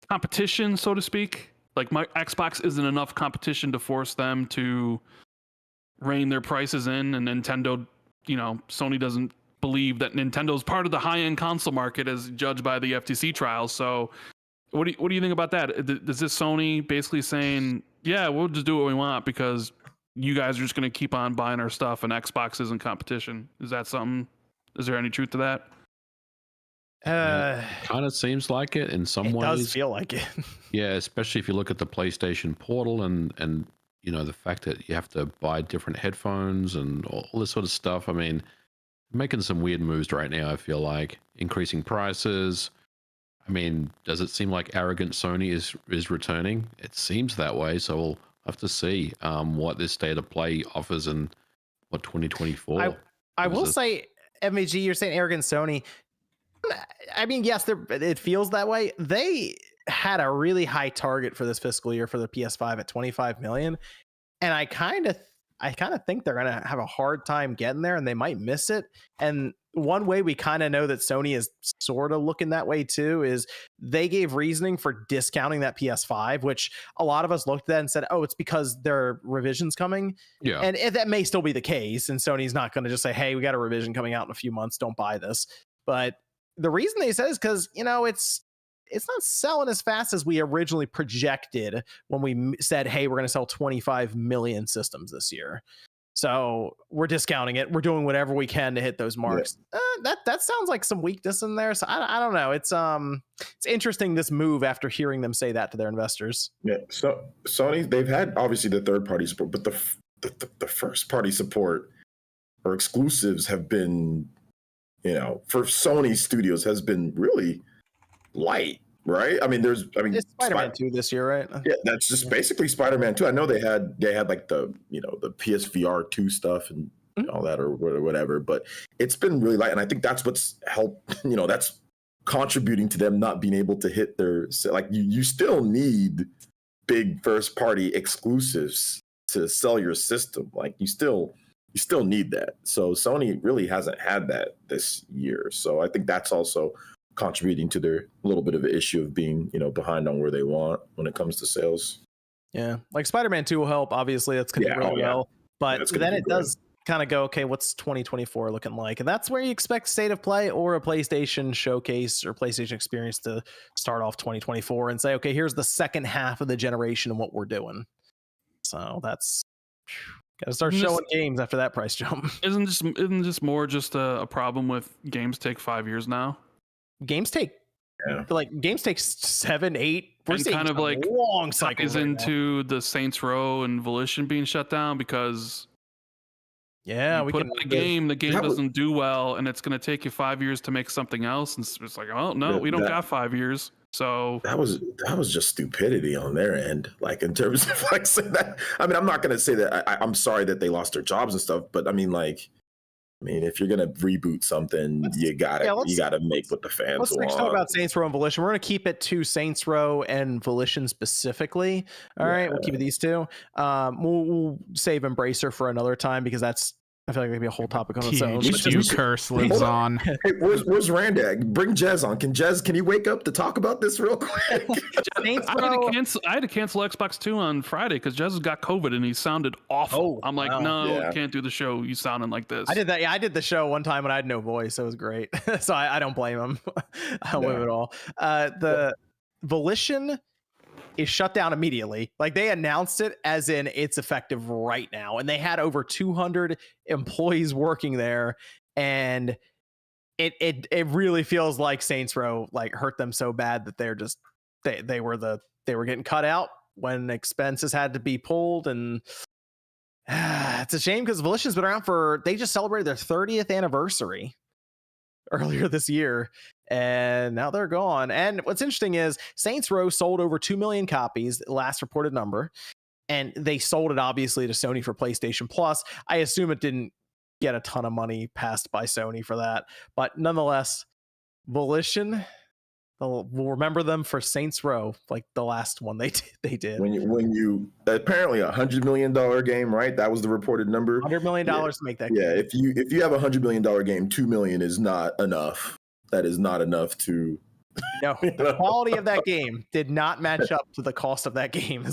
competition, so to speak. Like, my Xbox isn't enough competition to force them to rein their prices in, and Nintendo, Sony doesn't believe that Nintendo's part of the high-end console market as judged by the FTC trials. So what do you think about that? Is this Sony basically saying, yeah, we'll just do what we want because you guys are just going to keep on buying our stuff and Xbox isn't competition? Is that something? Is there any truth to that? Kind of seems like it in some ways. It does feel like it. Yeah, especially if you look at the PlayStation Portal and the fact that you have to buy different headphones and all this sort of stuff. I mean, making some weird moves right now, I feel like. Increasing prices. I mean, does it seem like arrogant Sony is returning? It seems that way, so we'll have to see what this State of Play offers in 2024. I will say, MAG, you're saying arrogant Sony. I mean, yes, it feels that way. They had a really high target for this fiscal year for the PS5 at 25 million, and I kind of think they're gonna have a hard time getting there, and they might miss it. And one way we kind of know that Sony is sort of looking that way too is they gave reasoning for discounting that PS5, which a lot of us looked at and said, "Oh, it's because there are revisions coming." Yeah, and that may still be the case, and Sony's not going to just say, "Hey, we got a revision coming out in a few months. Don't buy this." But the reason they said is because it's not selling as fast as we originally projected when we said, hey, we're going to sell 25 million systems this year. So we're discounting it. We're doing whatever we can to hit those marks. That sounds like some weakness in there. So I don't know. It's interesting, this move, after hearing them say that to their investors. Yeah. So Sony, they've had obviously the third party support, but the first party support or exclusives have been, for Sony Studios has been really light, right? It's Spider-Man 2 this year, right? Yeah, that's just basically Spider-Man 2. I know they had like the PSVR 2 stuff and all that or whatever, but it's been really light, and I think that's what's helped. That's contributing to them not being able to hit their, like, you still need big first party exclusives to sell your system. Like you still need that. So Sony really hasn't had that this year. So I think that's also contributing to their little bit of an issue of being, behind on where they want when it comes to sales. Yeah, like Spider-Man 2 will help. Obviously, that's going to do really well. But then it does kind of go, okay, what's 2024 looking like? And that's where you expect State of Play or a PlayStation showcase or PlayStation experience to start off 2024 and say, okay, here's the second half of the generation and what we're doing. So that's got to start showing games after that price jump. Isn't this more just a problem with games take 5 years now? Games take 7, 8. We're and seeing kind of like long cycles into the Saints Row and Volition being shut down because we put out a game, the game doesn't do well, and it's going to take you 5 years to make something else. And it's like, oh no, we don't got 5 years. So that was just stupidity on their end. Like in terms of like saying that. I'm not going to say that I'm sorry that they lost their jobs and stuff, but if you're gonna reboot something, you gotta make what the fans want. Let's talk about Saints Row and Volition. We're gonna keep it to Saints Row and Volition specifically. All right, we'll keep it these two. We'll save Embracer for another time because I feel like there'd be a whole topic on its own. Curse lives on. Hey, where's Randag? Bring Jez on. Can you wake up to talk about this real quick? I had to cancel Xbox 2 on Friday because Jez has got COVID and he sounded awful. I'm like, can't do the show. You sounding like this. I did that. Yeah, I did the show one time when I had no voice. It was great. So I don't blame him. I don't blame him at all. The Volition is shut down immediately. Like they announced it as in it's effective right now, and they had over 200 employees working there, and it really feels like Saints Row like hurt them so bad that they're just they were getting cut out when expenses had to be pulled, and it's a shame because Volition's been around they just celebrated their 30th anniversary earlier this year, and now they're gone. And what's interesting is Saints Row sold over 2 million copies, last reported number, and they sold it obviously to Sony for PlayStation Plus. I assume it didn't get a ton of money passed by Sony for that, but nonetheless, Volition, we'll remember them for Saints Row, like the last one they did. When you apparently $100 million game, right? That was the reported number. $100 million to make that game. Yeah, if you have $100 million game, $2 million is not enough. That is not enough to. No, the quality of that game did not match up to the cost of that game.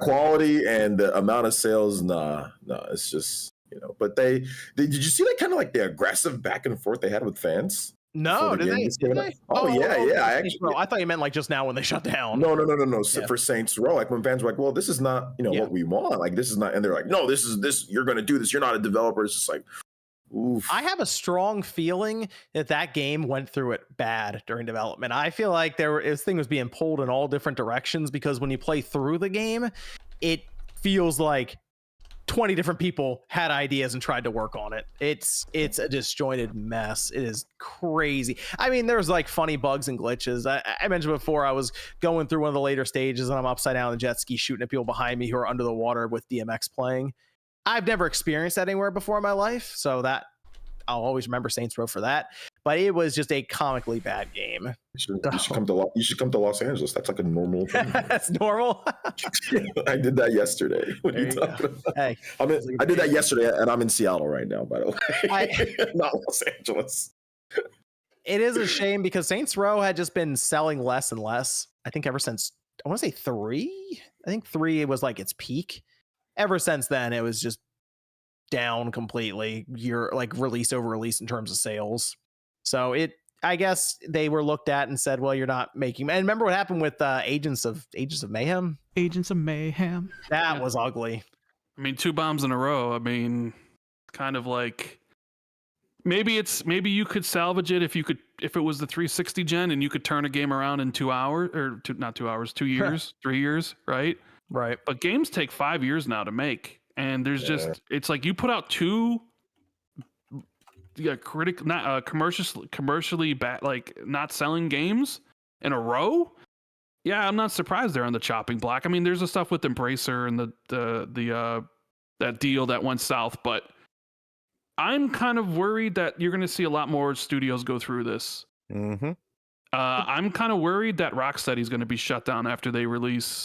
Quality and the amount of sales, nah, it's just But they did you see that kind of like the aggressive back and forth they had with fans? No, did they? Oh, yeah. I thought you meant like just now when they shut down. No. So for Saints Row, like when fans were like, well, this is not, what we want. Like, this is not, and they're like, no, this is, you're going to do this. You're not a developer. It's just like, oof. I have a strong feeling that game went through it bad during development. I feel like this thing was being pulled in all different directions because when you play through the game, it feels like 20 different people had ideas and tried to work on it. It's a disjointed mess. It is crazy. I mean, there's like funny bugs and glitches. I mentioned before I was going through one of the later stages and I'm upside down on the jet ski shooting at people behind me who are under the water with DMX playing. I've never experienced that anywhere before in my life, so that I'll always remember Saints Row for that. But it was just a comically bad game. You should come to Los Angeles. That's like a normal thing. That's normal. I did that yesterday. What are you talking about? Hey, I did that yesterday, and I'm in Seattle right now, by the way. Not Los Angeles. It is a shame because Saints Row had just been selling less and less. I think ever since, I want to say 3. I think 3 was like its peak. Ever since then, it was just down completely. Year like release over release in terms of sales. So I guess they were looked at and said, well, you're not making. And remember what happened with Agents of Mayhem? Agents of Mayhem. That was ugly. I mean, 2 bombs in a row. I mean, kind of like maybe you could salvage it if it was the 360 gen and you could turn a game around in 2 hours or not 2 hours, 2 years, 3 years, right? Right. But games take 5 years now to make, and there's just it's like you put out two commercially bad, like not selling games in a row. Yeah, I'm not surprised they're on the chopping block. I mean, there's the stuff with Embracer and the that deal that went south, but I'm kind of worried that you're going to see a lot more studios go through this. Mm-hmm. I'm kind of worried that Rocksteady is going to be shut down after they release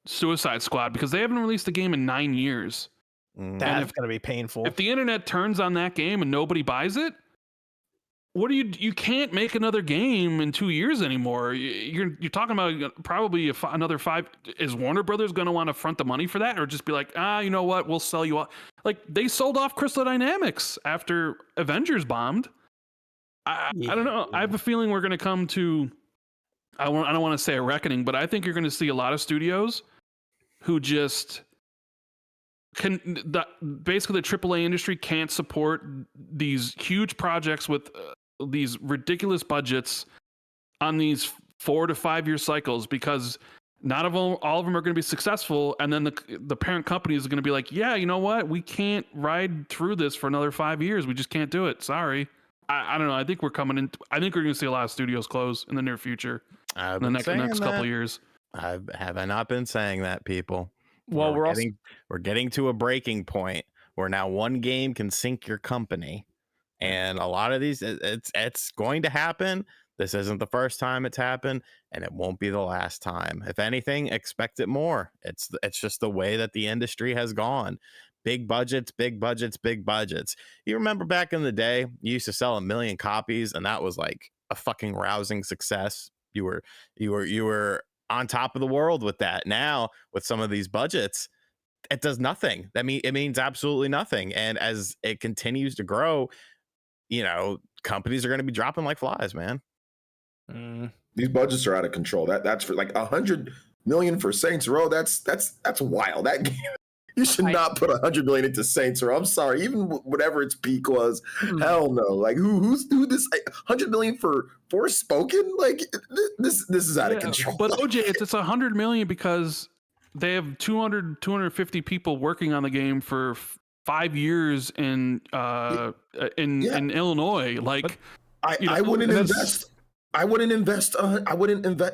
Suicide Squad, because they haven't released a game in 9 years. That's going to be painful. If the internet turns on that game and nobody buys it, what do you can't make another game in 2 years anymore. You're talking about probably another 5. Is Warner Brothers going to want to front the money for that, or just be like, you know what, we'll sell you off? Like they sold off Crystal Dynamics after Avengers bombed. I don't know. I have a feeling we're going to come to, I don't want to say a reckoning, but I think you're going to see a lot of studios who just basically the AAA industry can't support these huge projects with these ridiculous budgets on these 4 to 5 year cycles, because not all of them are going to be successful. And then the parent company is going to be like, yeah, you know what? We can't ride through this for another 5 years. We just can't do it. Sorry. I don't know. I think we're coming in. I think we're going to see a lot of studios close in the near future. In the next couple of years. Have I not been saying that, people? Well, we're getting to a breaking point where now one game can sink your company, and a lot of these, it's going to happen. This isn't the first time it's happened, and it won't be the last time. If anything, expect it more. It's just the way that the industry has gone. Big budgets, big budgets, big budgets. You remember back in the day, you used to sell 1 million copies, and that was like a fucking rousing success. You were on top of the world with that. Now, with some of these budgets, it does nothing. It means absolutely nothing. And as it continues to grow, companies are going to be dropping like flies, man. These budgets are out of control. That's for like 100 million for Saints Row. That's wild. That game. You should not put 100 million into Saints Row. I'm sorry, even whatever its peak was. Hell no. Like who this 100 million for Forspoken? Like this is out of control. But OJ, it's 100 million because they have 250 people working on the game for 5 years in Illinois. Like I wouldn't invest. I wouldn't invest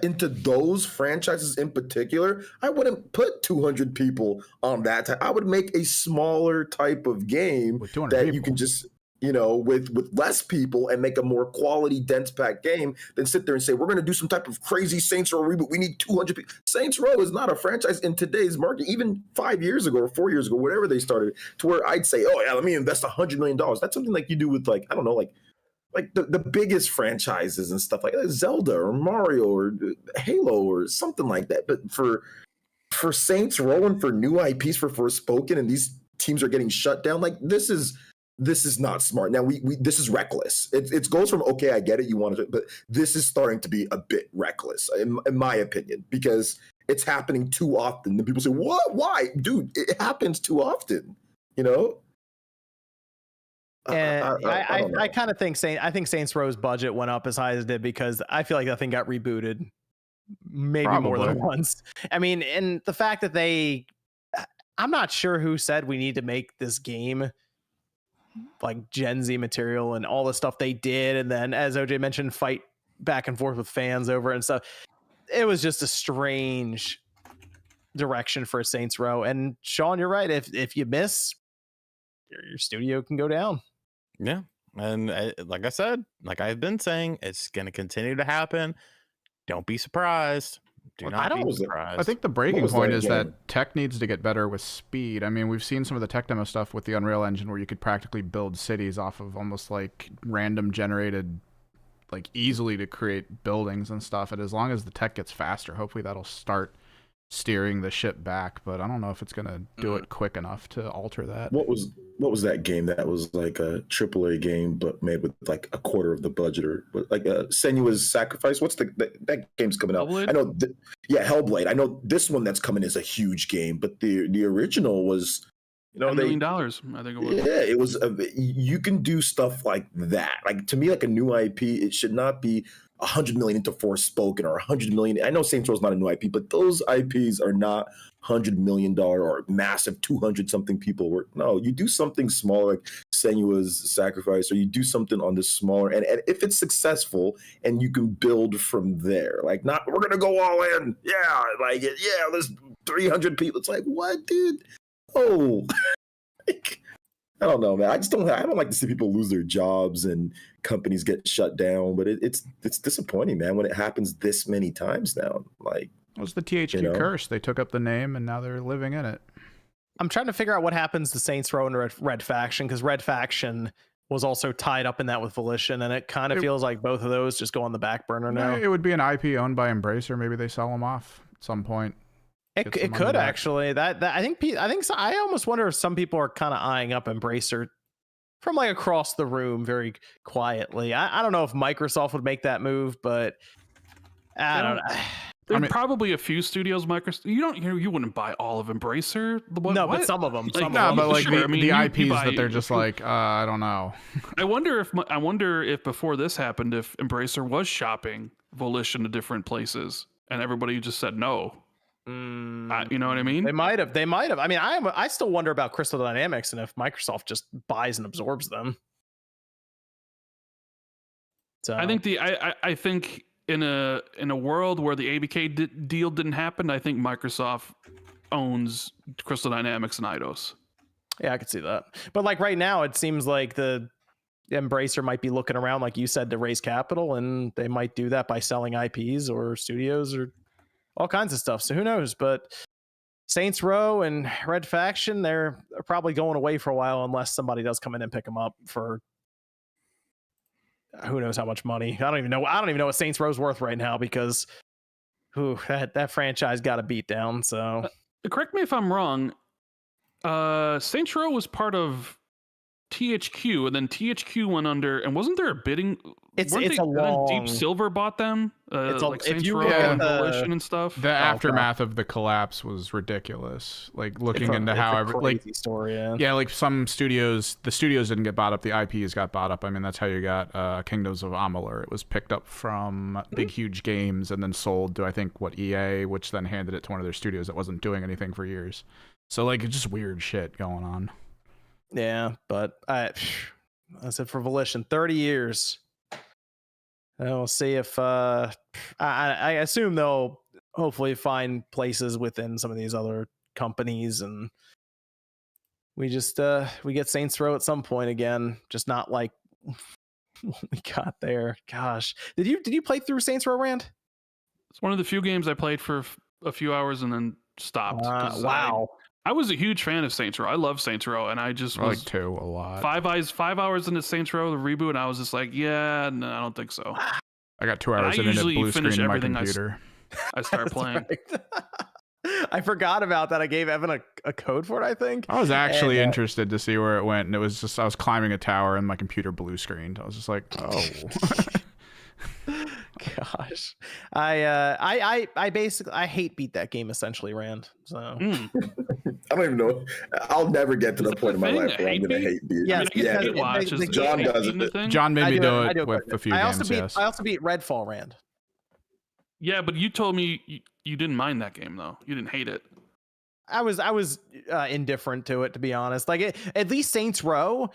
into those franchises in particular. I wouldn't put 200 people on that. I would make a smaller type of game that you can just, with less people and make a more quality, dense packed game than sit there and say, we're going to do some type of crazy Saints Row reboot. We need 200 people. Saints Row is not a franchise in today's market, even 5 years ago or 4 years ago, whatever they started, to where I'd say, oh yeah, let me invest $100 million. That's something like you do with like, I don't know, like the biggest franchises and stuff like Zelda or Mario or Halo or something like that. But for Saints Row and for new IPs for Forspoken, and these teams are getting shut down, like this is not smart. Now we this is reckless. It goes from, okay, I get it, you want to, but this is starting to be a bit reckless in my opinion, because it's happening too often. And people say, what? Why? Dude, it happens too often, And I kind of think Saints Row's budget went up as high as it did because I feel like that thing got rebooted maybe more than once. I mean, and the fact that I'm not sure who said we need to make this game like Gen Z material and all the stuff they did, and then as OJ mentioned, fight back and forth with fans over it and stuff. It was just a strange direction for Saints Row. And Sean, you're right. If you miss, your studio can go down. Yeah. And like I said, like I've been saying, it's going to continue to happen. Don't be surprised. Do not be surprised. I think the breaking point is that tech needs to get better with speed. I mean, we've seen some of the tech demo stuff with the Unreal Engine where you could practically build cities off of almost like random generated, like easily to create buildings and stuff. And as long as the tech gets faster, hopefully that'll start steering the ship back, but I don't know if it's going to do it quick enough to alter that. What was that game that was like a AAA game but made with like a quarter of the budget, or like a Senua's Sacrifice? What's that game's coming out? Hellblade? I know Hellblade. I know this one that's coming is a huge game, but the original was You know, $1 million, I think it was. Yeah, it was. You can do stuff like that. Like to me, like a new IP, it should not be 100 million into Forspoken or 100 million. I know Saints Row is not a new IP, but those IPs are not $100 million or massive 200 something people work. No, you do something small like Senua's Sacrifice, or you do something on the smaller, and if it's successful and you can build from there, like not we're gonna go all in, yeah, like yeah, there's 300 people. It's like what, dude? Oh, like, I don't know, man. I don't like to see people lose their jobs and companies get shut down, but it's disappointing, man, when it happens this many times now. Like, it was the THQ curse. They took up the name and now they're living in it. I'm trying to figure out what happens to Saints Row and Red Faction, because Red Faction was also tied up in that with Volition, and it kind of feels like both of those just go on the back burner now. It would be an IP owned by Embracer. Maybe they sell them off at some point. It could actually. That I think so. I almost wonder if some people are kind of eyeing up Embracer from like across the room very quietly. I don't know if Microsoft would make that move, but I don't know. There's probably a few studios Microsoft. You wouldn't buy all of Embracer. No, but some of them. Like, but like the IPs that they're just like, I don't know. I wonder if before this happened, if Embracer was shopping Volition to different places, and everybody just said no. You know what I mean? They might have. I mean, I still wonder about Crystal Dynamics and if Microsoft just buys and absorbs them. So I think in a world where the ABK deal didn't happen, I think Microsoft owns Crystal Dynamics and Eidos. Yeah, I could see that. But like right now, it seems like the Embracer might be looking around, like you said, to raise capital, and they might do that by selling IPs or studios or all kinds of stuff. So who knows? But Saints Row and Red Faction, they're probably going away for a while unless somebody does come in and pick them up for who knows how much money. I don't even know what Saints Row's worth right now, because that franchise got a beat down. So correct me if I'm wrong. Saints Row was part of THQ, and then THQ went under, and wasn't there a bidding? It's a long. Deep Silver bought them. Like Saints Row and Volition and stuff. The aftermath of the collapse was ridiculous. Like looking into how story. Like some studios, the studios didn't get bought up. The IPs got bought up. I mean, that's how you got Kingdoms of Amalur. It was picked up from Big Huge Games and then sold to, I think, EA, which then handed it to one of their studios that wasn't doing anything for years. So like, it's just weird shit going on. Yeah, but that's it for Volition. 30 years. And we'll see if I assume they'll hopefully find places within some of these other companies, and we just we get Saints Row at some point again, just not like what we got there. Gosh, did you play through Saints Row, Rand? It's one of the few games I played for a few hours and then stopped. Wow. I was a huge fan of Saints Row. I love Saints Row, and I just was like 2 a lot. 5 hours into Saints Row, the reboot, and I was just like, yeah, no, I don't think so. I got 2 hours in it, blue screen in my computer. I start playing. I forgot about that. I gave Evan a code for it, I think. I was actually interested to see where it went, and it was just I was climbing a tower and my computer blue screened. I was just like, oh. Gosh, I basically hate beat that game essentially, Rand. So I don't even know. I'll never get to the point in my life where I'm gonna hate beat. Yeah, John does it. John made me do it with a few games. I also beat Redfall, Rand. Yeah, but you told me you didn't mind that game though. You didn't hate it. I was indifferent to it, to be honest. Like at least Saints Row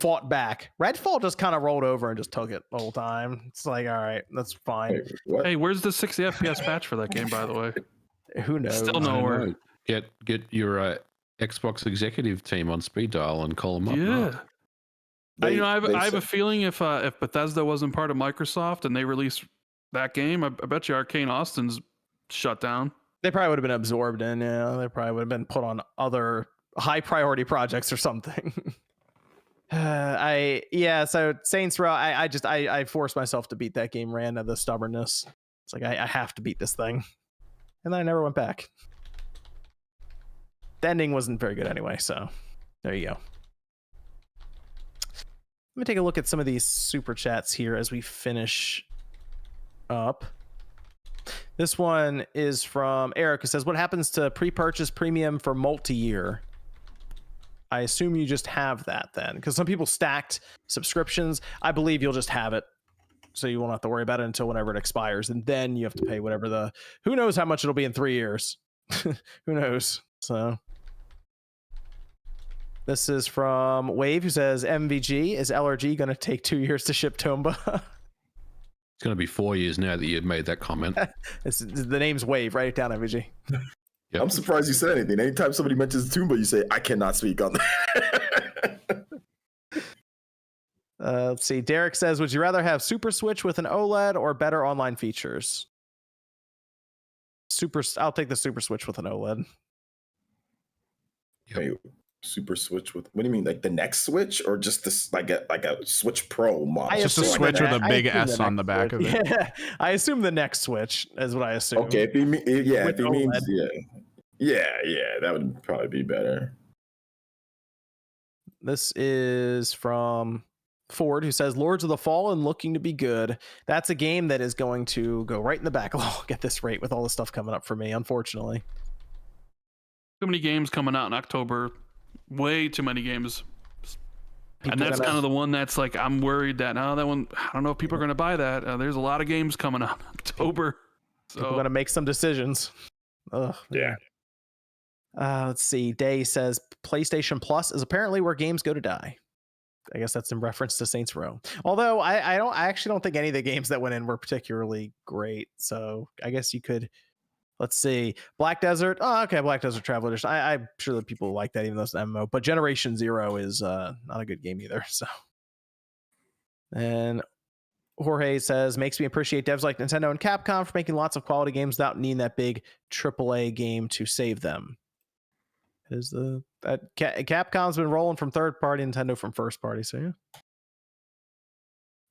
fought back. Redfall just kind of rolled over and just took it the whole time. It's like, all right, that's fine. Hey, where's the 60 FPS patch for that game, by the way? Who knows? Still nowhere. Get your Xbox executive team on speed dial and call them up. Yeah. I have a feeling if Bethesda wasn't part of Microsoft and they released that game, I bet you Arcane Austin's shut down. They probably would have been absorbed in. Yeah, they probably would have been put on other high priority projects or something. So Saints Row, I forced myself to beat that game, ran out of the stubbornness. It's like I have to beat this thing, and then I never went back. The ending wasn't very good anyway, so there you go. Let me take a look at some of these super chats here as we finish up. This one is from Eric, who says, what happens to pre-purchase premium for multi-year? I assume you just have that then, because some people stacked subscriptions. I believe you'll just have it, so you won't have to worry about it until whenever it expires, and then you have to pay whatever who knows how much it'll be in 3 years. Who knows? So this is from Wave, who says, MVG, is LRG going to take 2 years to ship Tomba? It's going to be 4 years now that you've made that comment. The name's Wave. Write it down, MVG. Yep. I'm surprised you said anything. Anytime somebody mentions Toomba, you say, I cannot speak on that. Let's see. Derek says, would you rather have Super Switch with an OLED or better online features? I'll take the Super Switch with an OLED. Wait, Super Switch with, what do you mean? Like the next Switch, or just this like a Switch Pro model? Just a Switch with a big S on the back of it. Yeah, I assume the next Switch is what I assume. Okay, if he means OLED. yeah, that would probably be better. This is from Ford, who says, Lords of the Fallen looking to be good. That's a game that is going to go right in the backlog at this rate with all the stuff coming up for me, unfortunately. Too many games coming out in October. Way too many games. And that's kind of the one that's like, I'm worried that that one, I don't know if people are going to buy that. There's a lot of games coming out in October. So we're going to make some decisions. Ugh, yeah. Let's see. Day says PlayStation Plus is apparently where games go to die. I guess that's in reference to Saints Row. Although I actually don't think any of the games that went in were particularly great. So I guess you could. Let's see. Black Desert. Oh, okay. Black Desert Travel Edition. I'm sure that people like that, even though it's an MMO. But Generation Zero is not a good game either. So. And Jorge says, makes me appreciate devs like Nintendo and Capcom for making lots of quality games without needing that big AAA game to save them. Capcom's been rolling from third party, Nintendo from first party. So yeah.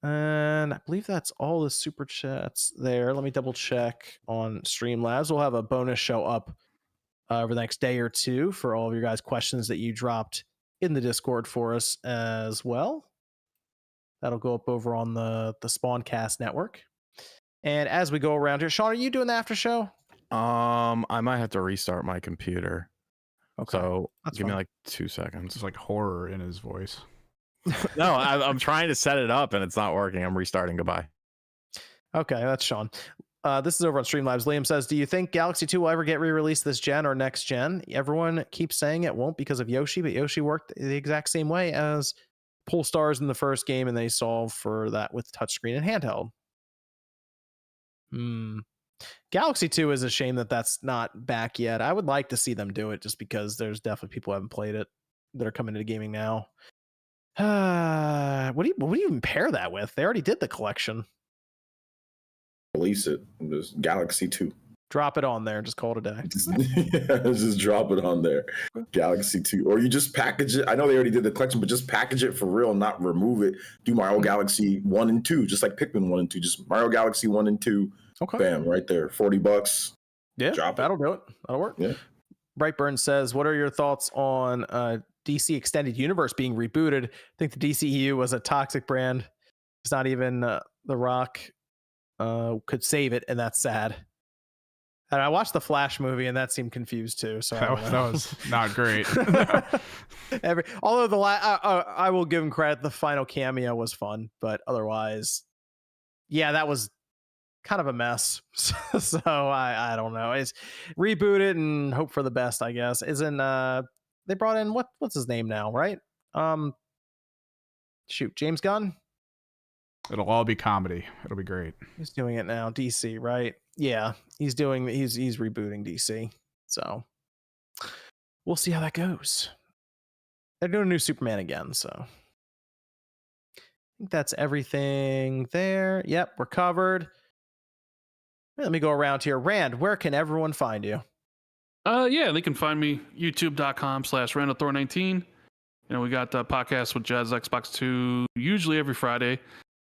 And I believe that's all the super chats there. Let me double check on Streamlabs. We'll have a bonus show up over the next day or two for all of your guys' questions that you dropped in the Discord for us as well. That'll go up over on the Spawncast network. And as we go around here, Sean, are you doing the after show? I might have to restart my computer. Okay. So That's give me fine. like 2 seconds. It's like horror in his voice. No, I'm trying to set it up and it's not working. I'm restarting. Goodbye. Okay, that's Sean. This is over on Streamlabs. Liam says, do you think Galaxy 2 will ever get re-released this gen or next gen? Everyone keeps saying it won't because of Yoshi, but Yoshi worked the exact same way as Polestars in the first game, and they solved for that with touchscreen and handheld. Galaxy 2 is a shame that that's not back yet. I would like to see them do it just because there's definitely people who haven't played it that are coming into gaming now. What do you even pair that with? They already did the collection. Release it. There's Galaxy 2. Drop it on there and just call it a day. Just drop it on there. Galaxy 2. Or you just package it. I know they already did the collection, but just package it for real, not remove it. Do Mario Galaxy 1 and 2, just like Pikmin 1 and 2. Just Mario Galaxy 1 and 2. Okay. Bam, right there. $40. Yeah, Drop that'll do it. That'll work. Yeah. Brightburn says, what are your thoughts on DC Extended Universe being rebooted? I think the DCEU was a toxic brand. It's not even The Rock could save it, and that's sad. And I watched the Flash movie, and that seemed confused too. So That was not great. Although I will give him credit, the final cameo was fun, but otherwise, yeah, that was kind of a mess. So I don't know. It's reboot it and hope for the best, I guess. Isn't they brought in what's his name now, right? James Gunn. It'll all be comedy. It'll be great. He's doing it now. DC, right? Yeah, he's rebooting DC. So we'll see how that goes. They're doing a new Superman again, so I think that's everything there. Yep, we're covered. Let me go around here. Rand, where can everyone find you? Yeah, they can find me youtube.com/RandallThor19. We got the podcast with Jazz Xbox 2 usually every Friday.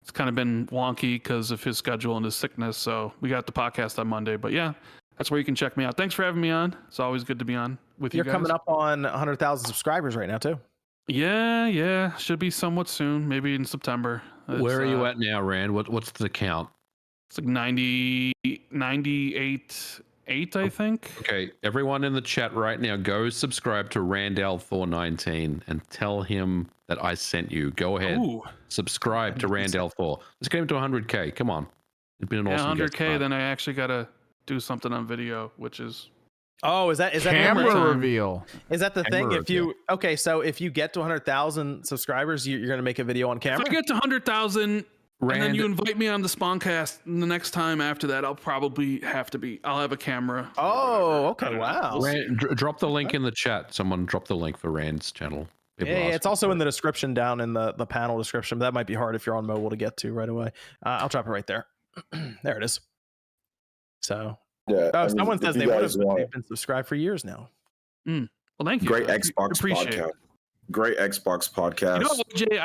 It's kind of been wonky because of his schedule and his sickness. So we got the podcast on Monday. But yeah, that's where you can check me out. Thanks for having me on. It's always good to be on with you guys. You're coming up on 100,000 subscribers right now, too. Yeah. Should be somewhat soon. Maybe in September. Where are you at now, Rand? What's the count? It's like 98, 8, I think. Okay, everyone in the chat right now, go subscribe to Randall419 and tell him that I sent you. Go ahead, Ooh, subscribe to Randall4. Let's get him to 100K. Come on, it's been an awesome. 100K. Then I actually gotta do something on video, which is Oh, is that Camera the reveal. Is that the Camera thing? If you so if you get to 100,000 subscribers, you're gonna make a video on camera. if I get to 100,000. And then Rand- you invite me on the Spawncast. And the next time after that, I'll probably I'll have a camera. Oh, okay, wow. Drop the link in the chat. Someone drop the link for Rand's channel. People Yeah, ask it's me also for in the description down in the panel description. But that might be hard if you're on mobile to get to right away. I'll drop it right there. There it is. So, Yeah. I mean, someone if says you they would guys have want they've been subscribed for years now. Well, thank you. great I Xbox appreciate podcast. it. Great Xbox podcast. You know what, Jay?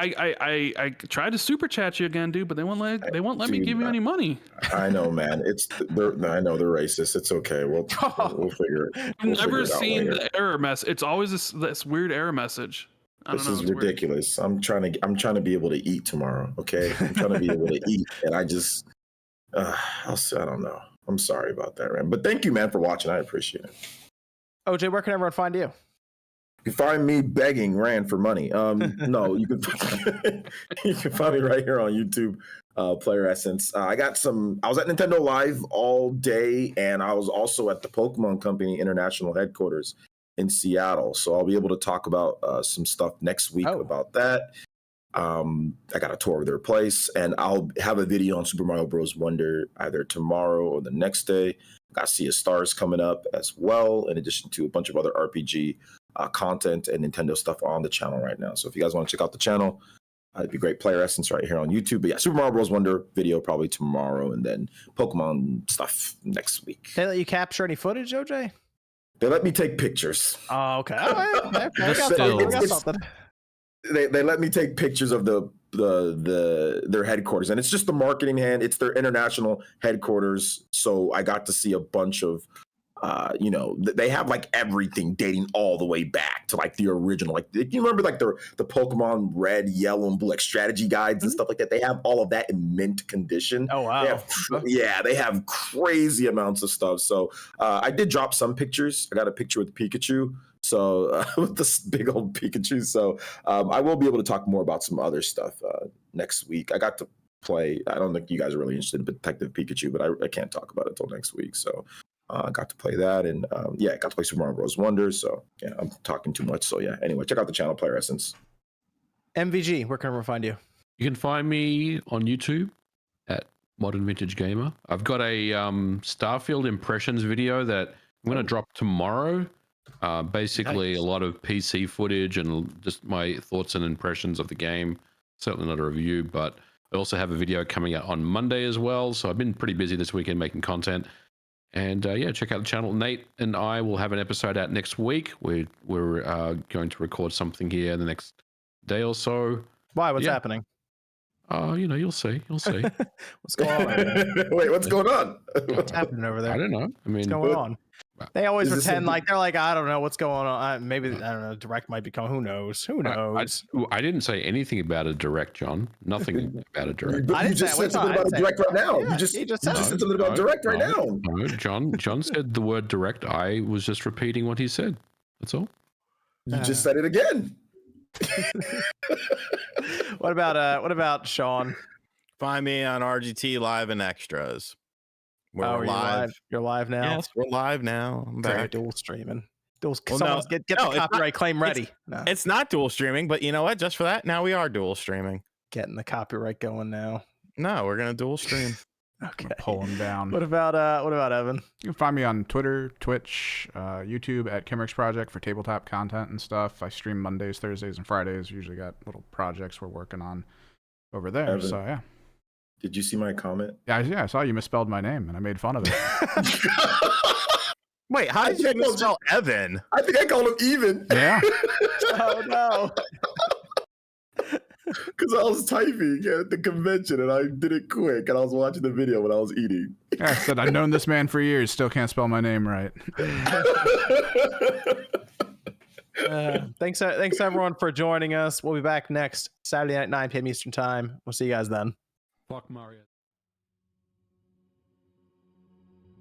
I tried to super chat you again, dude, but they won't let me Dude, give you any money. I know, man. I know they're racist. It's okay. We'll figure it. I've We'll never figure it out seen later. the error mess. It's always this weird error message. I don't This know. is it's weird. ridiculous. I'm trying to be able to eat tomorrow. Okay, I'm trying to be able to eat, and I just, I don't know. I'm sorry about that, man. But thank you, man, for watching. I appreciate it. OJ, where can everyone find you? You can find me begging Rand for money. No, you can you can find me right here on YouTube, Player Essence. I was at Nintendo Live all day, and I was also at the Pokemon Company International Headquarters in Seattle. So I'll be able to talk about some stuff next week about that. I got a tour of their place, and I'll have a video on Super Mario Bros. Wonder either tomorrow or the next day. Got Sea of Stars coming up as well, in addition to a bunch of other RPG content and Nintendo stuff on the channel right now. So if you guys want to check out the channel, it'd be great. Player Essence right here on YouTube. But yeah, Super Mario Bros. Wonder video probably tomorrow, and then Pokemon stuff next week. They let you capture any footage, OJ? They let me take pictures. Oh, okay. All right. Okay. I got Still. something. I got something. They let me take pictures of their headquarters, and it's just the marketing hand. It's their international headquarters, so I got to see a bunch of they have like everything dating all the way back to like the original. Like, you remember like the Pokemon Red, Yellow, and Blue like strategy guides and stuff like that? They have all of that in mint condition. Oh wow. They have crazy amounts of stuff. So I did drop some pictures. I got a picture with Pikachu. So with this big old Pikachu. So I will be able to talk more about some other stuff next week. I got to play. I don't think you guys are really interested in Detective Pikachu, but I can't talk about it until next week. So I got to play that, and I got to play Super Mario Bros. Wonder. So yeah, I'm talking too much. So yeah, anyway, check out the channel, Player Essence. MVG, where can everyone find you? You can find me on YouTube at Modern Vintage Gamer. I've got a Starfield impressions video that I'm going to drop tomorrow. Basically, Nice. a lot of PC footage and just my thoughts and impressions of the game. Certainly not a review, but I also have a video coming out on Monday as well. So I've been pretty busy this weekend making content. And check out the channel. Nate and I will have an episode out next week. We're going to record something here in the next day or so. Why? What's happening? You'll see. You'll see. What's going on? Wait, what's going on? What's happening over there? I don't know. I mean, What's going on? They always Is this pretend something- like they're like, I don't know what's going on. Maybe I don't know. Direct might be coming. Who knows? Who knows? I didn't say anything about a direct, John. Nothing about a direct. I You didn't just say- said something I about didn't a direct say- right now. Yeah, You just said said something about direct right now. No, John said the word direct. I was just repeating what he said. That's all. You just said it again. What about Sean? Find me on RGT Live and Extras. We're You're live. You're live now. Yes, we're live now. I'm Sorry, back. dual streaming. Dual. Well, Someone no, get no, the it's not- copyright claim ready. No, It's not dual streaming, but you know what? Just for that, now we are dual streaming. getting the copyright going now. No, we're gonna dual stream. Okay. Pull him down. What about Evan? You can find me on Twitter, Twitch, YouTube at Kimrick's Project for tabletop content and stuff. I stream Mondays, Thursdays, and Fridays. Usually got little projects we're working on over there. Evan. So yeah. Did you see my comment? Yeah, I saw you misspelled my name and I made fun of it. Wait, how did you misspell Evan? I think I called him even Yeah. Oh no. because I was typing at the convention and I did it quick and I was watching the video when I was eating. Yeah, I said I've known this man for years, still can't spell my name right. Thanks everyone for joining us. We'll be back next Saturday night, 9 p.m. Eastern time. We'll see you guys then. Fuck Mario.